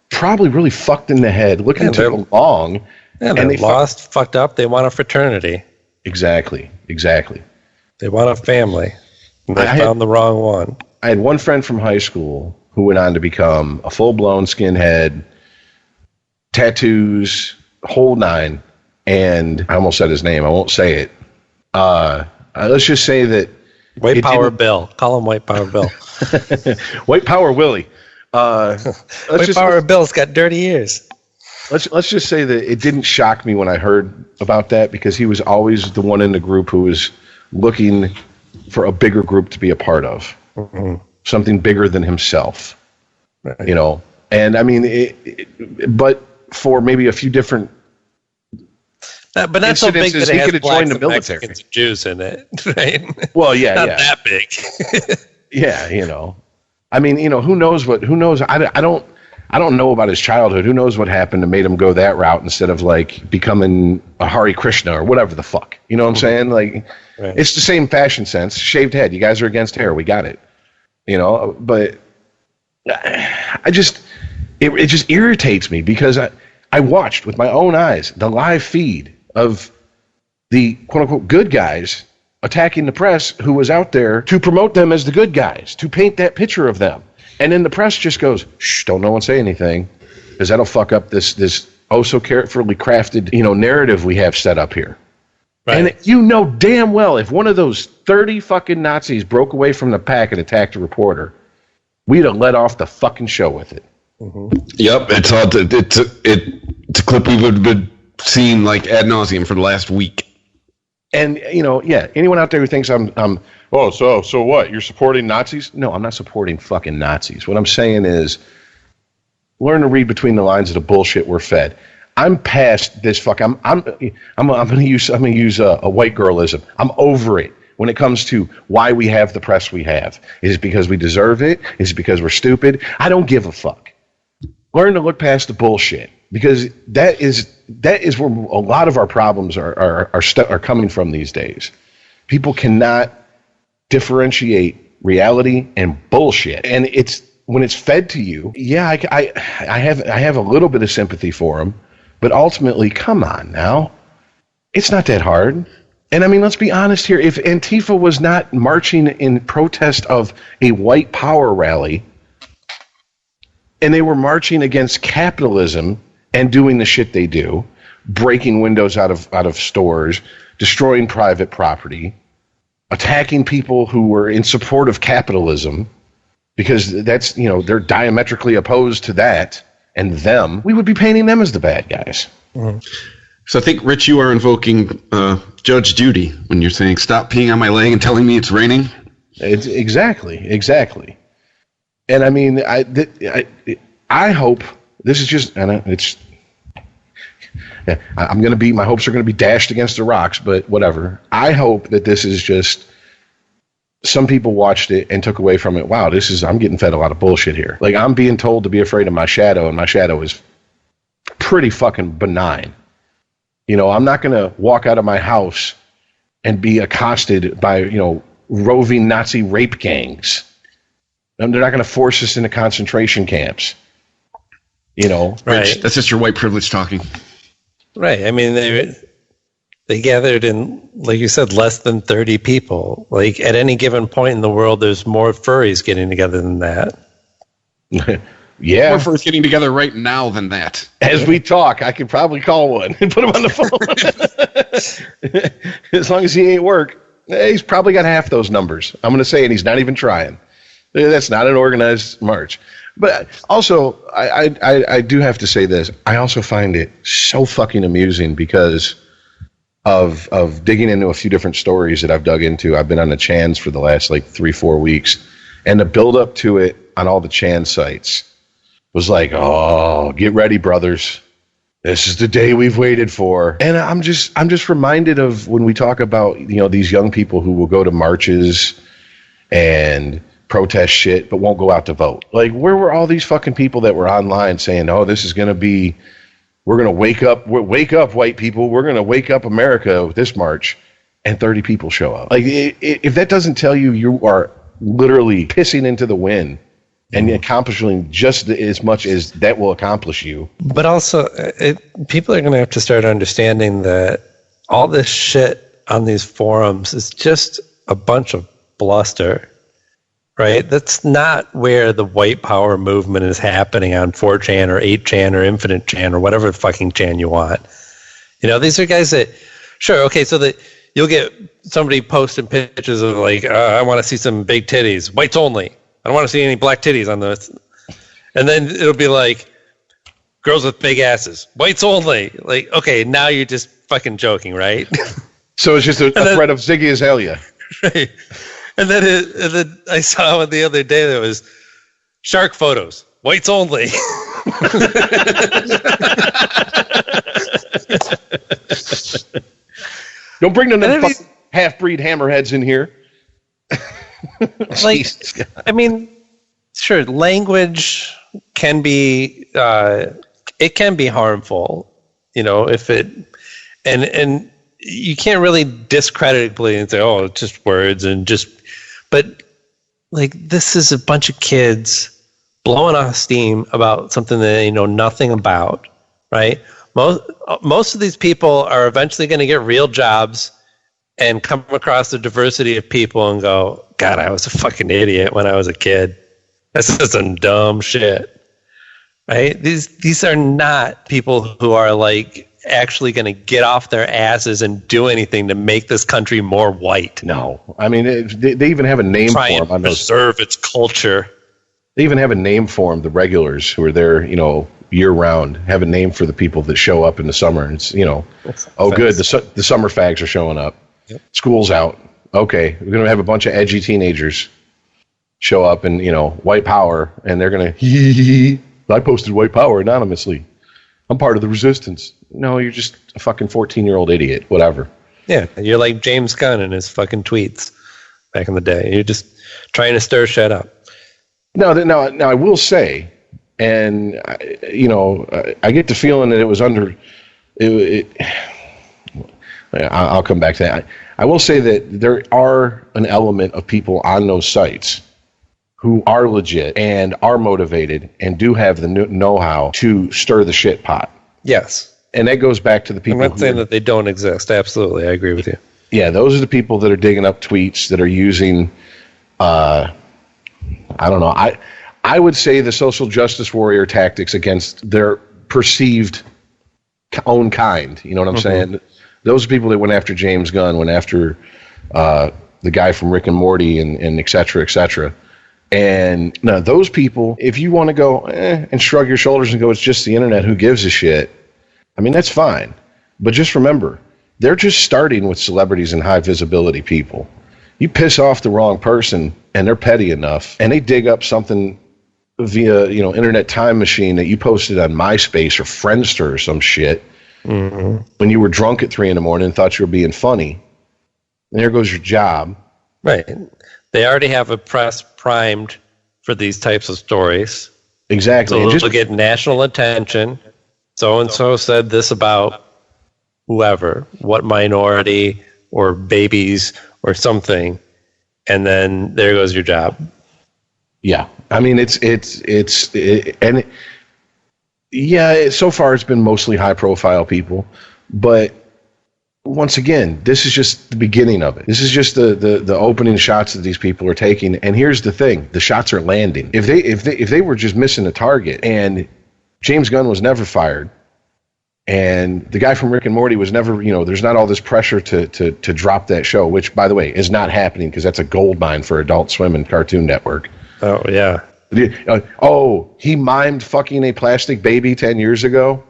probably really fucked in the head, looking to belong. Yeah, they're lost, fucked up. They want a fraternity. Exactly. They want a family. And they found the wrong one. I had one friend from high school who went on to become a full-blown skinhead, tattoos, whole nine, and I almost said his name. I won't say it. Let's just say that White Power Bill. Call him White Power Bill. White Power Willie. White Power Bill's got dirty ears. Let's just say that it didn't shock me when I heard about that, because he was always the one in the group who was looking for a bigger group to be a part of, something bigger than himself. Right. You know, and I mean, but for maybe a few different. But not so big that it has blacks and military. Mexicans and Jews in it, right? Well, yeah, not that big. Yeah, you know, I mean, you know, who knows? I don't know about his childhood. Who knows what happened that made him go that route instead of like becoming a Hare Krishna or whatever the fuck. You know what I'm saying? Like, It's the same fashion sense. Shaved head. You guys are against hair. We got it. You know, but it just irritates me, because I watched with my own eyes the live feed of the quote-unquote good guys attacking the press who was out there to promote them as the good guys, to paint that picture of them. And then the press just goes, "Shh, don't no one say anything, because that'll fuck up this oh so carefully crafted, you know, narrative we have set up here." Right. And you know damn well if one of those 30 fucking Nazis broke away from the pack and attacked a reporter, we'd have let off the fucking show with it. Yep, it's a clip we've been seeing like ad nauseum for the last week. And you know, yeah, anyone out there who thinks I'm so what? You're supporting Nazis? No, I'm not supporting fucking Nazis. What I'm saying is, learn to read between the lines of the bullshit we're fed. I'm past this fuck. I'm gonna use a white girlism. I'm over it. When it comes to why we have the press we have, is it because we deserve it? Is it because we're stupid? I don't give a fuck. Learn to look past the bullshit, because that is where a lot of our problems are coming from these days. People cannot differentiate reality and bullshit, and it's when it's fed to you. Yeah, I have a little bit of sympathy for them, but ultimately, come on now, it's not that hard. And I mean, let's be honest here. If Antifa was not marching in protest of a white power rally, and they were marching against capitalism and doing the shit they do, breaking windows out of stores, destroying private property, attacking people who were in support of capitalism, because that's, they're diametrically opposed to that and them, we would be painting them as the bad guys. Mm-hmm. So I think, Rich, you are invoking Judge Judy when you're saying, stop peeing on my leg and telling me it's raining. It's exactly. And I mean, I hope this is just, and it's, I'm going to be, my hopes are going to be dashed against the rocks, but whatever. I hope that this is just, some people watched it and took away from it, wow, I'm getting fed a lot of bullshit here. Like, I'm being told to be afraid of my shadow, and my shadow is pretty fucking benign. I'm not going to walk out of my house and be accosted by, roving Nazi rape gangs. And they're not going to force us into concentration camps. Right. Rich, that's just your white privilege talking. Right. I mean, they gathered in, like you said, less than 30 people. Like, at any given point in the world, there's more furries getting together than that. Yeah. More furries getting together right now than that. As we talk, I could probably call one and put him on the phone. As long as he ain't work. He's probably got half those numbers. I'm going to say, and he's not even trying. That's not an organized march. But also, I do have to say this. I also find it so fucking amusing because of digging into a few different stories that I've dug into. I've been on the Chans for the last 3-4 weeks, and the build up to it on all the Chan sites was like, oh, get ready, brothers. This is the day we've waited for. And I'm just reminded of when we talk about, these young people who will go to marches and protest shit, but won't go out to vote. Like, where were all these fucking people that were online saying, oh, this is going to be, we're going to wake up, white people. We're going to wake up America with this march, and 30 people show up. Like, if that doesn't tell you are literally pissing into the wind and accomplishing just as much as that will accomplish you. But also, people are going to have to start understanding that all this shit on these forums is just a bunch of bluster, right? That's not where the white power movement is happening on 4chan or 8chan or Infinite Chan or whatever fucking Chan you want. These are guys that, sure, okay, so that you'll get somebody posting pictures of I want to see some big titties, whites only. I don't want to see any black titties on this. And then it'll be girls with big asses, whites only. Okay, now you're just fucking joking, right? So it's just a threat of Ziggy Azalea. Right. And then I saw one the other day that was shark photos, whites only. Don't bring them half-breed hammerheads in here. I mean, sure, language can be it can be harmful, if it and you can't really discredit it and say, oh, it's just words but this is a bunch of kids blowing off steam about something that they know nothing about, right? Most of these people are eventually going to get real jobs and come across the diversity of people and go, God, I was a fucking idiot when I was a kid. This is some dumb shit, right? These are not people who are actually going to get off their asses and do anything to make this country more white. No, I mean they even have a name for them. On preserve its culture. They even have a name for them. The regulars who are there, year round, have a name for the people that show up in the summer. And it's good. The summer fags are showing up. Yep. School's out. Okay, we're gonna have a bunch of edgy teenagers show up and white power, and they're gonna I posted white power anonymously. I'm part of the resistance. No, you're just a fucking 14-year-old idiot. Whatever. Yeah, you're like James Gunn and his fucking tweets back in the day. You're just trying to stir shit up. Now I will say, and I get the feeling that it was under. I'll come back to that. I will say that there are an element of people on those sites who are legit and are motivated and do have the know-how to stir the shit pot. Yes. And that goes back to the people. I'm not saying that they don't exist. Absolutely. I agree with you. Yeah, those are the people that are digging up tweets, that are using, I don't know. I would say the social justice warrior tactics against their perceived own kind. You know what I'm saying? Those people that went after James Gunn, went after the guy from Rick and Morty, and et cetera, et cetera. And now those people, if you want to go and shrug your shoulders and go, it's just the internet, who gives a shit? I mean, that's fine. But just remember, they're just starting with celebrities and high visibility people. You piss off the wrong person and they're petty enough and they dig up something via, internet time machine that you posted on MySpace or Friendster or some shit when you were drunk at 3 a.m. and thought you were being funny. And there goes your job. Right. They already have a press primed for these types of stories. Exactly. So they'll get national attention. So-and-so said this about whoever, what minority or babies or something. And then there goes your job. Yeah. I mean, so far it's been mostly high profile people, but once again, this is just the beginning of it. This is just the opening shots that these people are taking. And here's the thing: the shots are landing. If they were just missing a target, and James Gunn was never fired, and the guy from Rick and Morty was never, there's not all this pressure to drop that show, which, by the way, is not happening because that's a gold mine for Adult Swim and Cartoon Network. Oh yeah. He mimed fucking a plastic baby 10 years ago.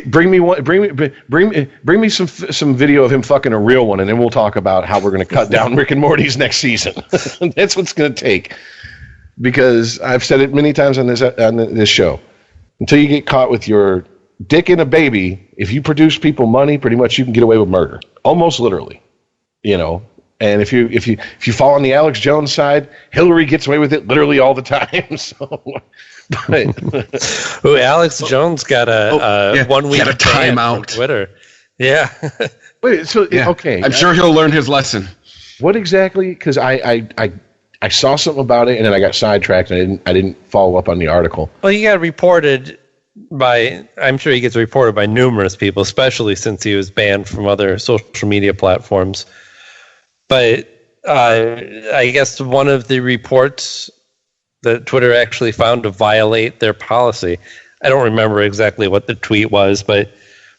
Bring me some video of him fucking a real one, and then we'll talk about how we're going to cut down Rick and Morty's next season. That's what's going to take, because I've said it many times on this show. Until you get caught with your dick in a baby, if you produce people money, pretty much you can get away with murder, almost literally. And if you fall on the Alex Jones side, Hillary gets away with it literally all the time. So. But Alex Jones got a 1 week timeout on Twitter. Yeah. Wait, so okay. I'm sure he'll learn his lesson. What exactly? Because I saw something about it and then I got sidetracked and I didn't follow up on the article. Well, he got reported I'm sure he gets reported by numerous people, especially since he was banned from other social media platforms. But I guess one of the reports that Twitter actually found to violate their policy. I don't remember exactly what the tweet was, but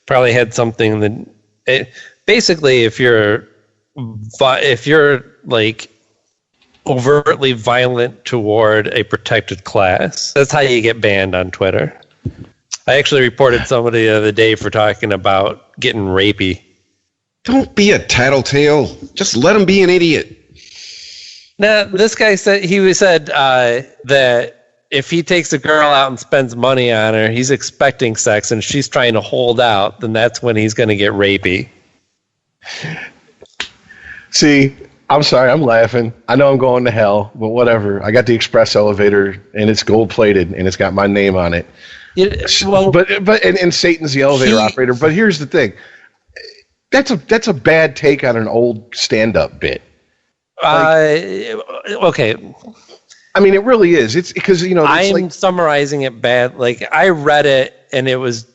probably had something that basically if you're like overtly violent toward a protected class, that's how you get banned on Twitter. I actually reported somebody the other day for talking about getting rapey. Don't be a tattletale. Just let him be an idiot. Now, this guy said that if he takes a girl out and spends money on her, he's expecting sex, and she's trying to hold out, then that's when he's going to get rapey. See, I'm sorry, I'm laughing. I know I'm going to hell, but whatever. I got the express elevator, and it's gold plated, and it's got my name on it. And Satan's the elevator operator. But here's the thing: that's a bad take on an old stand-up bit. Okay. I mean, it really is. It's because, I'm summarizing it bad. Like, I read it, and it was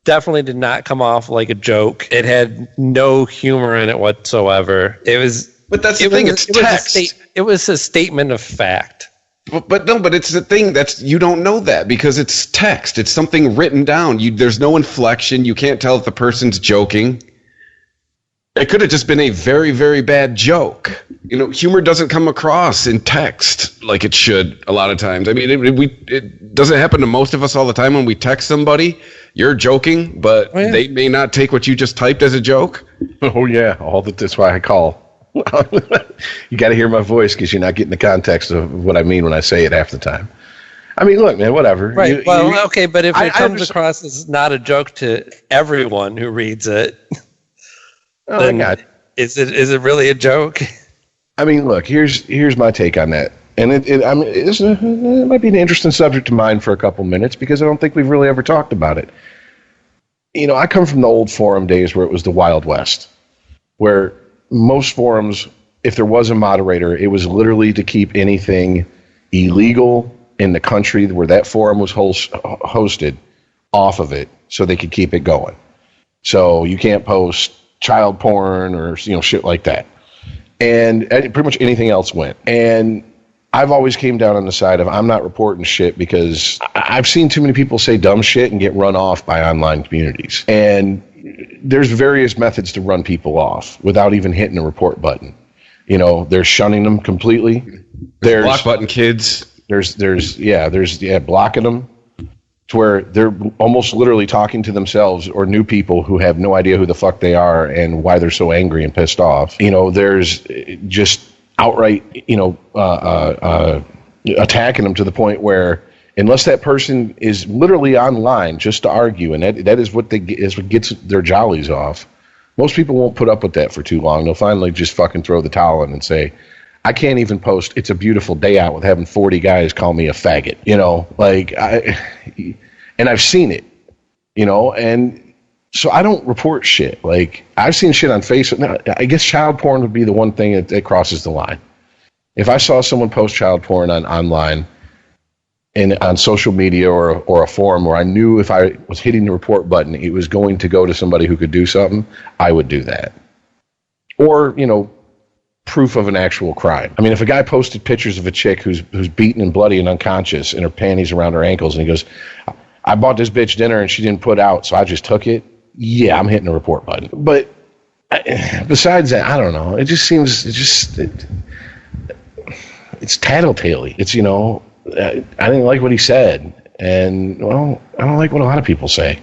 definitely did not come off like a joke. It had no humor in it whatsoever. But that's the thing. It's text. It was a statement of fact. But it's the thing you don't know that because it's text. It's something written down. There's no inflection. You can't tell if the person's joking. It could have just been a very, very bad joke. Humor doesn't come across in text like it should a lot of times. I mean, it doesn't happen to most of us all the time when we text somebody. You're joking, but they may not take what you just typed as a joke. Oh, yeah. That's why I call. You got to hear my voice because you're not getting the context of what I mean when I say it half the time. I mean, look, man, whatever. Right. Okay, but if it comes across as not a joke to everyone who reads it... then is it really a joke? I mean, look, here's my take on that, and it might be an interesting subject to mind for a couple minutes because I don't think we've really ever talked about it. I come from the old forum days where it was the Wild West, where most forums, if there was a moderator, it was literally to keep anything illegal in the country where that forum was hosted off of it, so they could keep it going. So you can't post child porn or shit like that, and pretty much anything else went. And I've always came down on the side of I'm not reporting shit because I've seen too many people say dumb shit and get run off by online communities. And there's various methods to run people off without even hitting a report button. You know, there's shunning them completely. There's block button kids. There's blocking them to where they're almost literally talking to themselves or new people who have no idea who the fuck they are and why they're so angry and pissed off. You know, there's just outright, attacking them to the point where unless that person is literally online just to argue, and that is what gets their jollies off, most people won't put up with that for too long. They'll finally just fucking throw the towel in and say, I can't even post "It's a beautiful day out" with having 40 guys call me a faggot. You know, and I've seen it, you know, and so I don't report shit. Like, I've seen shit on Facebook. Now, I guess child porn would be the one thing that crosses the line. If I saw someone post child porn online and on social media or a forum where I knew if I was hitting the report button, it was going to go to somebody who could do something, I would do that. Or, you know, proof of an actual crime. I mean, if a guy posted pictures of a chick who's beaten and bloody and unconscious and her panties around her ankles and he goes, I bought this bitch dinner and she didn't put out, so I just took it. Yeah, I'm hitting the report button. But besides that, I don't know. It just seems, it's tattletale-y. It's, you know, I didn't like what he said. And, well, I don't like what a lot of people say.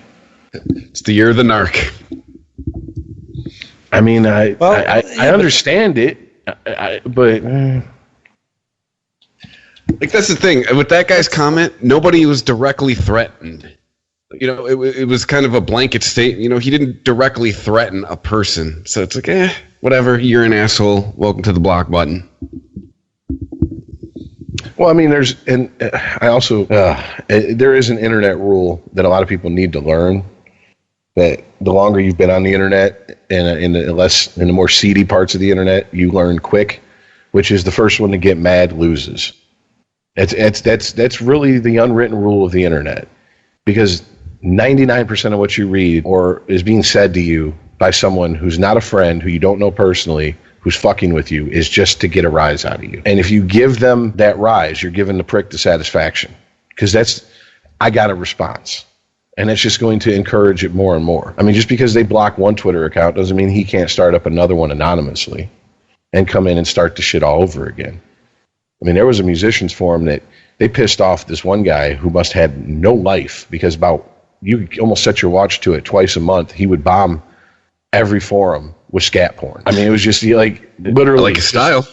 It's the year of the narc. I mean, I understand it, but... Like, that's the thing. With that guy's comment, nobody was directly threatened. You know, it was kind of a blanket statement. You know, he didn't directly threaten a person. So it's like, whatever, you're an asshole. Welcome to the block button. Well, I mean, there is an internet rule that a lot of people need to learn, that the longer you've been on the internet and in the more seedy parts of the internet, you learn quick, which is the first one to get mad loses. That's really the unwritten rule of the internet, because 99% of what you read or is being said to you by someone who's not a friend, who you don't know personally, who's fucking with you, is just to get a rise out of you. And if you give them that rise, you're giving the prick the satisfaction, because I got a response. And it's just going to encourage it more and more. I mean, just because they block one Twitter account doesn't mean he can't start up another one anonymously and come in and start the shit all over again. I mean, there was a musicians forum that they pissed off this one guy who must have had no life, because you almost set your watch to it twice a month. He would bomb every forum with scat porn. I mean, it was just like literally like his style,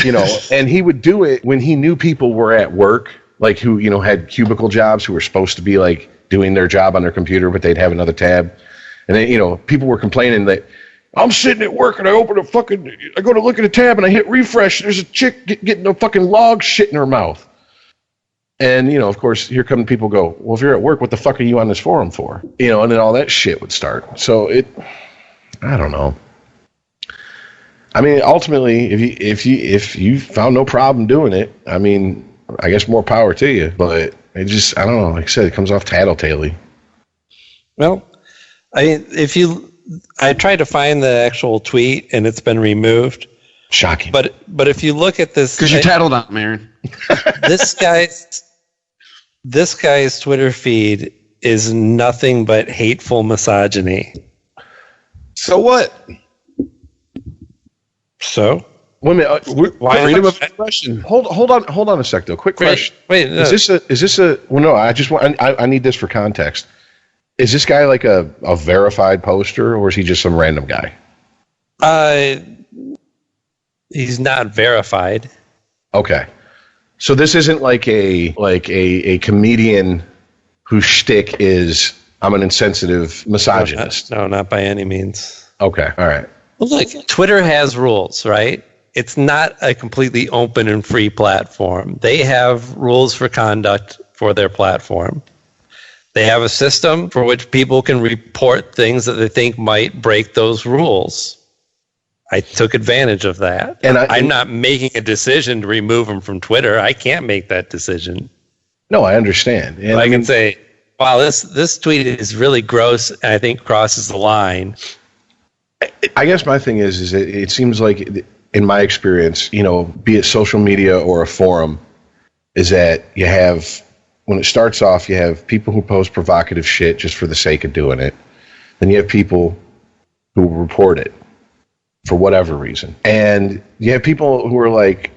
you know, and he would do it when he knew people were at work, like who, you know, had cubicle jobs, who were supposed to be like doing their job on their computer, but they'd have another tab. And then, you know, people were complaining that I'm sitting at work and I go to look at a tab and I hit refresh. There's a chick getting a fucking log shit in her mouth. And, you know, of course, here come people go, well, if you're at work, what the fuck are you on this forum for? You know, and then all that shit would start. So I don't know. I mean, ultimately, if you found no problem doing it, I mean, I guess more power to you. But I don't know. Like I said, it comes off tattletale-y. Well, I mean, I tried to find the actual tweet and it's been removed. Shocking. But if you look at this, because you tattled on him, Aaron. This guy's Twitter feed is nothing but hateful misogyny. So what? So? Wait a minute. Freedom of expression. Hold on a sec, though. Quick question. Wait. No. Is this a? Well, no. I need this for context. Is this guy like a verified poster, or is he just some random guy? He's not verified. Okay. So this isn't like a comedian whose shtick is I'm an insensitive misogynist. No, not by any means. Okay. All right. Well, look, Twitter has rules, right? It's not a completely open and free platform. They have rules for conduct for their platform. They have a system for which people can report things that they think might break those rules. I took advantage of that. And I'm not making a decision to remove them from Twitter. I can't make that decision. No, I understand. And I can say, wow, this tweet is really gross and I think crosses the line. I guess my thing is it seems like in my experience, be it social media or a forum, is that you have, when it starts off, you have people who post provocative shit just for the sake of doing it. Then you have people who report it for whatever reason. And you have people who are like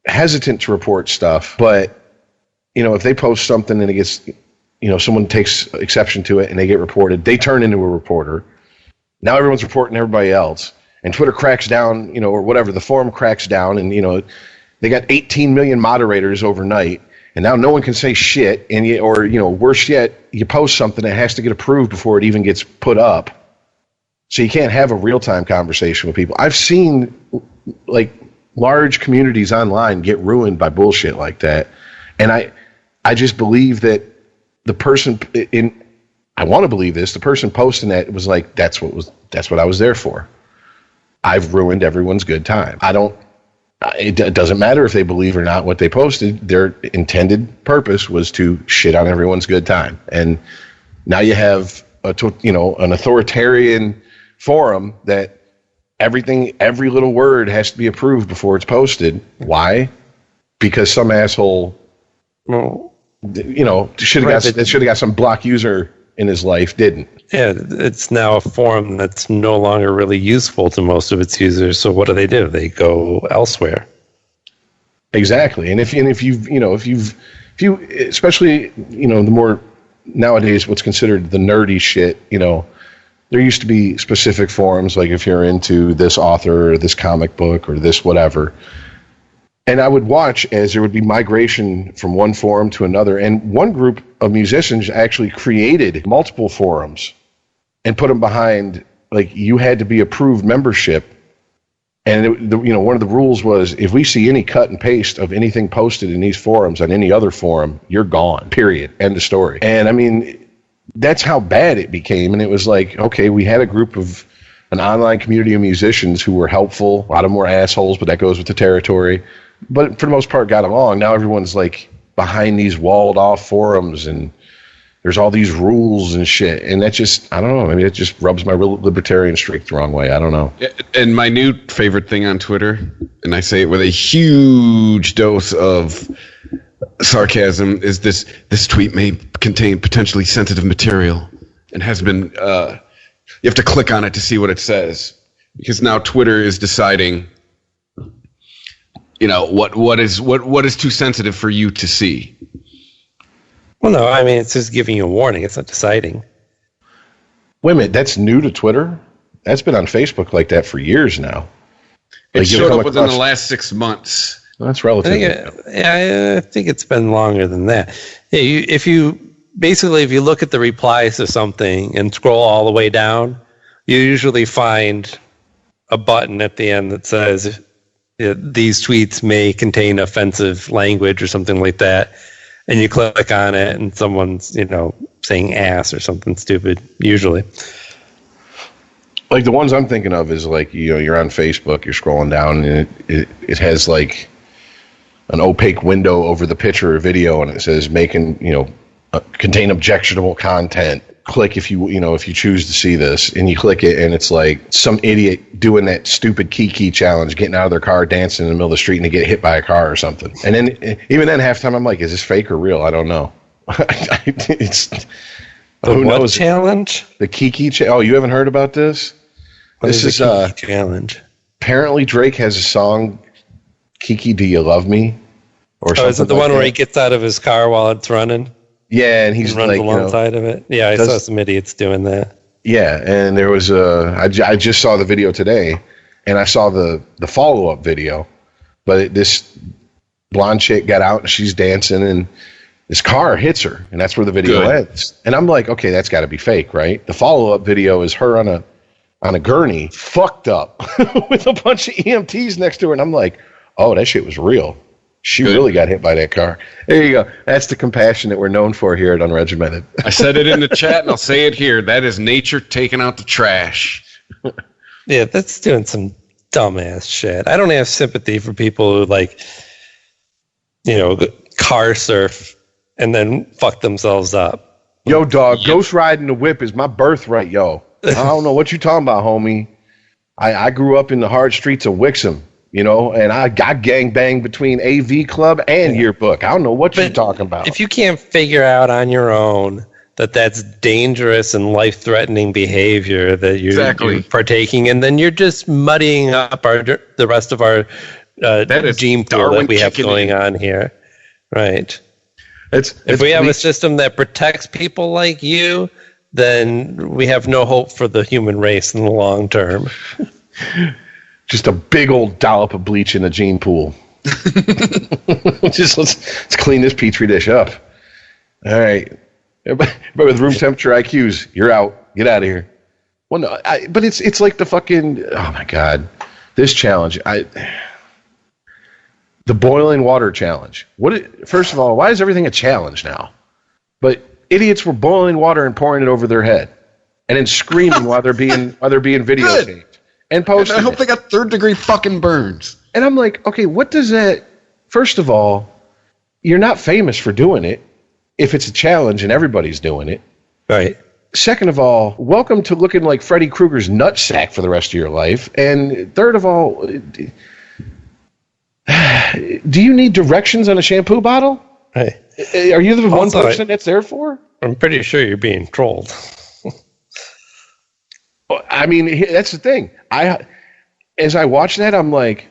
hesitant to report stuff, but if they post something and it gets, someone takes exception to it and they get reported, they turn into a reporter. Now everyone's reporting everybody else. And Twitter cracks down, or whatever, the forum cracks down, and, they got 18 million moderators overnight, and now no one can say shit, and worse yet, you post something that has to get approved before it even gets put up. So you can't have a real-time conversation with people. I've seen, like, large communities online get ruined by bullshit like that, and I just believe that the person I want to believe this, the person posting that was like, that's what I was there for. I've ruined everyone's good time. It doesn't matter if they believe or not what they posted. Their intended purpose was to shit on everyone's good time. And now you have an authoritarian forum that every little word has to be approved before it's posted. Why? Because some asshole, should have got some block user in his life, didn't. Yeah, it's now a forum that's no longer really useful to most of its users. So what do? They go elsewhere. Exactly. And if you especially, the more nowadays what's considered the nerdy shit, there used to be specific forums, like if you're into this author or this comic book or this whatever. And I would watch as there would be migration from one forum to another. And one group of musicians actually created multiple forums and put them behind, like, you had to be approved membership. And, one of the rules was, if we see any cut and paste of anything posted in these forums on any other forum, you're gone, period, end of story. And, I mean, that's how bad it became. And it was like, okay, we had an online community of musicians who were helpful. A lot of them were assholes, but that goes with the territory. But for the most part got along. Now everyone's like behind these walled off forums and there's all these rules and shit. And that just, I don't know. I mean, it just rubs my real libertarian streak the wrong way. I don't know. And my new favorite thing on Twitter, and I say it with a huge dose of sarcasm, is this tweet may contain potentially sensitive material and has been, you have to click on it to see what it says. Because now Twitter is deciding, what is too sensitive for you to see. Well, no, I mean, it's just giving you a warning. It's not deciding. Wait a minute, that's new to Twitter? That's been on Facebook like that for years now. It showed up within the last 6 months. Well, that's relatively new. I think it's been longer than that. If you look at the replies to something and scroll all the way down, you usually find a button at the end that says, these tweets may contain offensive language or something like that. And you click on it and someone's, saying ass or something stupid, usually. Like the ones I'm thinking of is like, you're on Facebook, you're scrolling down and it has like an opaque window over the picture or video and it says contain objectionable content. Click if you choose to see this, and you click it and it's like some idiot doing that stupid Kiki challenge, getting out of their car, dancing in the middle of the street, and they get hit by a car or something. And then even then, half the time I'm like, is this fake or real? I don't know. Who knows? Challenge? The Kiki challenge. Oh, you haven't heard about this? This is a Kiki challenge. Apparently Drake has a song, Kiki, Do You Love Me? Or something. Is it the one where he gets out of his car while it's running? Yeah, and he's runs like alongside of it. Yeah, I saw some idiots doing that. Yeah, and there was I just saw the video today, and I saw the follow-up video, but this blonde chick got out and she's dancing, and this car hits her, and that's where the video ends. And I'm like, okay, that's got to be fake, right? The follow-up video is her on a gurney, fucked up, with a bunch of EMTs next to her, and I'm like, oh, that shit was real. She really got hit by that car. There you go. That's the compassion that we're known for here at Unregimented. I said it in the chat, and I'll say it here. That is nature taking out the trash. Yeah, that's doing some dumbass shit. I don't have sympathy for people who, car surf and then fuck themselves up. Yo, dog, ghost riding the whip is my birthright, yo. I don't know what you talking about, homie. I grew up in the hard streets of Wixom. you know, and I got gangbanged between AV Club and Yearbook. I don't know what you're talking about. If you can't figure out on your own that that's dangerous and life-threatening behavior that you're partaking in, then you're just muddying up the rest of our gene pool that we have going on here. Right. If we have a system that protects people like you, then we have no hope for the human race in the long term. Just a big old dollop of bleach in the gene pool. Just let's clean this petri dish up. All right. Everybody with room temperature IQs, you're out. Get out of here. Well, no, but it's like the fucking, oh my God, this challenge. The boiling water challenge. First of all, why is everything a challenge now? But idiots were boiling water and pouring it over their head, and then screaming while they're being videotaped and posted. And I hope they got third-degree fucking burns. And I'm like, okay, what does that? First of all, you're not famous for doing it. If it's a challenge and everybody's doing it. Right. Second of all, welcome to looking like Freddy Krueger's nutsack for the rest of your life. And third of all, do you need directions on a shampoo bottle? Right. Are you the one person that's there for? I'm pretty sure you're being trolled. I mean, that's the thing. As I watch that, I'm like,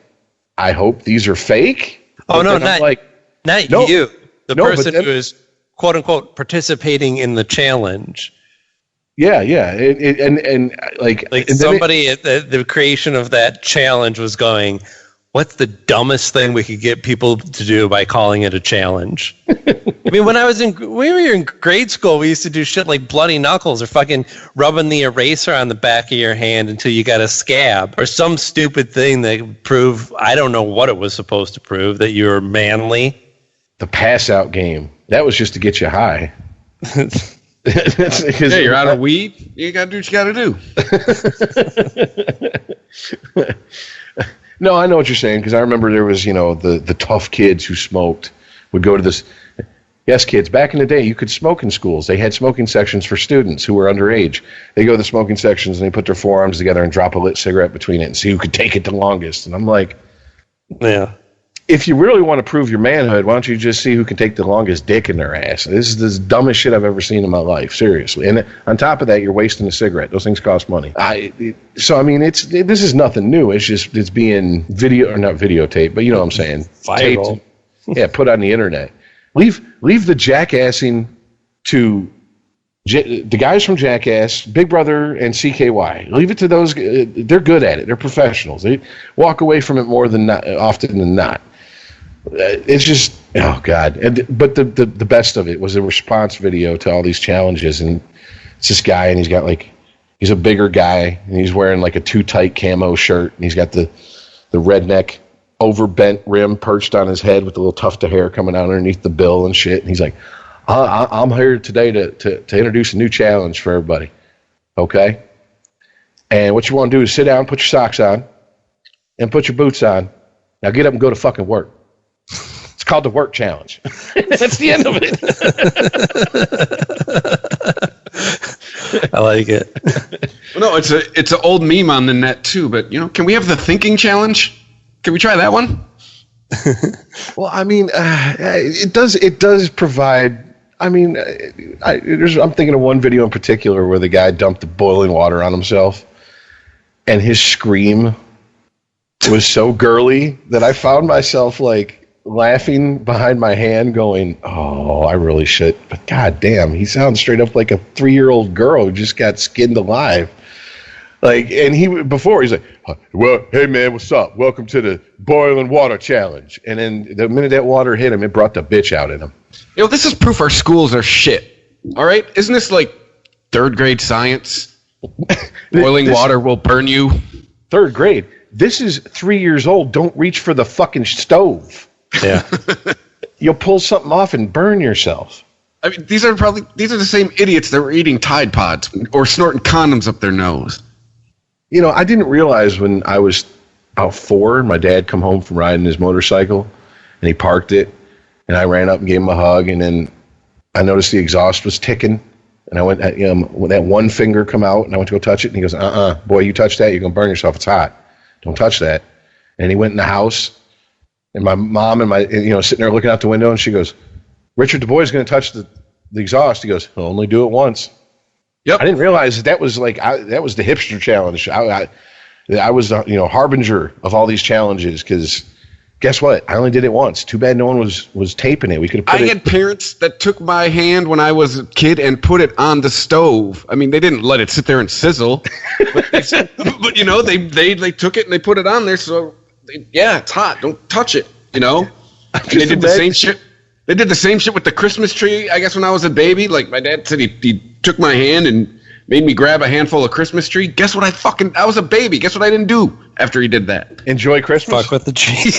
I hope these are fake. Oh, no, not you. The person who is quote unquote participating in the challenge. Yeah, and somebody at the creation of that challenge was going, what's the dumbest thing we could get people to do by calling it a challenge? I mean, when we were in grade school, we used to do shit like bloody knuckles or fucking rubbing the eraser on the back of your hand until you got a scab or some stupid thing that would prove, I don't know what it was supposed to prove, that you were manly. The pass out game. That was just to get you high. Yeah, you're out of weed. You got to do what you got to do. No, I know what you're saying, because I remember there was, the tough kids who smoked would go to this. Yes, kids, back in the day, you could smoke in schools. They had smoking sections for students who were underage. They go to the smoking sections and they put their forearms together and drop a lit cigarette between it and see who could take it the longest. And I'm like, yeah. If you really want to prove your manhood, why don't you just see who can take the longest dick in their ass? This is the dumbest shit I've ever seen in my life, seriously. And on top of that, you're wasting a cigarette. Those things cost money. This is nothing new. It's being not videotaped, but you know what I'm saying. Viral. Taped, put on the internet. Leave the jackassing to the guys from Jackass, Big Brother, and CKY. Leave it to those. They're good at it. They're professionals. They walk away from it more than not, often than not. It's just, oh God. But the best of it was a response video to all these challenges, and it's this guy, and he's a bigger guy, and he's wearing like a too tight camo shirt, and he's got the redneck overbent rim perched on his head with a little tuft of hair coming out underneath the bill and shit. And he's like, I'm here today to introduce a new challenge for everybody. Okay? And what you want to do is sit down, put your socks on, and put your boots on. Now get up and go to fucking work. It's called the work challenge. That's the end of it. I like it. Well, no, it's an old meme on the net too, but can we have the thinking challenge? Can we try that one? Well, I mean, it does provide. I mean, I'm thinking of one video in particular where the guy dumped the boiling water on himself, and his scream was so girly that I found myself laughing behind my hand, going, "Oh, I really should." But goddamn, he sounds straight up like a 3-year-old girl who just got skinned alive. And he's like, well, hey man, what's up? Welcome to the boiling water challenge. And then the minute that water hit him, it brought the bitch out in him. This is proof our schools are shit. All right? Isn't this like 3rd grade science? Boiling water will burn you. 3rd grade. This is 3 years old. Don't reach for the fucking stove. Yeah. You'll pull something off and burn yourself. I mean, these are the same idiots that were eating Tide Pods or snorting condoms up their nose. I didn't realize when I was about 4, my dad come home from riding his motorcycle, and he parked it, and I ran up and gave him a hug, and then I noticed the exhaust was ticking, and I went, when that one finger come out, and I went to go touch it, and he goes, boy, you touch that, you're going to burn yourself, it's hot. Don't touch that. And he went in the house, and my mom and sitting there looking out the window, and she goes, Richard, the boy's going to touch the exhaust. He goes, he'll only do it once. Yep. I didn't realize that was that was the hipster challenge. I was harbinger of all these challenges because guess what? I only did it once. Too bad no one was taping it. We could have put I had parents that took my hand when I was a kid and put it on the stove. I mean, they didn't let it sit there and sizzle, but they took it and they put it on there. So it's hot. Don't touch it. They did the same shit. They did the same shit with the Christmas tree, I guess, when I was a baby. Like, my dad said he took my hand and made me grab a handful of Christmas tree. Guess what I was a baby. Guess what I didn't do after he did that? Enjoy Christmas? Fuck with the tree.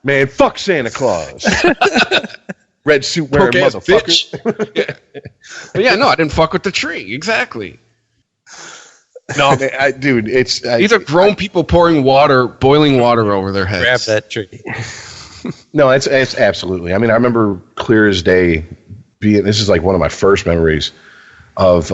Man, fuck Santa Claus. Red suit wearing motherfucker. Yeah. No, I didn't fuck with the tree. Exactly. No, man, dude, these are grown people pouring boiling water over their heads. Grab that tree. No, it's absolutely. I mean, I remember clear as day this is like one of my first memories of,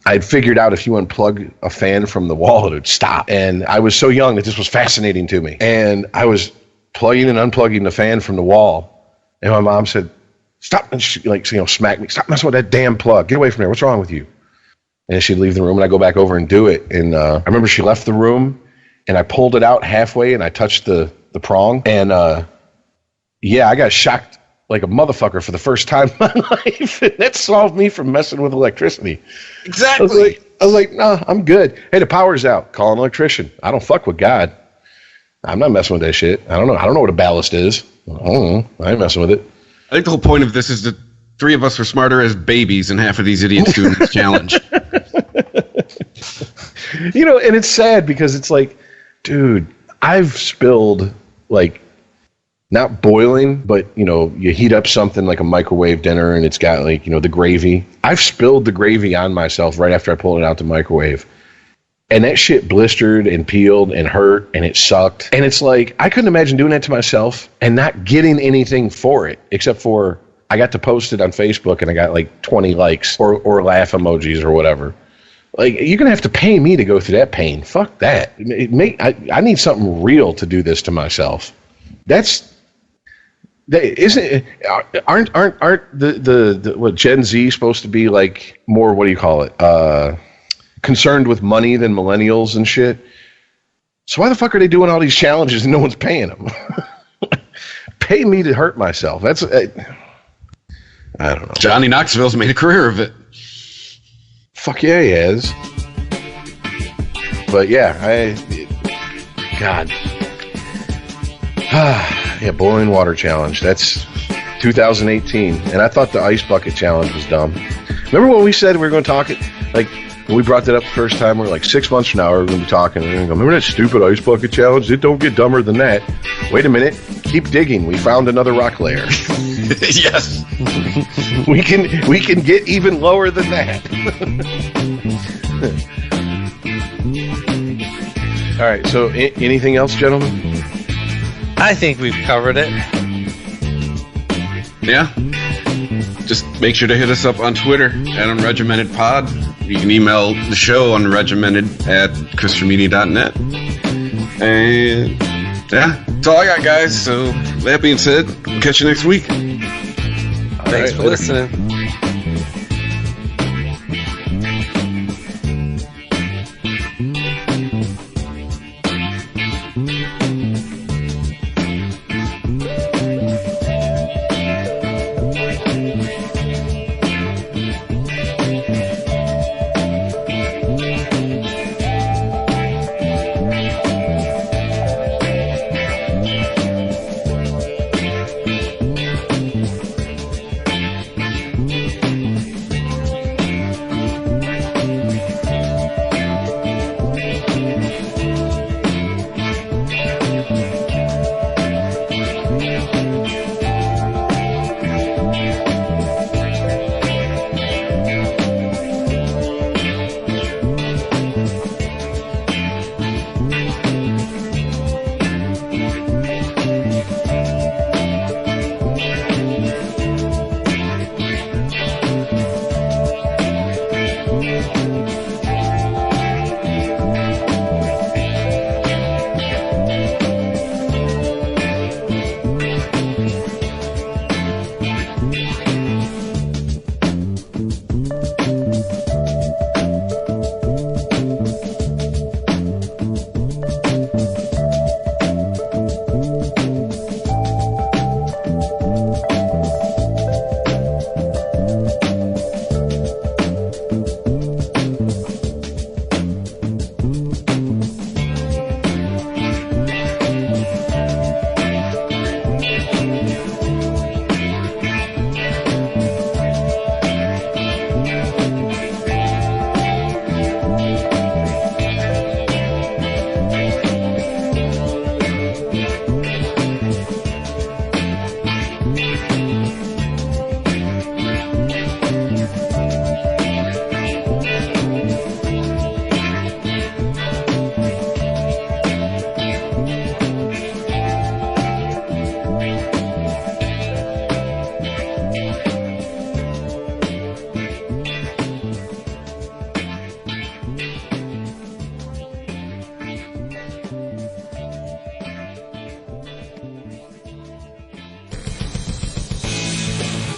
I'd figured out if you unplug a fan from the wall, it would stop. And I was so young that this was fascinating to me. And I was plugging and unplugging the fan from the wall. And my mom said, stop, and she smacked me. Stop messing with that damn plug. Get away from there. What's wrong with you? And she'd leave the room, and I go back over and do it. And I remember she left the room, and I pulled it out halfway, and I touched the prong. And I got shocked like a motherfucker for the first time in my life. And that solved me from messing with electricity. Exactly. I was like, nah, I'm good. Hey, the power's out. Call an electrician. I don't fuck with God. I'm not messing with that shit. I don't know what a ballast is. I don't know. I ain't messing with it. I think the whole point of this is that 3 of us were smarter as babies and half of these idiots doing this challenge. And it's sad because it's like, dude, I've spilled not boiling, but you heat up something like a microwave dinner and it's got the gravy. I've spilled the gravy on myself right after I pulled it out the microwave. And that shit blistered and peeled and hurt and it sucked. And it's like, I couldn't imagine doing that to myself and not getting anything for it, except for I got to post it on Facebook and I got 20 likes or laugh emojis or whatever. You're going to have to pay me to go through that pain. Fuck that. I need something real to do this to myself. Aren't the what Gen Z supposed to be more, what do you call it? Concerned with money than millennials and shit. So why the fuck are they doing all these challenges and no one's paying them? Pay me to hurt myself. I don't know. Johnny Knoxville's made a career of it. Fuck yeah, he has. But yeah, God. Yeah, boiling water challenge. That's 2018. And I thought the ice bucket challenge was dumb. Remember when we said we were going to talk it? When we brought that up the first time, we were 6 months from now, we're going to be talking. And we're going to go, remember that stupid ice bucket challenge? It don't get dumber than that. Wait a minute. Keep digging. We found another rock layer. Yes. We can get even lower than that. All right. So anything else, gentlemen? I think we've covered it. Yeah. Just make sure to hit us up on Twitter at UnregimentedPod. You can email the show unregimented@christianmedia.net. And yeah, that's all I got, guys. So that being said, we'll catch you next week. Thanks for listening.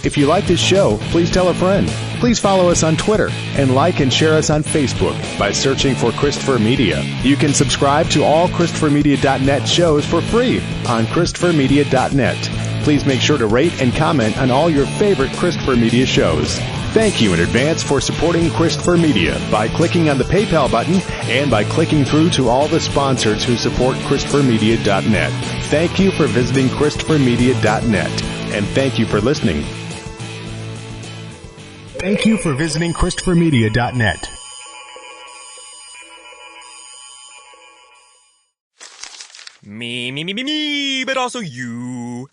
If you like this show, please tell a friend. Please follow us on Twitter and like and share us on Facebook by searching for Christopher Media. You can subscribe to all ChristopherMedia.net shows for free on ChristopherMedia.net. Please make sure to rate and comment on all your favorite Christopher Media shows. Thank you in advance for supporting Christopher Media by clicking on the PayPal button and by clicking through to all the sponsors who support ChristopherMedia.net. Thank you for visiting ChristopherMedia.net, and thank you for listening. Thank you for visiting ChristopherMedia.net. Me, but also you.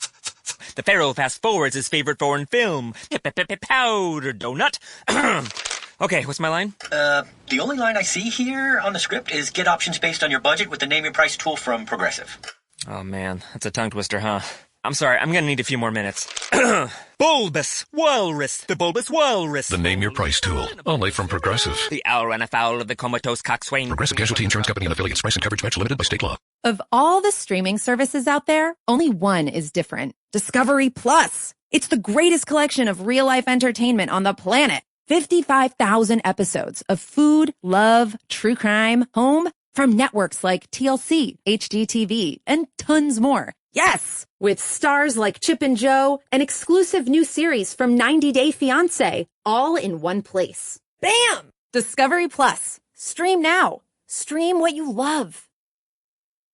The Pharaoh fast forwards his favorite foreign film, Powder Donut. Okay, what's my line? The only line I see here on the script is get options based on your budget with the Name Your Price tool from Progressive. Oh man, that's a tongue twister, huh? I'm sorry, I'm gonna need a few more minutes. Bulbous Walrus, the Bulbous Walrus. The Name Your Price tool, only from Progressive. The owl ran afoul of the comatose coxswain. Progressive Casualty Insurance Company and affiliates. Price and coverage match limited by state law. Of all the streaming services out there, only one is different. Discovery Plus. It's the greatest collection of real-life entertainment on the planet. 55,000 episodes of food, love, true crime, home, from networks like TLC, HGTV, and tons more. Yes! With stars like Chip and Jo, an exclusive new series from 90 Day Fiancé, all in one place. Bam! Discovery Plus. Stream now. Stream what you love.